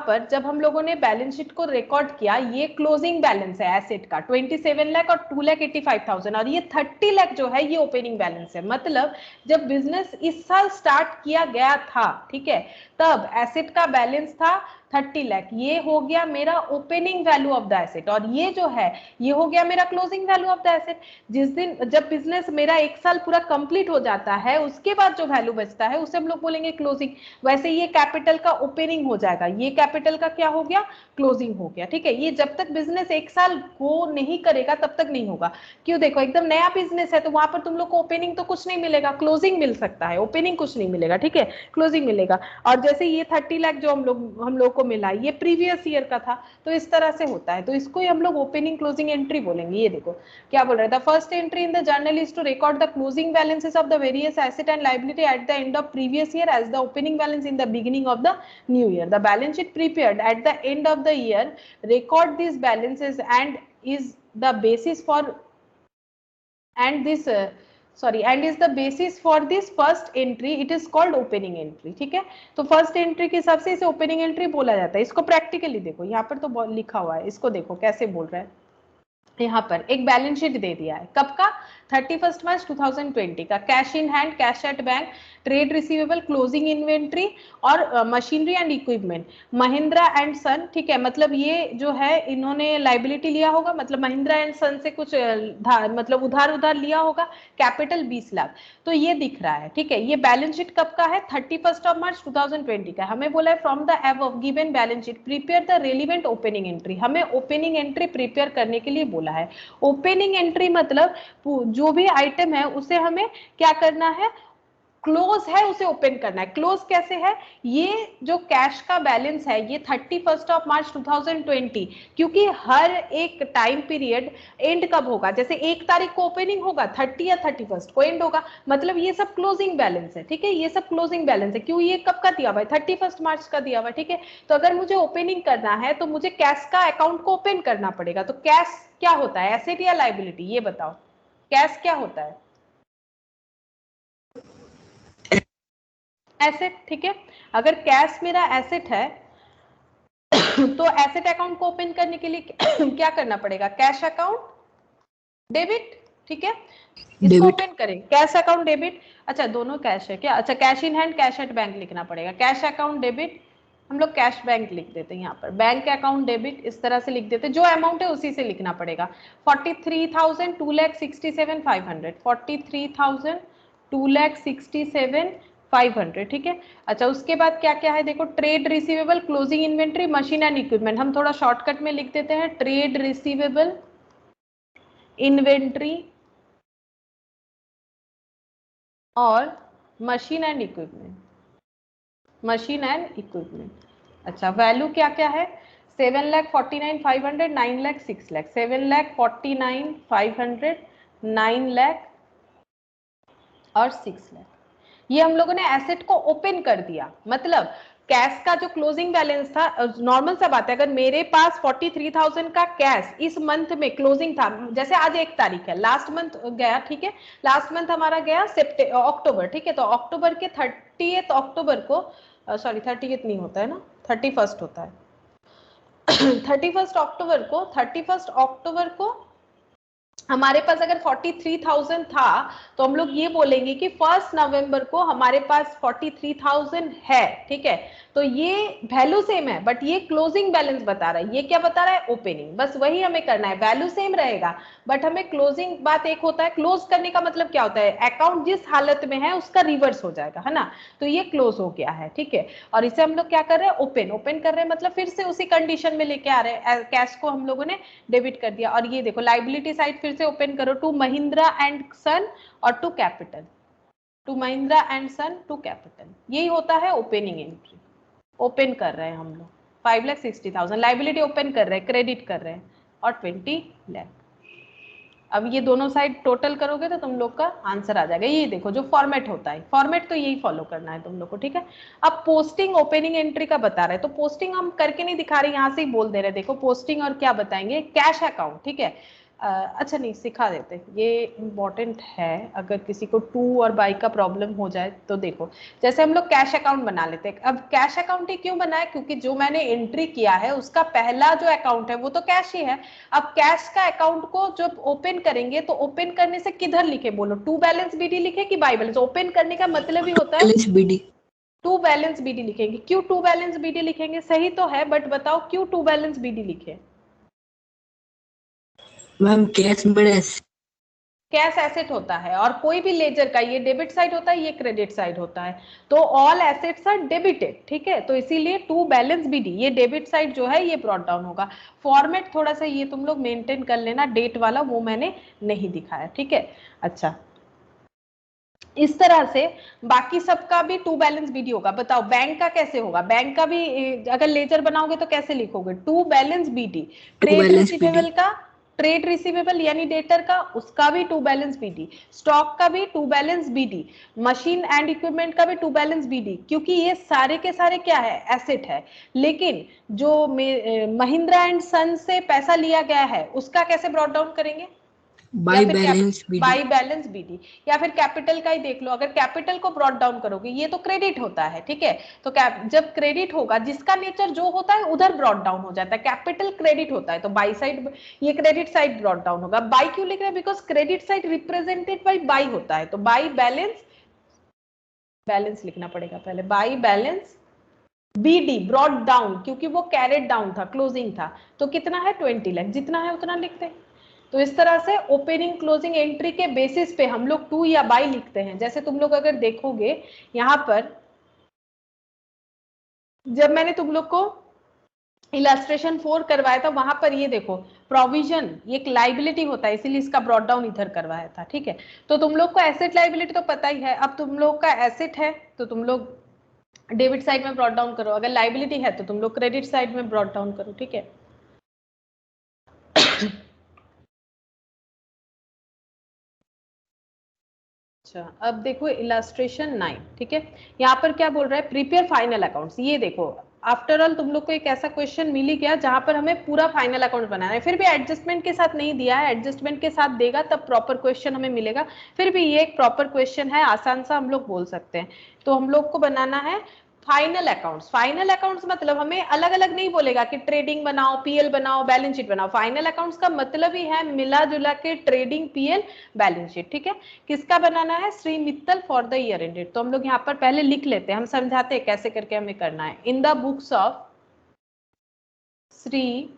पर जब हम लोगों ने बैलेंस शीट को रिकॉर्ड किया, ये क्लोजिंग बैलेंस है एसेट का 27 लाख और 2,85,000, और ये 30 लाख जो है ये ओपनिंग बैलेंस है। मतलब जब बिजनेस इस साल स्टार्ट किया गया था, ठीक है, तब एसेट का बैलेंस था 30 लाख, ये हो गया मेरा opening value of the asset, और ये जो है ये हो गया मेरा closing value of the asset. जिस दिन जब बिजनेस मेरा एक साल पूरा कंप्लीट हो जाता है, उसके बाद जो वैल्यू बचता है उसे हम लोग बोलेंगे क्लोजिंग। वैसे ये कैपिटल का ओपनिंग हो जाएगा, ये कैपिटल का क्या हो गया, क्लोजिंग हो गया, ठीक है। ये जब तक बिजनेस एक साल गो नहीं करेगा तब तक नहीं होगा। क्यों, देखो एकदम नया बिजनेस है तो वहां पर तुम लोग को ओपनिंग तो कुछ नहीं मिलेगा, क्लोजिंग मिल सकता है, ओपनिंग कुछ नहीं मिलेगा, ठीक है, क्लोजिंग मिलेगा। और जैसे ये 30 लाख जो हम लोग को मिला, ये प्रीवियस ईयर का था, तो इस तरह से होता है, तो इसको ही हम लोग ओपनिंग क्लोजिंग एंट्री बोलेंगे। ये देखो क्या बोल रहा है, the first entry in the journal is to record the closing balances of the various asset and liability at the end of previous year as the opening balance in the beginning of the new year. The balance sheet prepared at the end of the year record these balances and is the basis for and this sorry and is the basis for this first entry, it is called opening entry, ठीक है। तो first entry के हिसाब से इसे opening entry बोला जाता है। इसको प्रैक्टिकली देखो, यहाँ पर तो लिखा हुआ है, इसको देखो कैसे बोल रहा है। यहाँ पर एक बैलेंस शीट दे दिया है, कब का, 31 मार्च 2020 का। Cash in hand, cash at bank, trade receivable, closing inventory और machinery and equipment, Mahindra and son, ठीक है। मतलब ये जो है इन्होंने लाइबिलिटी लिया होगा, मतलब महिंद्रा एंड सन से कुछ मतलब उधार लिया होगा, कैपिटल 20 लाख, तो ये दिख रहा है, ठीक है। ये बैलेंस शीट कब का है, 31 मार्च 2020 का। हमें बोला है from the above given balance sheet prepare the relevant opening entry, हमें ओपनिंग एंट्री प्रिपेयर करने के लिए बोला है। ओपनिंग एंट्री मतलब जो भी आइटम है उसे हमें क्या करना है, क्लोज है उसे ओपन करना है। क्लोज कैसे है, ये जो कैश का बैलेंस है ये 31 मार्च 2020, क्योंकि हर एक टाइम पीरियड एंड कब होगा, जैसे 1 तारीख को ओपनिंग होगा, 30 या 31 को एंड होगा, मतलब ये सब क्लोजिंग बैलेंस है, ठीक है, ये सब क्लोजिंग बैलेंस है। क्यों, ये कब का दिया हुआ है, 31 मार्च का दिया हुआ है, ठीक है। तो अगर मुझे ओपनिंग करना है तो मुझे कैश का अकाउंट को ओपन करना पड़ेगा। तो कैश क्या होता है, एसेट या लाइबिलिटी, ये बताओ, कैश क्या होता है, एसेट, ठीक है। अगर कैश मेरा एसेट है तो एसेट अकाउंट को ओपन करने के लिए क्या करना पड़ेगा, कैश अकाउंट डेबिट, ठीक है, इसको ओपन करें, कैश अकाउंट डेबिट। अच्छा दोनों कैश है क्या, अच्छा cash in hand, cash at bank लिखना पड़ेगा, कैश अकाउंट डेबिट, हम लोग कैश बैंक लिख देते हैं यहाँ पर, बैंक अकाउंट डेबिट इस तरह से लिख देते हैं, जो अमाउंट है उसी से लिखना पड़ेगा। 43,000 2,67,500, 43,000 2,67,500, ठीक है। अच्छा उसके बाद क्या क्या है देखो, trade receivable, closing inventory, machine and equipment, हम थोड़ा शॉर्टकट में लिख देते हैं, ट्रेड रिसीवेबल, इन्वेंट्री और machine and equipment, machine and equipment. अच्छा वैल्यू क्या क्या है, 7,49,500, 9,00,000, 6,00,000, 7,49,500, 9,00,000 और 6,00,000। ये हम लोगों ने एसेट को ओपन कर दिया, मतलब कैश का जो क्लोजिंग बैलेंस था, नॉर्मल सा बात है, अगर मेरे पास 43,000 का कैश इस मंथ में क्लोजिंग था, जैसे आज 1 तारीख है, लास्ट मंथ गया, ठीक है, लास्ट मंथ हमारा गया अक्टूबर, ठीक है, तो अक्टूबर के 30 अक्टूबर को, सॉरी 30 नहीं होता है ना, 31 होता है, 31 अक्टूबर को हमारे पास अगर 43,000 था, तो हम लोग ये बोलेंगे कि 1 नवंबर को हमारे पास 43,000 है, ठीक है। तो ये वैल्यू सेम है, बट ये क्लोजिंग बैलेंस बता रहा है, ये क्या बता रहा है, ओपनिंग। बस वही हमें करना है, वैल्यू सेम रहेगा बट हमें क्लोजिंग, बात एक होता है क्लोज करने का मतलब क्या होता है, अकाउंट जिस हालत में है उसका रिवर्स हो जाएगा, है ना। तो ये क्लोज हो गया है, ठीक है। और इसे हम लोग क्या कर रहे हैं, ओपन कर रहे हैं, मतलब फिर से उसी कंडीशन में लेके आ रहे हैं, कैश को हम लोगों ने डेबिट कर दिया। और ये देखो लाइबिलिटी साइड फिर से ओपन करो, टू महिंद्रा एंड सन और to capital, to Mahindra and son to capital, यही होता है ओपनिंग एंट्री। ओपन कर रहे हैं हम लोग 5,60,000, लाइबिलिटी ओपन कर रहे हैं, क्रेडिट कर रहे हैं, और 20 लाख। अब ये दोनों साइड टोटल करोगे तो तुम लोग का आंसर आ जाएगा। ये देखो जो फॉर्मेट होता है, फॉर्मेट तो यही फॉलो करना है तुम लोग को, ठीक है। अब पोस्टिंग ओपनिंग एंट्री का बता रहे हैं, तो पोस्टिंग हम करके नहीं दिखा रहे, यहाँ से ही बोल दे रहे। देखो पोस्टिंग और क्या बताएंगे, कैश अकाउंट, ठीक है। अच्छा नहीं सिखा देते, ये इंपॉर्टेंट है, अगर किसी को टू और बाई का प्रॉब्लम हो जाए तो देखो। जैसे हम लोग कैश अकाउंट बना लेते हैं। अब कैश अकाउंट ही क्यों बनाए, क्योंकि जो मैंने एंट्री किया है उसका पहला जो अकाउंट है वो तो कैश ही है। अब कैश का अकाउंट को जब ओपन करेंगे तो ओपन करने से किधर लिखे, बोलो, टू बैलेंस बीडी लिखे कि बाई बैलेंस। ओपन करने का मतलब ही होता है balance BD. To balance BD लिखेंगे। क्यों टू बैलेंस बीडी लिखेंगे, सही तो है बट बताओ क्यों टू बैलेंस बीडी लिखे। मैम कैश मेरा कैश एसेट होता है, और कोई भी लेजर का, ये डेबिट साइड होता है, ये क्रेडिट साइड होता है, तो ऑल एसेट्स आर डेबिटेड, ठीक है। तो इसीलिए टू बैलेंस बीडी, ये डेबिट साइड जो है ये ब्रॉट डाउन होगा। फॉर्मेट थोड़ा सा ये तुम लोग मेंटेन कर लेना, डेट वाला वो मैंने नहीं दिखाया, ठीक है। अच्छा इस तरह से बाकी सबका भी टू बैलेंस बीडी होगा। बताओ बैंक का कैसे होगा, बैंक का भी अगर लेजर बनाओगे तो कैसे लिखोगे, to balance BD. To trade balance BD. Receivable का, ट्रेड रिसीवेबल यानी डेटर का, उसका भी टू बैलेंस बीडी। स्टॉक का भी to balance BD. Machine and equipment का भी टू बैलेंस बीडी, क्योंकि ये सारे के सारे क्या है, एसेट है। लेकिन जो महिंद्रा एंड सन से पैसा लिया गया है उसका कैसे ब्रॉट डाउन करेंगे, या बाई फिर balance BD. By balance BD. या फिर कैपिटल का ही देख लो, अगर कैपिटल को ब्रॉट डाउन करोगे, ये तो क्रेडिट होता है, ठीक है। तो जब क्रेडिट होगा, जिसका नेचर जो होता है उधर ब्रॉट डाउन हो जाता है, कैपिटल क्रेडिट होता है, तो बाई साइड, ये क्रेडिट साइड ब्रॉट डाउन होगा। बाई क्यों लिख रहे हैं, because credit side represented by by होता है, तो बाई बैलेंस, बैलेंस लिखना पड़ेगा पहले, by balance BD brought down, क्योंकि वो कैरेट डाउन था, क्लोजिंग था। तो कितना है, 20 लाख, जितना है उतना लिखते हैं। तो इस तरह से ओपनिंग क्लोजिंग एंट्री के बेसिस पे हम लोग टू या बाई लिखते हैं। जैसे तुम लोग अगर देखोगे यहां पर, जब मैंने तुम लोग को इलास्ट्रेशन 4 करवाया था, वहां पर ये देखो प्रोविजन, ये एक लाइबिलिटी होता है, इसीलिए इसका ब्रॉट डाउन इधर करवाया था, ठीक है। तो तुम लोग को एसेट लाइबिलिटी तो पता ही है। अब तुम लोग का एसेट है तो तुम लोग डेबिट साइड में ब्रॉट डाउन करो, अगर लाइबिलिटी है तो तुम लोग क्रेडिट साइड में ब्रॉट डाउन करो, ठीक है। अच्छा अब देखो इलास्ट्रेशन 9, ठीक है। यहाँ पर क्या बोल रहा है, प्रिपेयर फाइनल अकाउंट्स। ये देखो आफ्टर ऑल तुम लोग को एक ऐसा क्वेश्चन मिल ही गया जहां पर हमें पूरा फाइनल अकाउंट बनाना है, फिर भी एडजस्टमेंट के साथ नहीं दिया है, एडजस्टमेंट के साथ देगा तब प्रॉपर क्वेश्चन हमें मिलेगा। फिर भी ये एक प्रॉपर क्वेश्चन है, आसान सा हम लोग बोल सकते हैं। तो हम लोग को बनाना है फाइनल अकाउंट्स। फाइनल अकाउंट्स मतलब हमें अलग अलग नहीं बोलेगा कि ट्रेडिंग बनाओ, पीएल बनाओ, बैलेंस शीट बनाओ। फाइनल अकाउंट्स का मतलब ही है मिला जुला के ट्रेडिंग, पीएल, बैलेंस शीट, ठीक है। किसका बनाना है, Shri Mittal for the year ended. तो हम लोग यहाँ पर पहले लिख लेते हैं, हम समझाते हैं कैसे करके हमें करना है। इन the books of Shri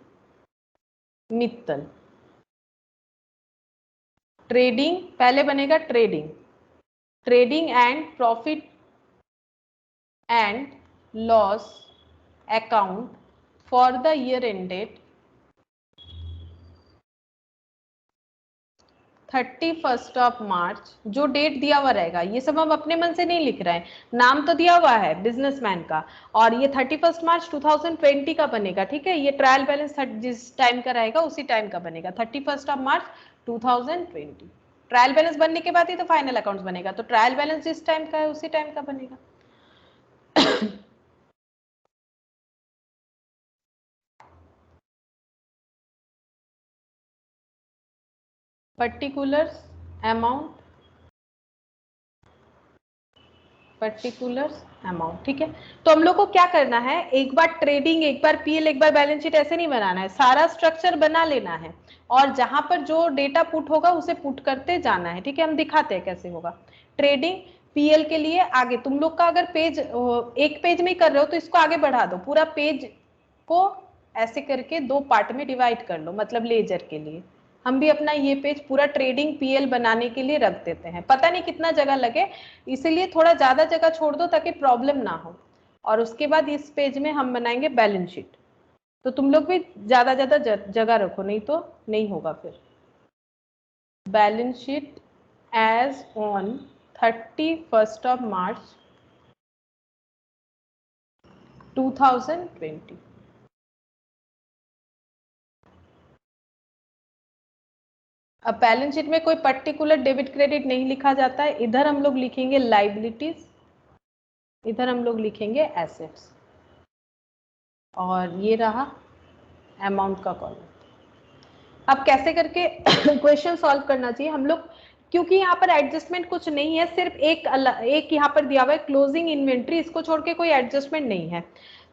Mittal, trading पहले बनेगा, trading, trading and profit and loss account for the year ended 31 मार्च। जो डेट दिया हुआ रहेगा, ये सब हम अपने मन से नहीं लिख रहे हैं, नाम तो दिया हुआ है बिजनेसमैन का, और ये 31 मार्च 2020 का बनेगा, ठीक है। ये ट्रायल बैलेंस जिस टाइम का रहेगा उसी टाइम का बनेगा, 31 मार्च 2020। ट्रायल बैलेंस बनने के बाद ही तो फाइनल अकाउंट्स बनेगा, तो ट्रायल बैलेंस जिस टाइम का है उसी टाइम का बनेगा। पर्टिकुलर अमाउंट, पर्टिकुलर अमाउंट, ठीक है। तो हम लोग को क्या करना है, एक बार ट्रेडिंग, एक बार पीएल, एक बार बैलेंस शीट, ऐसे नहीं बनाना है, सारा स्ट्रक्चर बना लेना है और जहां पर जो डेटा पुट होगा उसे पुट करते जाना है, ठीक है। हम दिखाते हैं कैसे होगा। ट्रेडिंग पीएल के लिए आगे तुम लोग का अगर पेज एक पेज में कर रहे हो तो इसको आगे बढ़ा दो, पूरा पेज को ऐसे करके 2 पार्ट में डिवाइड कर लो, मतलब लेजर के लिए। हम भी अपना ये पेज पूरा ट्रेडिंग पीएल बनाने के लिए रख देते हैं, पता नहीं कितना जगह लगे, इसलिए थोड़ा ज्यादा जगह छोड़ दो ताकि प्रॉब्लम ना हो। और उसके बाद इस पेज में हम बनाएंगे बैलेंस शीट। तो तुम लोग भी ज्यादा ज्यादा जगह रखो, नहीं तो नहीं होगा फिर। Balance sheet as on 31st of March 2020। अब बैलेंस शीट में कोई पर्टिकुलर डेबिट क्रेडिट नहीं लिखा जाता है, इधर हम लोग लिखेंगे लाइबिलिटीज, इधर हम लोग लिखेंगे एसेट्स, और ये रहा अमाउंट का कॉलम। अब कैसे करके क्वेश्चन सॉल्व करना चाहिए हम लोग, क्योंकि यहाँ पर एडजस्टमेंट कुछ नहीं है, सिर्फ एक यहाँ पर दिया हुआ है क्लोजिंग इन्वेंट्री, इसको छोड़ के कोई एडजस्टमेंट नहीं है।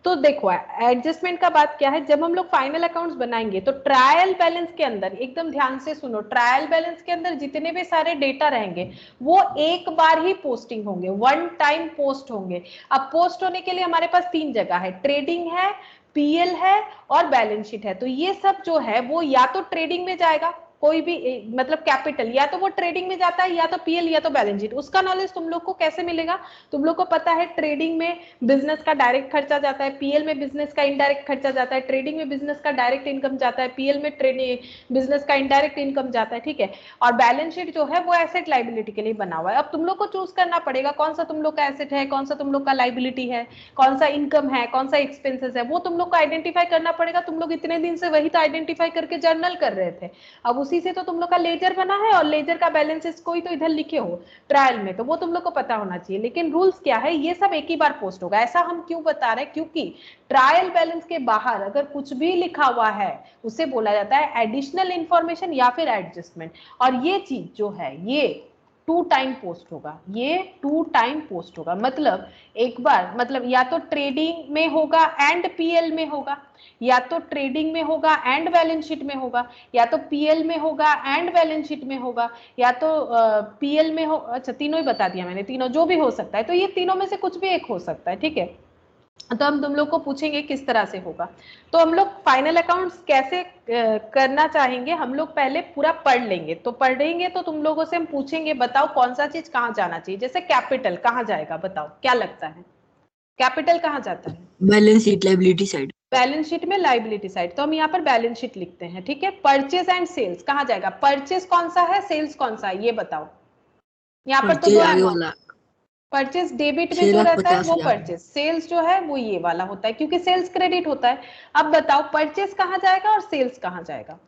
तो देखो एडजस्टमेंट का बात क्या है, जब हम लोग फाइनल अकाउंट्स बनाएंगे तो ट्रायल बैलेंस के अंदर, एकदम ध्यान से सुनो, ट्रायल बैलेंस के अंदर जितने भी सारे डेटा रहेंगे वो एक बार ही पोस्टिंग होंगे, वन टाइम पोस्ट होंगे। अब पोस्ट होने के लिए हमारे पास 3 जगह है, ट्रेडिंग है, पीएल है और बैलेंस शीट है। तो ये सब जो है वो या तो ट्रेडिंग में जाएगा, कोई भी मतलब कैपिटल, या तो वो ट्रेडिंग में जाता है, या तो पीएल या तो बैलेंस शीट। उसका नॉलेज तुम लोग को कैसे मिलेगा, तुम लोग को पता है ट्रेडिंग में बिजनेस का डायरेक्ट खर्चा जाता है, पीएल में बिजनेस का इनडायरेक्ट खर्चा जाता है, ट्रेडिंग में बिजनेस का डायरेक्ट इनकम जाता है, पीएल में ट्रेडिंग बिजनेस का इनडायरेक्ट इनकम जाता है, ठीक है। और बैलेंस शीट जो है वो एसेट लाइबिलिटी के लिए बना हुआ है। अब तुम लोग को चूज करना पड़ेगा कौन सा तुम लोग का एसेट है, कौन सा तुम लोग का लाइबिलिटी है, कौन सा इनकम है, कौन सा एक्सपेंसेस है, वो तुम लोग को आइडेंटिफाई करना पड़ेगा। तुम लोग इतने दिन से वही तो आइडेंटिफाई करके जर्नल कर रहे थे, अब उसी से तो तुम लोग का लेजर बना है, और लेजर का बैलेंसेस कोई तो इधर लिखे हो ट्रायल में, तो वो तुम लोग को पता होना चाहिए। लेकिन रूल्स क्या है, ये सब एक ही बार पोस्ट होगा। ऐसा हम क्यों बता रहे हैं, क्योंकि ट्रायल बैलेंस के बाहर अगर कुछ भी लिखा हुआ है उसे बोला जाता है एडिशनल इंफॉर्मेशन या फिर एडजस्टमेंट। और ये चीज जो है ये 2 टाइम पोस्ट होगा, ये 2 टाइम पोस्ट होगा, मतलब एक बार, मतलब या तो ट्रेडिंग में होगा एंड पीएल में होगा, या तो ट्रेडिंग में होगा एंड बैलेंस शीट में होगा, या तो पीएल में होगा एंड बैलेंस शीट में होगा, या तो पीएल में हो, अच्छा तीनों ही बता दिया मैंने, तीनों जो भी हो सकता है। तो ये तीनों में से कुछ भी एक हो सकता है, ठीक है। तो हम तुम लोग को पूछेंगे किस तरह से होगा। तो हम लोग फाइनल अकाउंट्स कैसे करना चाहेंगे, हम लोग पहले पूरा पढ़ लेंगे। तो पढ़ेंगे तो तुम लोगों से हम पूछेंगे बताओ कौन सा चीज कहाँ जाना चाहिए, जैसे कैपिटल कहाँ जाएगा, बताओ क्या लगता है, कैपिटल कहाँ जाता है? Balance sheet liability side. Balance sheet में लाइबिलिटी साइड, तो हम यहाँ पर बैलेंस शीट लिखते हैं, ठीक है। परचेज एंड सेल्स कहाँ जाएगा, परचेज कौन सा है, सेल्स कौन सा है, ये बताओ। यहाँ पर तो परचेज दो आगे अमाउंट, वाला परचेज डेबिट में जो रहता है वो 6,50,000। परचेज, सेल्स जो है वो ये वाला होता है क्योंकि सेल्स क्रेडिट होता है। अब बताओ परचेज कहाँ जाएगा और सेल्स कहाँ जाएगा?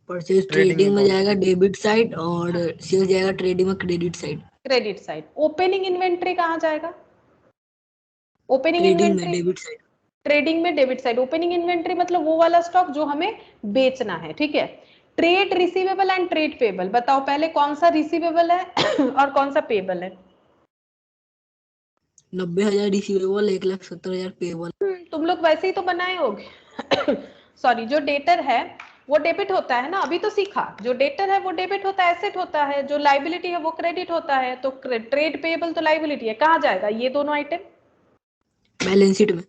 परचेज ट्रेडिंग में जाएगा डेबिट साइड, और सेल्स जाएगा ट्रेडिंग में credit side. Credit side. Opening inventory कहाँ जाएगा? ओपनिंग ट्रेडिंग में इन्वेंट्री डेबिट साइड। ट्रेडिंग में डेबिट साइड। ओपनिंग इन्वेंट्री मतलब वो वाला स्टॉक जो हमें बेचना है, ठीक है। Trade receivable and trade payable, बताओ पहले कौन सा रिसीवेबल है और कौन सा पेबल है? 90,000 रिसीवेबल, 1,70,000 पेबल। तुम लोग वैसे ही तो बनाए होगे सॉरी, जो डेटर है वो डेबिट होता है ना, अभी तो सीखा, जो डेटर है वो डेबिट होता है, एसेट होता है, जो लाइबिलिटी है वो क्रेडिट होता है। तो ट्रेड पेबल तो लाइबिलिटी है, कहाँ जाएगा ये दोनों आइटम? बैलेंस शीट में।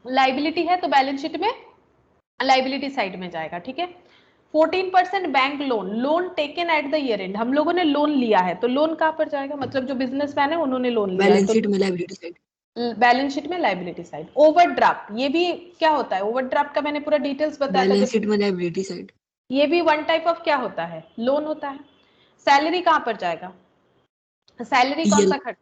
लाइबिलिटी है तो बैलेंस शीट में लाइबिलिटी साइड में जाएगा, ठीक है। 14% bank loan, loan taken at the year and, हम लोगों ने लोन लिया है तो लोन कहाँ पर जाएगा, मतलब जो बिजनेसमैन है उन्होंने लोन लिया है बैलेंस तो शीट में लाइबिलिटी साइड। बैलेंस शीट में लाइबिलिटी साइड। ओवरड्राफ्ट, ये भी क्या होता है, ओवरड्राफ्ट का मैंने पूरा डिटेल्स बताया था बैलेंस जब, शीट में लाइबिलिटी साइड। ये भी वन टाइप ऑफ क्या होता है, लोन होता है। सैलरी कहाँ पर जाएगा, सैलरी कौन पीएल। सा खर्च?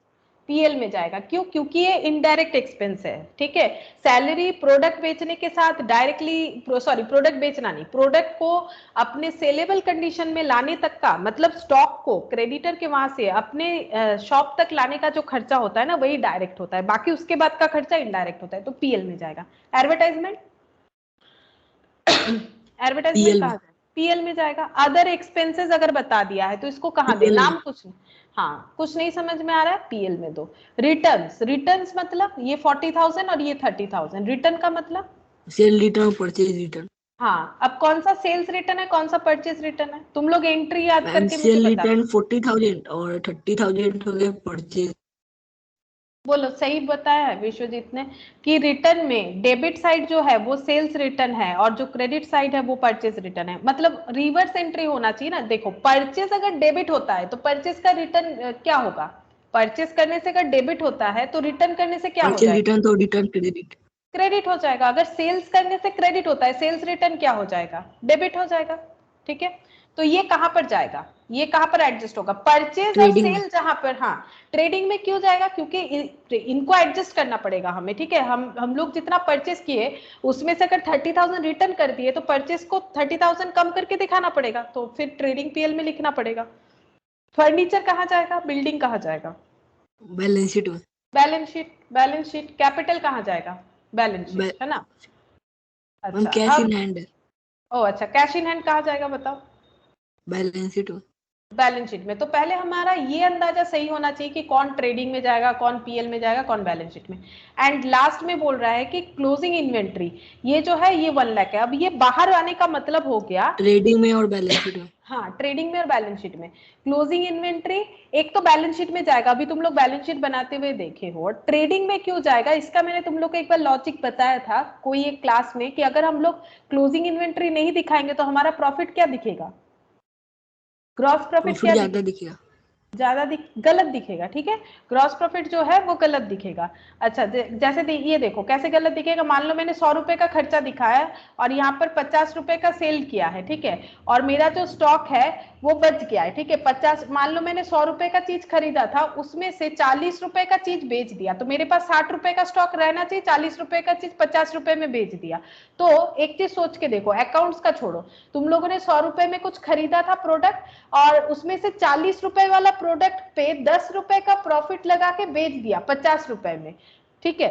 पीएल में जाएगा, क्यों? क्योंकि ये इनडायरेक्ट एक्सपेंस है, ठीक है। सैलरी प्रोडक्ट बेचने के साथ डायरेक्टली, सॉरी प्रोडक्ट बेचना नहीं, प्रोडक्ट को अपने सेलेबल कंडीशन में लाने तक का, मतलब स्टॉक को क्रेडिटर के वहां से अपने शॉप तक लाने का जो खर्चा होता है ना वही डायरेक्ट होता है, बाकी उसके बाद का खर्चा इनडायरेक्ट होता है, तो पीएल में जाएगा। एडवर्टाइजमेंट एडवर्टाइजमेंट पीएल में। कहाँ जाएगा? पीएल में जाएगा। अदर एक्सपेंसेस अगर बता दिया है तो इसको कहाँ दे, पीएल में। नाम कुछ नहीं। हाँ, कुछ नहीं समझ में आ रहा है, पीएल में दो। रिटर्न्स, रिटर्न्स मतलब ये 40,000 और ये 30,000, रिटर्न का मतलब सेल रिटर्न, परचेज रिटर्न। हाँ। अब कौन सा सेल्स रिटर्न है, कौन सा परचेज रिटर्न है, तुम लोग एंट्री याद मैम करके मुझे सेल बता दो। रिटर्न 40,000 और 30,000 हो गए परचेज। बोलो, सही बताया है विश्वजीत ने कि रिटर्न में डेबिट साइड जो है वो सेल्स रिटर्न है और जो क्रेडिट साइड है वो परचेज रिटर्न है। मतलब रिवर्स एंट्री होना चाहिए ना। देखो, परचेज अगर डेबिट होता है तो परचेज का रिटर्न क्या होगा, परचेज करने से अगर डेबिट होता है तो रिटर्न करने से क्या हो परचेज जाएगा, रिटर्न तो रिटर्न क्रेडिट। क्रेडिट हो जाएगा। अगर सेल्स करने से क्रेडिट होता है, सेल्स रिटर्न क्या हो जाएगा, डेबिट हो जाएगा। ठीक है, तो ये कहां पर जाएगा, ये कहां पर एडजस्ट होगा, परचेज और ट्रेडिंग में। सेल जहां पर। हाँ, ट्रेडिंग में क्यों जाएगा, क्योंकि इनको एडजस्ट करना पड़ेगा हमें। ठीक है, हम लोग जितना परचेज किए उसमें से अगर 30,000 रिटर्न कर दिए तो परचेज को 30,000 कम करके दिखाना पड़ेगा, तो फिर ट्रेडिंग पीएल में लिखना पड़ेगा। फर्नीचर कहाँ जाएगा, बिल्डिंग कहाँ जाएगा, बैलेंस शीट में। Balance sheet. Balance sheet, capital कहाँ जाएगा, बैलेंस शीट, है ना। मैम अच्छा, कैश इन अब हैंड है। ओ अच्छा, कैश इन हैंड कहाँ जाएगा बताओ, बैलेंस शीट में। बैलेंस शीट में। तो पहले हमारा ये अंदाजा सही होना चाहिए कि कौन ट्रेडिंग में जाएगा, कौन पीएल में जाएगा, कौन बैलेंस शीट में। एंड लास्ट में बोल रहा है कि क्लोजिंग इन्वेंट्री, ये जो है ये 1 लाख है। अब ये बाहर आने का मतलब हो गया, ट्रेडिंग में और बैलेंस शीट में। हाँ, ट्रेडिंग में और बैलेंस शीट में। क्लोजिंग इन्वेंट्री एक तो बैलेंस शीट में जाएगा, अभी तुम लोग बैलेंस शीट बनाते हुए देखे हो। ट्रेडिंग में क्यों जाएगा, इसका मैंने तुम लोग को एक बार लॉजिक बताया था कोई एक क्लास में कि अगर हम लोग क्लोजिंग इन्वेंट्री नहीं दिखाएंगे तो हमारा प्रॉफिट क्या दिखेगा, ग्रॉस प्रॉफिट प्रॉफिट क्या ज्यादा दिखेगा, दिखेगा। ज्यादा गलत दिखेगा। ठीक है, ग्रॉस प्रॉफिट जो है वो गलत दिखेगा। अच्छा, जैसे ये देखो कैसे गलत दिखेगा। मान लो मैंने 100 रुपए का खर्चा दिखाया और यहाँ पर 50 रुपए का सेल किया है, ठीक है, और मेरा जो स्टॉक है वो बच गया है। ठीक है, 50, मान लो मैंने 100 रुपए का चीज खरीदा था, उसमें से 40 रुपए का चीज बेच दिया, तो मेरे पास 60 रुपए का स्टॉक रहना चाहिए, 40 रुपए का चीज 50 रुपए में बेच दिया। तो एक चीज सोच के देखो, अकाउंट्स का छोड़ो, तुम लोगों ने 100 रुपए में कुछ खरीदा था प्रोडक्ट और उसमें से 40 रुपए वाला प्रोडक्ट पे 10 रुपए का प्रॉफिट लगा के बेच दिया 50 रुपए में। ठीक है,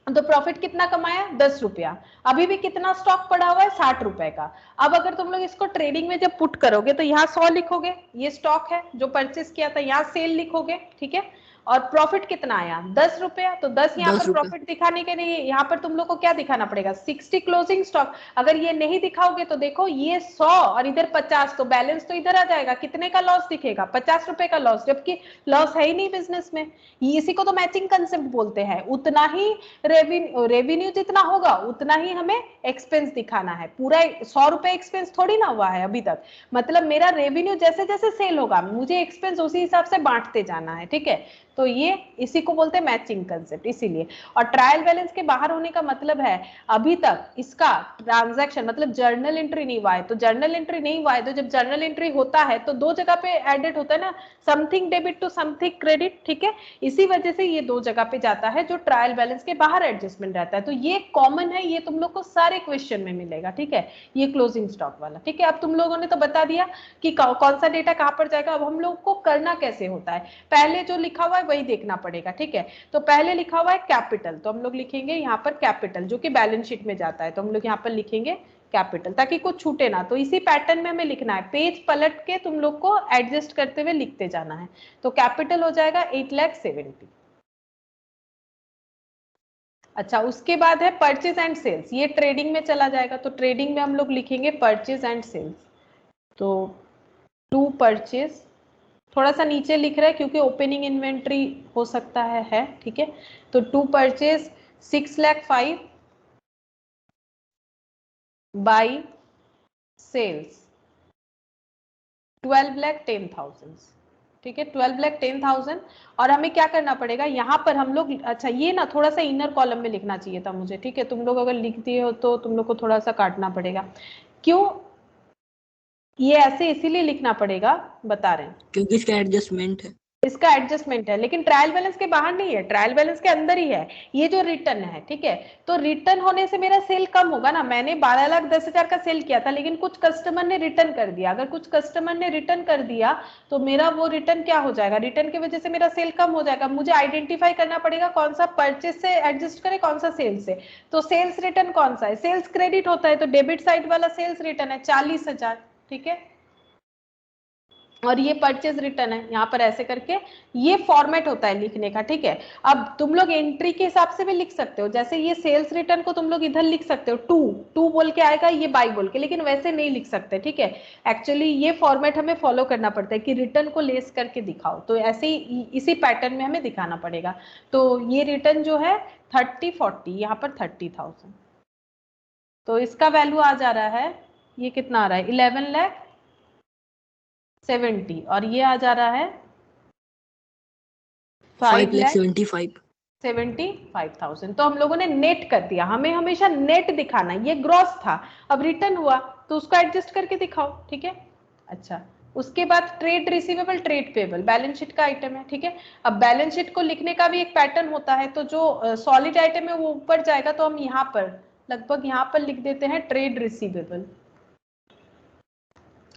तो प्रॉफिट कितना कमाया, 10 रुपया। अभी भी कितना स्टॉक पड़ा हुआ है, 60 रुपए का। अब अगर तुम लोग इसको ट्रेडिंग में जब पुट करोगे तो यहाँ 100 लिखोगे, ये स्टॉक है जो परचेस किया था, यहाँ सेल लिखोगे। ठीक है, और प्रॉफिट कितना आया, 10 रुपया। तो 10 यहाँ पर 10 रुपए। प्रॉफिट दिखाने के लिए यहाँ पर तुम लोग को क्या दिखाना पड़ेगा, 60 क्लोजिंग स्टॉक। अगर ये नहीं दिखाओगे तो देखो ये 100 और इधर 50, तो बैलेंस तो इधर आ जाएगा, कितने का लॉस दिखेगा, 50 रुपए का लॉस, जबकि लॉस है ही नहीं बिजनेस में। इसी को तो मैचिंग कंसेप्ट बोलते हैं। उतना ही रेवेन्यू जितना होगा उतना ही हमें एक्सपेंस दिखाना है। पूरा 100 रुपए एक्सपेंस थोड़ी ना हुआ है अभी तक, मतलब मेरा रेवेन्यू जैसे जैसे सेल होगा मुझे एक्सपेंस उसी हिसाब से बांटते जाना है। ठीक है, तो ये इसी को बोलते हैं मैचिंग कंसेप्ट, इसीलिए। और ट्रायल बैलेंस के बाहर होने का मतलब है अभी तक इसका ट्रांजैक्शन मतलब जर्नल एंट्री नहीं हुआ है। तो जर्नल एंट्री नहीं हुआ है तो जब जर्नल एंट्री होता है तो दो जगह पे एडेड होता है ना, something debit to something credit. ठीक है, इसी वजह से ये दो जगह पे जाता है जो ट्रायल बैलेंस के बाहर एडजस्टमेंट रहता है। तो ये कॉमन है, ये तुम लोग को सारे क्वेश्चन में मिलेगा। ठीक है, ये क्लोजिंग स्टॉक वाला। ठीक है, अब तुम लोगों ने तो बता दिया कि कौन सा डेटा कहां पर जाएगा। अब हम लोग को करना कैसे होता है, पहले जो लिखा हुआ है वही देखना पड़ेगा। ठीक है, तो पहले लिखा हुआ है कैपिटल, तो हम लोग लिखेंगे यहाँ पर कैपिटल जो कि बैलेंस शीट में जाता है, तो हम लोग यहाँ पर लिखेंगे कैपिटल ताकि कुछ छूटे ना। तो इसी पैटर्न में हमें लिखना है, पेज पलट के तुम लोग को एडजस्ट करते हुए लिखते जाना है। तो कैपिटल हो जाएगा 8,70,000। अच्छा, उसके बाद है परचेज एंड सेल्स, ये ट्रेडिंग में चला जाएगा। तो ट्रेडिंग में हम लोग लिखेंगे परचेज एंड सेल्स। तो टू परचेज, थोड़ा सा नीचे लिख रहा है क्योंकि ओपनिंग इन्वेंट्री हो सकता है। ठीक है, तो टू परचेज 6,05,000 बाई सेल्स 12,10,000। ठीक है, 12,10,000। और हमें क्या करना पड़ेगा यहाँ पर हम लोग, अच्छा ये ना थोड़ा सा इनर कॉलम में लिखना चाहिए था मुझे। ठीक है, तुम लोग अगर लिख दिए हो तो तुम लोग को थोड़ा सा काटना पड़ेगा। क्यों ये ऐसे इसीलिए लिखना पड़ेगा, बता रहे हैं। क्योंकि इसका एडजस्टमेंट है। इसका एडजस्टमेंट है, लेकिन ट्रायल बैलेंस के बाहर नहीं है, ट्रायल बैलेंस के अंदर ही है ये जो रिटर्न है, ठीक है। तो रिटर्न होने से मेरा सेल कम होगा ना, मैंने 12,10,000 का सेल किया था, लेकिन कुछ कस्टमर ने रिटर्न कर दिया, अगर कुछ कस्टमर ने रिटर्न कर दिया तो मेरा वो रिटर्न क्या हो जाएगा, रिटर्न की वजह से मेरा सेल कम हो जाएगा। मुझे आइडेंटिफाई करना पड़ेगा कौन सा परचेज से एडजस्ट करे, कौन सा सेल्स से। तो सेल्स रिटर्न कौन सा है, सेल्स क्रेडिट होता है, तो डेबिट साइड वाला सेल्स रिटर्न है 40,000, ठीक है। और ये परचेज रिटर्न है, यहाँ पर ऐसे करके ये फॉर्मेट होता है लिखने का, ठीक है। अब तुम लोग एंट्री के हिसाब से भी लिख सकते हो, जैसे ये सेल्स रिटर्न को तुम लोग इधर लिख सकते हो टू टू बोल के आएगा, ये बाई बोल के, लेकिन वैसे नहीं लिख सकते, ठीक है। एक्चुअली ये फॉर्मेट हमें फॉलो करना पड़ता है कि रिटर्न को लेस करके दिखाओ, तो ऐसे ही इसी पैटर्न में हमें दिखाना पड़ेगा। तो ये रिटर्न जो है 30-40, यहाँ पर 30,000, तो इसका वैल्यू आ जा रहा है, ये कितना आ रहा है 11,70, और ये आ जा रहा है 5,75,000। तो हम लोगों ने नेट कर दिया, हमें हमेशा नेट दिखाना, ये ग्रॉस था, अब रिटर्न हुआ तो उसको एडजस्ट करके दिखाओ, ठीक है। अच्छा, उसके बाद trade receivable, trade payable balance sheet का आइटम है, ठीक है। अब बैलेंस शीट को लिखने का भी एक पैटर्न होता है, तो जो सॉलिड आइटम है वो ऊपर जाएगा, तो हम यहाँ पर लगभग यहाँ पर लिख देते हैं ट्रेड रिसीवेबल,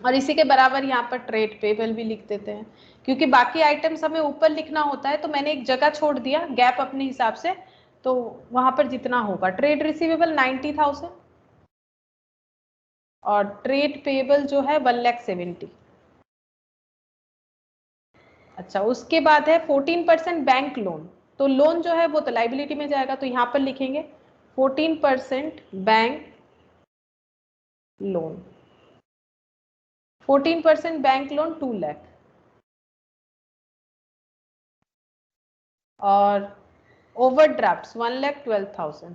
और इसी के बराबर यहाँ पर ट्रेड पेबल भी लिख देते हैं, क्योंकि बाकी आइटम्स हमें ऊपर लिखना होता है, तो मैंने एक जगह छोड़ दिया गैप अपने हिसाब से, तो वहां पर जितना होगा ट्रेड रिसीवेबल 90,000 और ट्रेड पेबल जो है 1,70,000। अच्छा, उसके बाद है 14% बैंक लोन, तो लोन जो है वो तो लाइबिलिटी में जाएगा, तो यहाँ पर लिखेंगे 14% bank loan, 14% bank loan 2 lakh, और ओवरड्राफ्ट 1,12,000।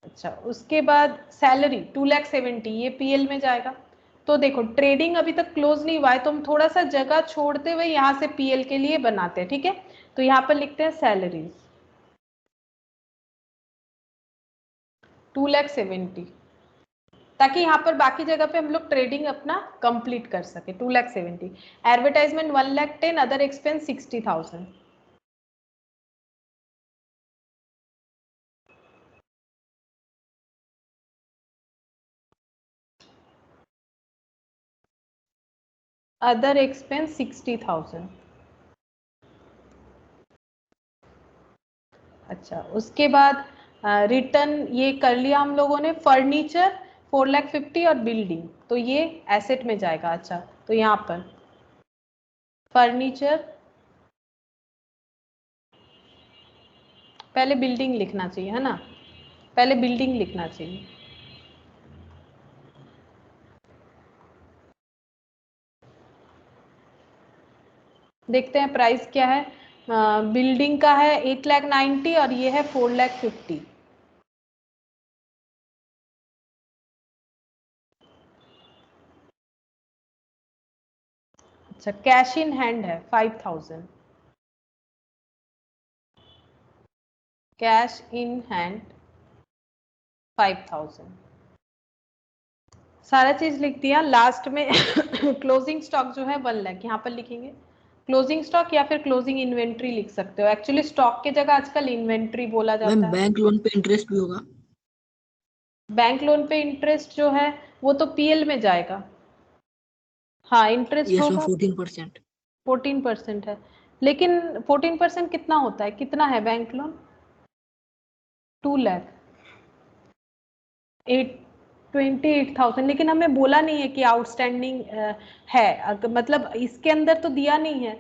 अच्छा, उसके बाद सैलरी 2,70,000, ये पीएल में जाएगा। तो देखो ट्रेडिंग अभी तक क्लोज नहीं हुआ है, तो हम थोड़ा सा जगह छोड़ते हुए यहाँ से पीएल के लिए बनाते हैं, ठीक है। तो यहाँ पर लिखते हैं सैलरीज 2,70,000, ताकि यहाँ पर बाकी जगह पे हम लोग ट्रेडिंग अपना कंप्लीट कर सके। 2,70,000, advertisement 1,10,000, other expense 60,000। Other expense 60,000। अच्छा, उसके बाद रिटर्न ये कर लिया हम लोगों ने, फर्नीचर 4,50,000 और बिल्डिंग, तो ये एसेट में जाएगा। अच्छा, तो यहाँ पर फर्नीचर, पहले बिल्डिंग लिखना चाहिए है ना, पहले बिल्डिंग लिखना चाहिए। देखते हैं प्राइस क्या है, बिल्डिंग का है 8,90,000 और ये है 4,50,000। अच्छा, कैश इन हैंड है 5,000, कैश इन हैंड 5,000, सारा चीज लिख दिया। लास्ट में क्लोजिंग स्टॉक जो है 1 लाख, यहाँ पर लिखेंगे क्लोजिंग स्टॉक, या फिर क्लोजिंग इन्वेंट्री लिख सकते हो, एक्चुअली स्टॉक के जगह आजकल इन्वेंट्री बोला मैम जाता है। बैंक लोन पे इंटरेस्ट भी होगा? बैंक लोन पे इंटरेस्ट जो है वो तो पीएल में जाएगा, हाँ इंटरेस्ट यस मैम, होगा। 14%। 14% है, लेकिन 14% कितना होता है, कितना है बैंक लोन, 2 लाख 28,000, लेकिन हमें बोला नहीं है कि आउटस्टैंडिंग है, मतलब इसके अंदर तो दिया नहीं है।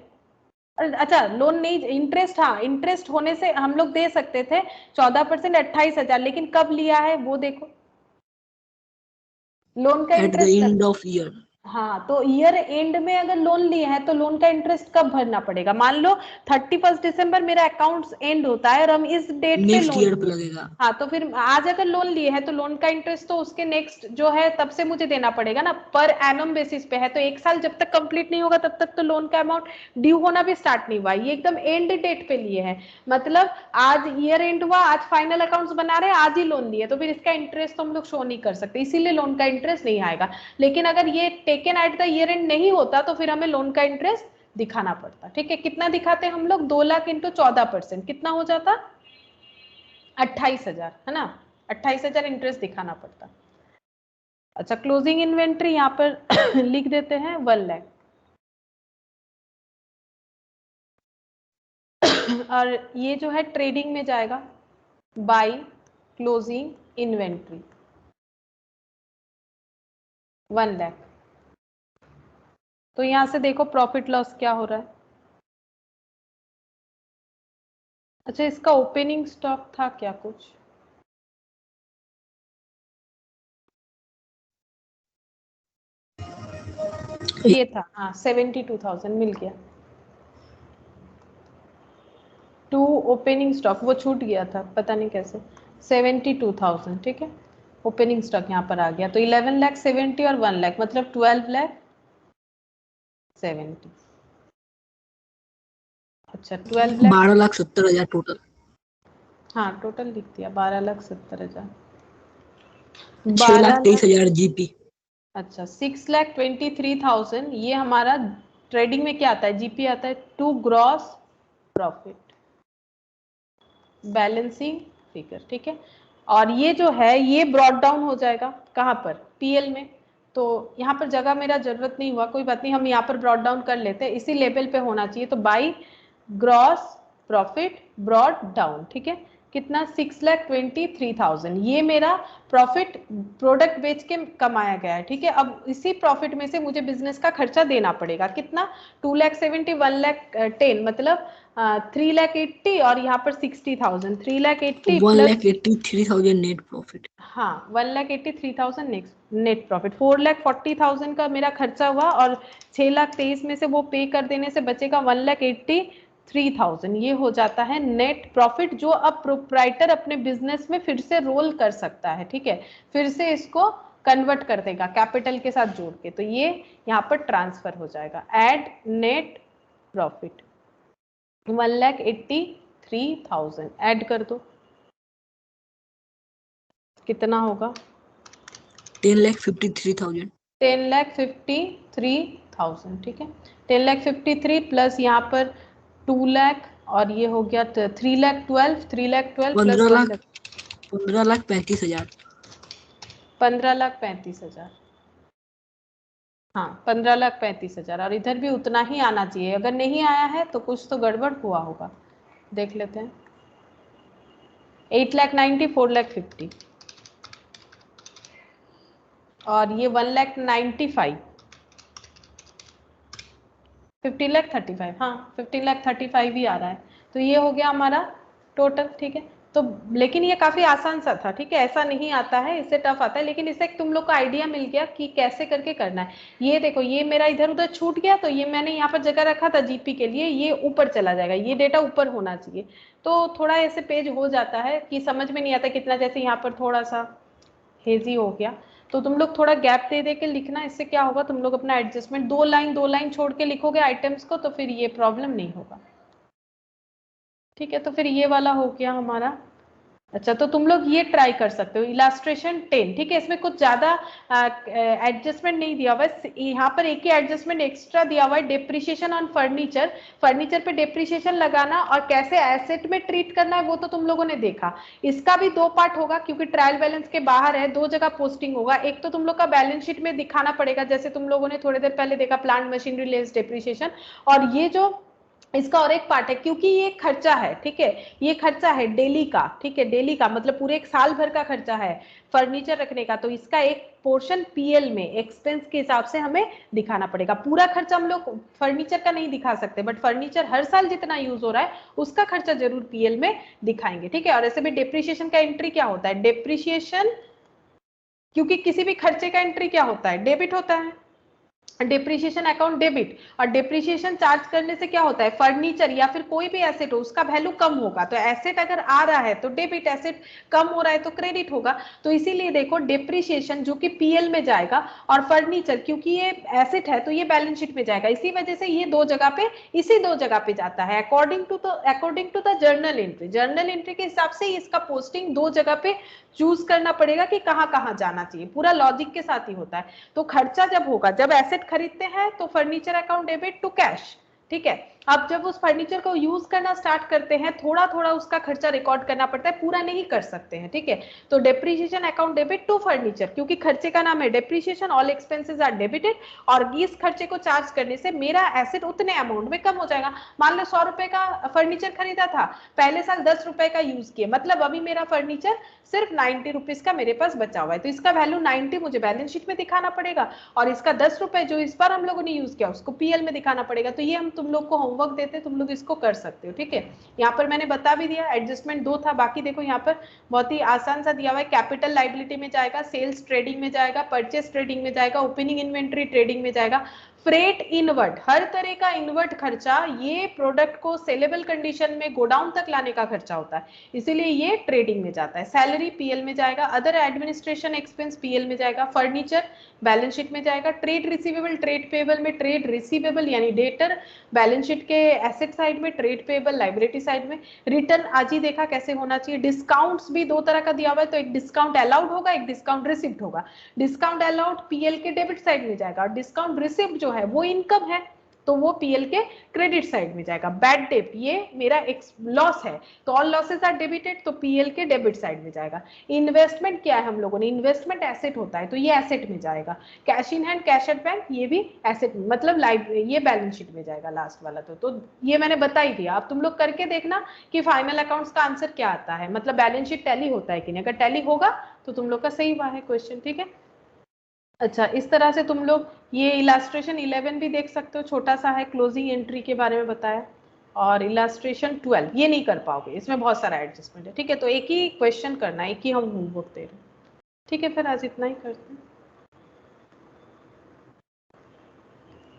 अच्छा, लोन नहीं, इंटरेस्ट, हाँ इंटरेस्ट होने से हम लोग दे सकते थे 14%, 28,000, लेकिन कब लिया है वो देखो, लोन का एट द इंटरेस्ट कब, एंड ऑफ ईयर। हाँ, तो ईयर एंड में अगर लोन लिए हैं तो लोन का इंटरेस्ट कब भरना पड़ेगा? मान लो 31 दिसंबर मेरा अकाउंट्स एंड होता है और हम इस डेट पे नेक्स्ट लोन ईयर पे लिए। लगेगा। हाँ, तो फिर आज अगर लोन लिए हैं तो लोन का इंटरेस्ट तो उसके नेक्स्ट जो है तब से मुझे देना पड़ेगा ना, पर एनम बेसिस पे है, तो एक साल जब तक कंप्लीट नहीं होगा तब तक तो लोन का अमाउंट ड्यू होना भी स्टार्ट नहीं हुआ। ये एकदम एंड डेट पे लिए है, मतलब आज ईयर एंड हुआ, आज फाइनल अकाउंट्स बना रहे हैं, आज ही लोन लिए, तो फिर इसका इंटरेस्ट तो हम लोग शो नहीं कर सकते, इसीलिए लोन का इंटरेस्ट नहीं आएगा। लेकिन अगर ये taken at the year and नहीं होता तो फिर हमें लोन का इंटरेस्ट दिखाना पड़ता। ठीक है, कितना दिखाते हैं हम लोग? 2 लाख इंटू 14%, कितना हो जाता? 28,000, है ना? 28,000 इंटरेस्ट दिखाना पड़ता। अच्छा, क्लोजिंग इन्वेंट्री यहाँ पर लिख देते हैं 1 लाख। और ये जो है ट्रेडिंग में जाएगा बाय क्लोजिंग इन्वेंट्री 1 लाख। तो यहां से देखो प्रॉफिट लॉस क्या हो रहा है। अच्छा, इसका ओपनिंग स्टॉक था क्या कुछ? ये था, हाँ 72,000 मिल गया। टू ओपनिंग स्टॉक वो छूट गया था, पता नहीं कैसे। 72,000, ठीक है, ओपनिंग स्टॉक यहाँ पर आ गया। तो 11,70,000 और 1 लाख मतलब 12,70,000। अच्छा, 12,00,000। 12,70,000 टोटल। हाँ, टोटल लिख दिया 12,70,000। छह लाख 12 तेईस लाख हजार जीपी। अच्छा, 6,23,000 ये हमारा ट्रेडिंग में क्या आता है? जीपी आता है, to gross profit balancing figure, ठीक है। और ये जो है ये ब्रॉड डाउन हो जाएगा कहाँ पर? पीएल में। तो यहाँ पर जगह मेरा जरूरत नहीं हुआ, कोई बात नहीं, हम यहाँ पर ब्रॉड डाउन कर लेते हैं, इसी लेवल पे होना चाहिए। तो by gross profit brought down, ठीक है, कितना? 6,23,000 ये मेरा प्रॉफिट प्रोडक्ट बेच के कमाया गया है, ठीक है। अब इसी प्रॉफिट में से मुझे बिजनेस का खर्चा देना पड़ेगा, कितना? 2,70,000 1,10,000 मतलब 3,80,000 और यहाँ पर 60,000, 3,80,000 प्लस 1,83,000 नेट प्रॉफिट। हाँ 1,83,000 नेट प्रॉफिट। 4,40,000 का मेरा खर्चा हुआ और 6,23,000 में से वो पे कर देने से बचेगा 1,83,000। ये हो जाता है नेट प्रॉफिट, जो अब प्रोप्राइटर अपने बिजनेस में फिर से रोल कर सकता है, ठीक है, फिर से इसको कन्वर्ट कर देगा कैपिटल के साथ जोड़ के। तो ये यहाँ पर ट्रांसफर हो जाएगा, एड नेट प्रॉफिट 1,83,000 ऐड कर दो, कितना होगा? 10,53,000। 10,53,000, ठीक है। 10,53,000 प्लस यहाँ पर 2 लाख और ये हो गया 3,12,000, 3,12,000 प्लस 15 लाख 1 लाख 15,35,000। 15,35,000। हाँ, 15,35,000 और इधर भी उतना ही आना चाहिए। अगर नहीं आया है तो कुछ तो गड़बड़ हुआ होगा, देख लेते हैं। 8,90,000 4,50,000 और ये 1,95,000 15,35,000, हाँ 15,35,000 ही आ रहा है। तो ये हो गया हमारा टोटल, ठीक है। तो लेकिन ये काफी आसान सा था, ठीक है, ऐसा नहीं आता है, इससे टफ आता है, लेकिन इससे तुम लोग को आइडिया मिल गया कि कैसे करके करना है। ये देखो, ये मेरा इधर उधर छूट गया तो ये मैंने यहाँ पर जगह रखा था जीपी के लिए, ये ऊपर चला जाएगा, ये डेटा ऊपर होना चाहिए। तो थोड़ा ऐसे पेज हो जाता है कि समझ में नहीं आता कितना, जैसे यहाँ पर थोड़ा सा हेजी हो गया, तो तुम लोग थोड़ा गैप दे दे के लिखना। इससे क्या होगा, तुम लोग अपना एडजस्टमेंट 2 लाइन छोड़ के लिखोगे आइटम्स को तो फिर ये प्रॉब्लम नहीं होगा, ठीक है। तो फिर ये वाला हो गया हमारा। अच्छा, तो तुम लोग ये ट्राई कर सकते हो, इलास्ट्रेशन 10, ठीक है, इसमें कुछ ज्यादा एडजस्टमेंट नहीं दिया हुआ है, यहाँ पर एक ही एडजस्टमेंट एक्स्ट्रा दिया हुआ है, डेप्रिसिएशन ऑन फर्नीचर। फर्नीचर पे डेप्रिसिएशन लगाना और कैसे एसेट में ट्रीट करना है वो तो तुम लोगों ने देखा। इसका भी 2 पार्ट होगा क्योंकि ट्रायल बैलेंस के बाहर है, 2 जगह पोस्टिंग होगा। एक तो तुम लोग का बैलेंस शीट में दिखाना पड़ेगा, जैसे तुम लोगों ने थोड़ी देर पहले देखा, प्लांट मशीनरी लेस डेप्रिसिएशन। और ये जो इसका और एक पार्ट है, क्योंकि ये खर्चा है, ठीक है, ये खर्चा है डेली का, ठीक है, डेली का मतलब पूरे एक साल भर का खर्चा है फर्नीचर रखने का, तो इसका एक पोर्शन पीएल में एक्सपेंस के हिसाब से हमें दिखाना पड़ेगा। पूरा खर्चा हम लोग फर्नीचर का नहीं दिखा सकते, बट फर्नीचर हर साल जितना यूज हो रहा है उसका खर्चा जरूर पीएल में दिखाएंगे, ठीक है। और ऐसे भी डेप्रिसिएशन का एंट्री क्या होता है? डेप्रिसिएशन, क्योंकि किसी भी खर्चे का एंट्री क्या होता है? डेबिट होता है, डिप्रिशिएशन अकाउंट डेबिट, और डिप्रिशिएशन चार्ज करने से क्या होता है, फर्नीचर या फिर कोई भी एसेट हो उसका वैल्यू कम होगा, तो एसेट अगर आ रहा है तो डेबिट, एसेट कम हो रहा है तो क्रेडिट होगा। तो इसीलिए देखो डिप्रिशिएशन जो कि पीएल में जाएगा, और फर्नीचर क्योंकि ये एसेट है तो ये बैलेंस शीट में जाएगा, इसी वजह से ये दो जगह पे, इसी दो जगह पे जाता है according to the journal entry. Journal entry के हिसाब से इसका पोस्टिंग दो जगह पे चूज करना पड़ेगा कि कहाँ कहाँ जाना चाहिए, पूरा लॉजिक के साथ ही होता है। तो खर्चा जब होगा, जब एसेट खरीदते हैं तो furniture account debit to cash, ठीक है। अब जब उस फर्नीचर को यूज करना स्टार्ट करते हैं, थोड़ा थोड़ा उसका खर्चा रिकॉर्ड करना पड़ता है, पूरा नहीं कर सकते हैं, ठीक है। तो depreciation account debit to furniture, क्योंकि खर्चे का नाम है depreciation, all expenses are debited, और इस खर्चे को चार्ज करने से मेरा एसेट उतने अमाउंट में कम हो जाएगा। मान लो 100 रुपए का फर्नीचर खरीदा था, पहले साल 10 रुपए का यूज किया, मतलब अभी मेरा फर्नीचर सिर्फ 90 रुपीज का मेरे पास बचा हुआ है, तो इसका वैल्यू 90 मुझे बैलेंस शीट में दिखाना पड़ेगा, और इसका 10 रुपए जो इस बार हम लोगों ने यूज किया उसको पीएल में दिखाना पड़ेगा। तो ये हम तुम लोग को होमवर्क देते हैं, तुम लोग इसको कर सकते हो, ठीक है। यहाँ पर मैंने बता भी दिया, एडजस्टमेंट 2 था, बाकी देखो यहाँ पर बहुत ही आसान सा दिया हुआ है। कैपिटल लाइबिलिटी में जाएगा, सेल्स ट्रेडिंग में जाएगा, परचेस ट्रेडिंग में जाएगा, ओपनिंग इन्वेंट्री ट्रेडिंग में जाएगा, फ्रेट इनवर्ट, हर तरह का इनवर्ट खर्चा ये प्रोडक्ट को सेलेबल कंडीशन में गोडाउन तक लाने का खर्चा होता है, इसीलिए ये ट्रेडिंग में जाता है। सैलरी पीएल में जाएगा, अदर एडमिनिस्ट्रेशन एक्सपेंस पीएल में जाएगा, फर्नीचर बैलेंस शीट में जाएगा, ट्रेड रिसीवेबल ट्रेड पेबल में, ट्रेड रिसीवेबल यानी डेटर बैलेंस शीट के एसेट साइड में, ट्रेड पेबल लाइबिलिटी साइड में। रिटर्न आज ही देखा कैसे होना चाहिए। डिस्काउंट्स भी दो तरह का दिया हुआ है, तो एक डिस्काउंट अलाउड होगा, एक डिस्काउंट रिसिप्ट होगा। डिस्काउंट अलाउड पीएल के डेबिट साइड में जाएगा, और डिस्काउंट रिसिप्ट जो है वो इनकम है तो वो पीएल के क्रेडिट साइड में जाएगा। बैड डेट ये मेरा एक लॉस है, तो ऑल लॉसेस आर डेबिटेड, तो पीएल के डेबिट साइड में जाएगा। इन्वेस्टमेंट क्या है, हम लोगों ने इन्वेस्टमेंट एसेट होता है तो ये एसेट में जाएगा। Cash in hand, cash at bank, ये भी एसेट मतलब ये बैलेंस शीट में जाएगा लास्ट वाला। तो ये मैंने बता ही दिया, अब तुम लोग करके देखना कि फाइनल अकाउंट्स का आंसर क्या आता है, मतलब बैलेंस शीट टैली होता है कि नहीं। अगर टैली होगा तो तुम लोग का सही हुआ है क्वेश्चन, ठीक है। अच्छा, इस तरह से तुम लोग ये इलास्ट्रेशन 11 भी देख सकते हो, छोटा सा है, क्लोजिंग एंट्री के बारे में बताया। और इलास्ट्रेशन 12 ये नहीं कर पाओगे, इसमें बहुत सारा एडजस्टमेंट है, ठीक है। तो एक ही क्वेश्चन करना है, एक ही हम होमवर्क दे रहे हैं, ठीक है। फिर आज इतना ही करते हैं।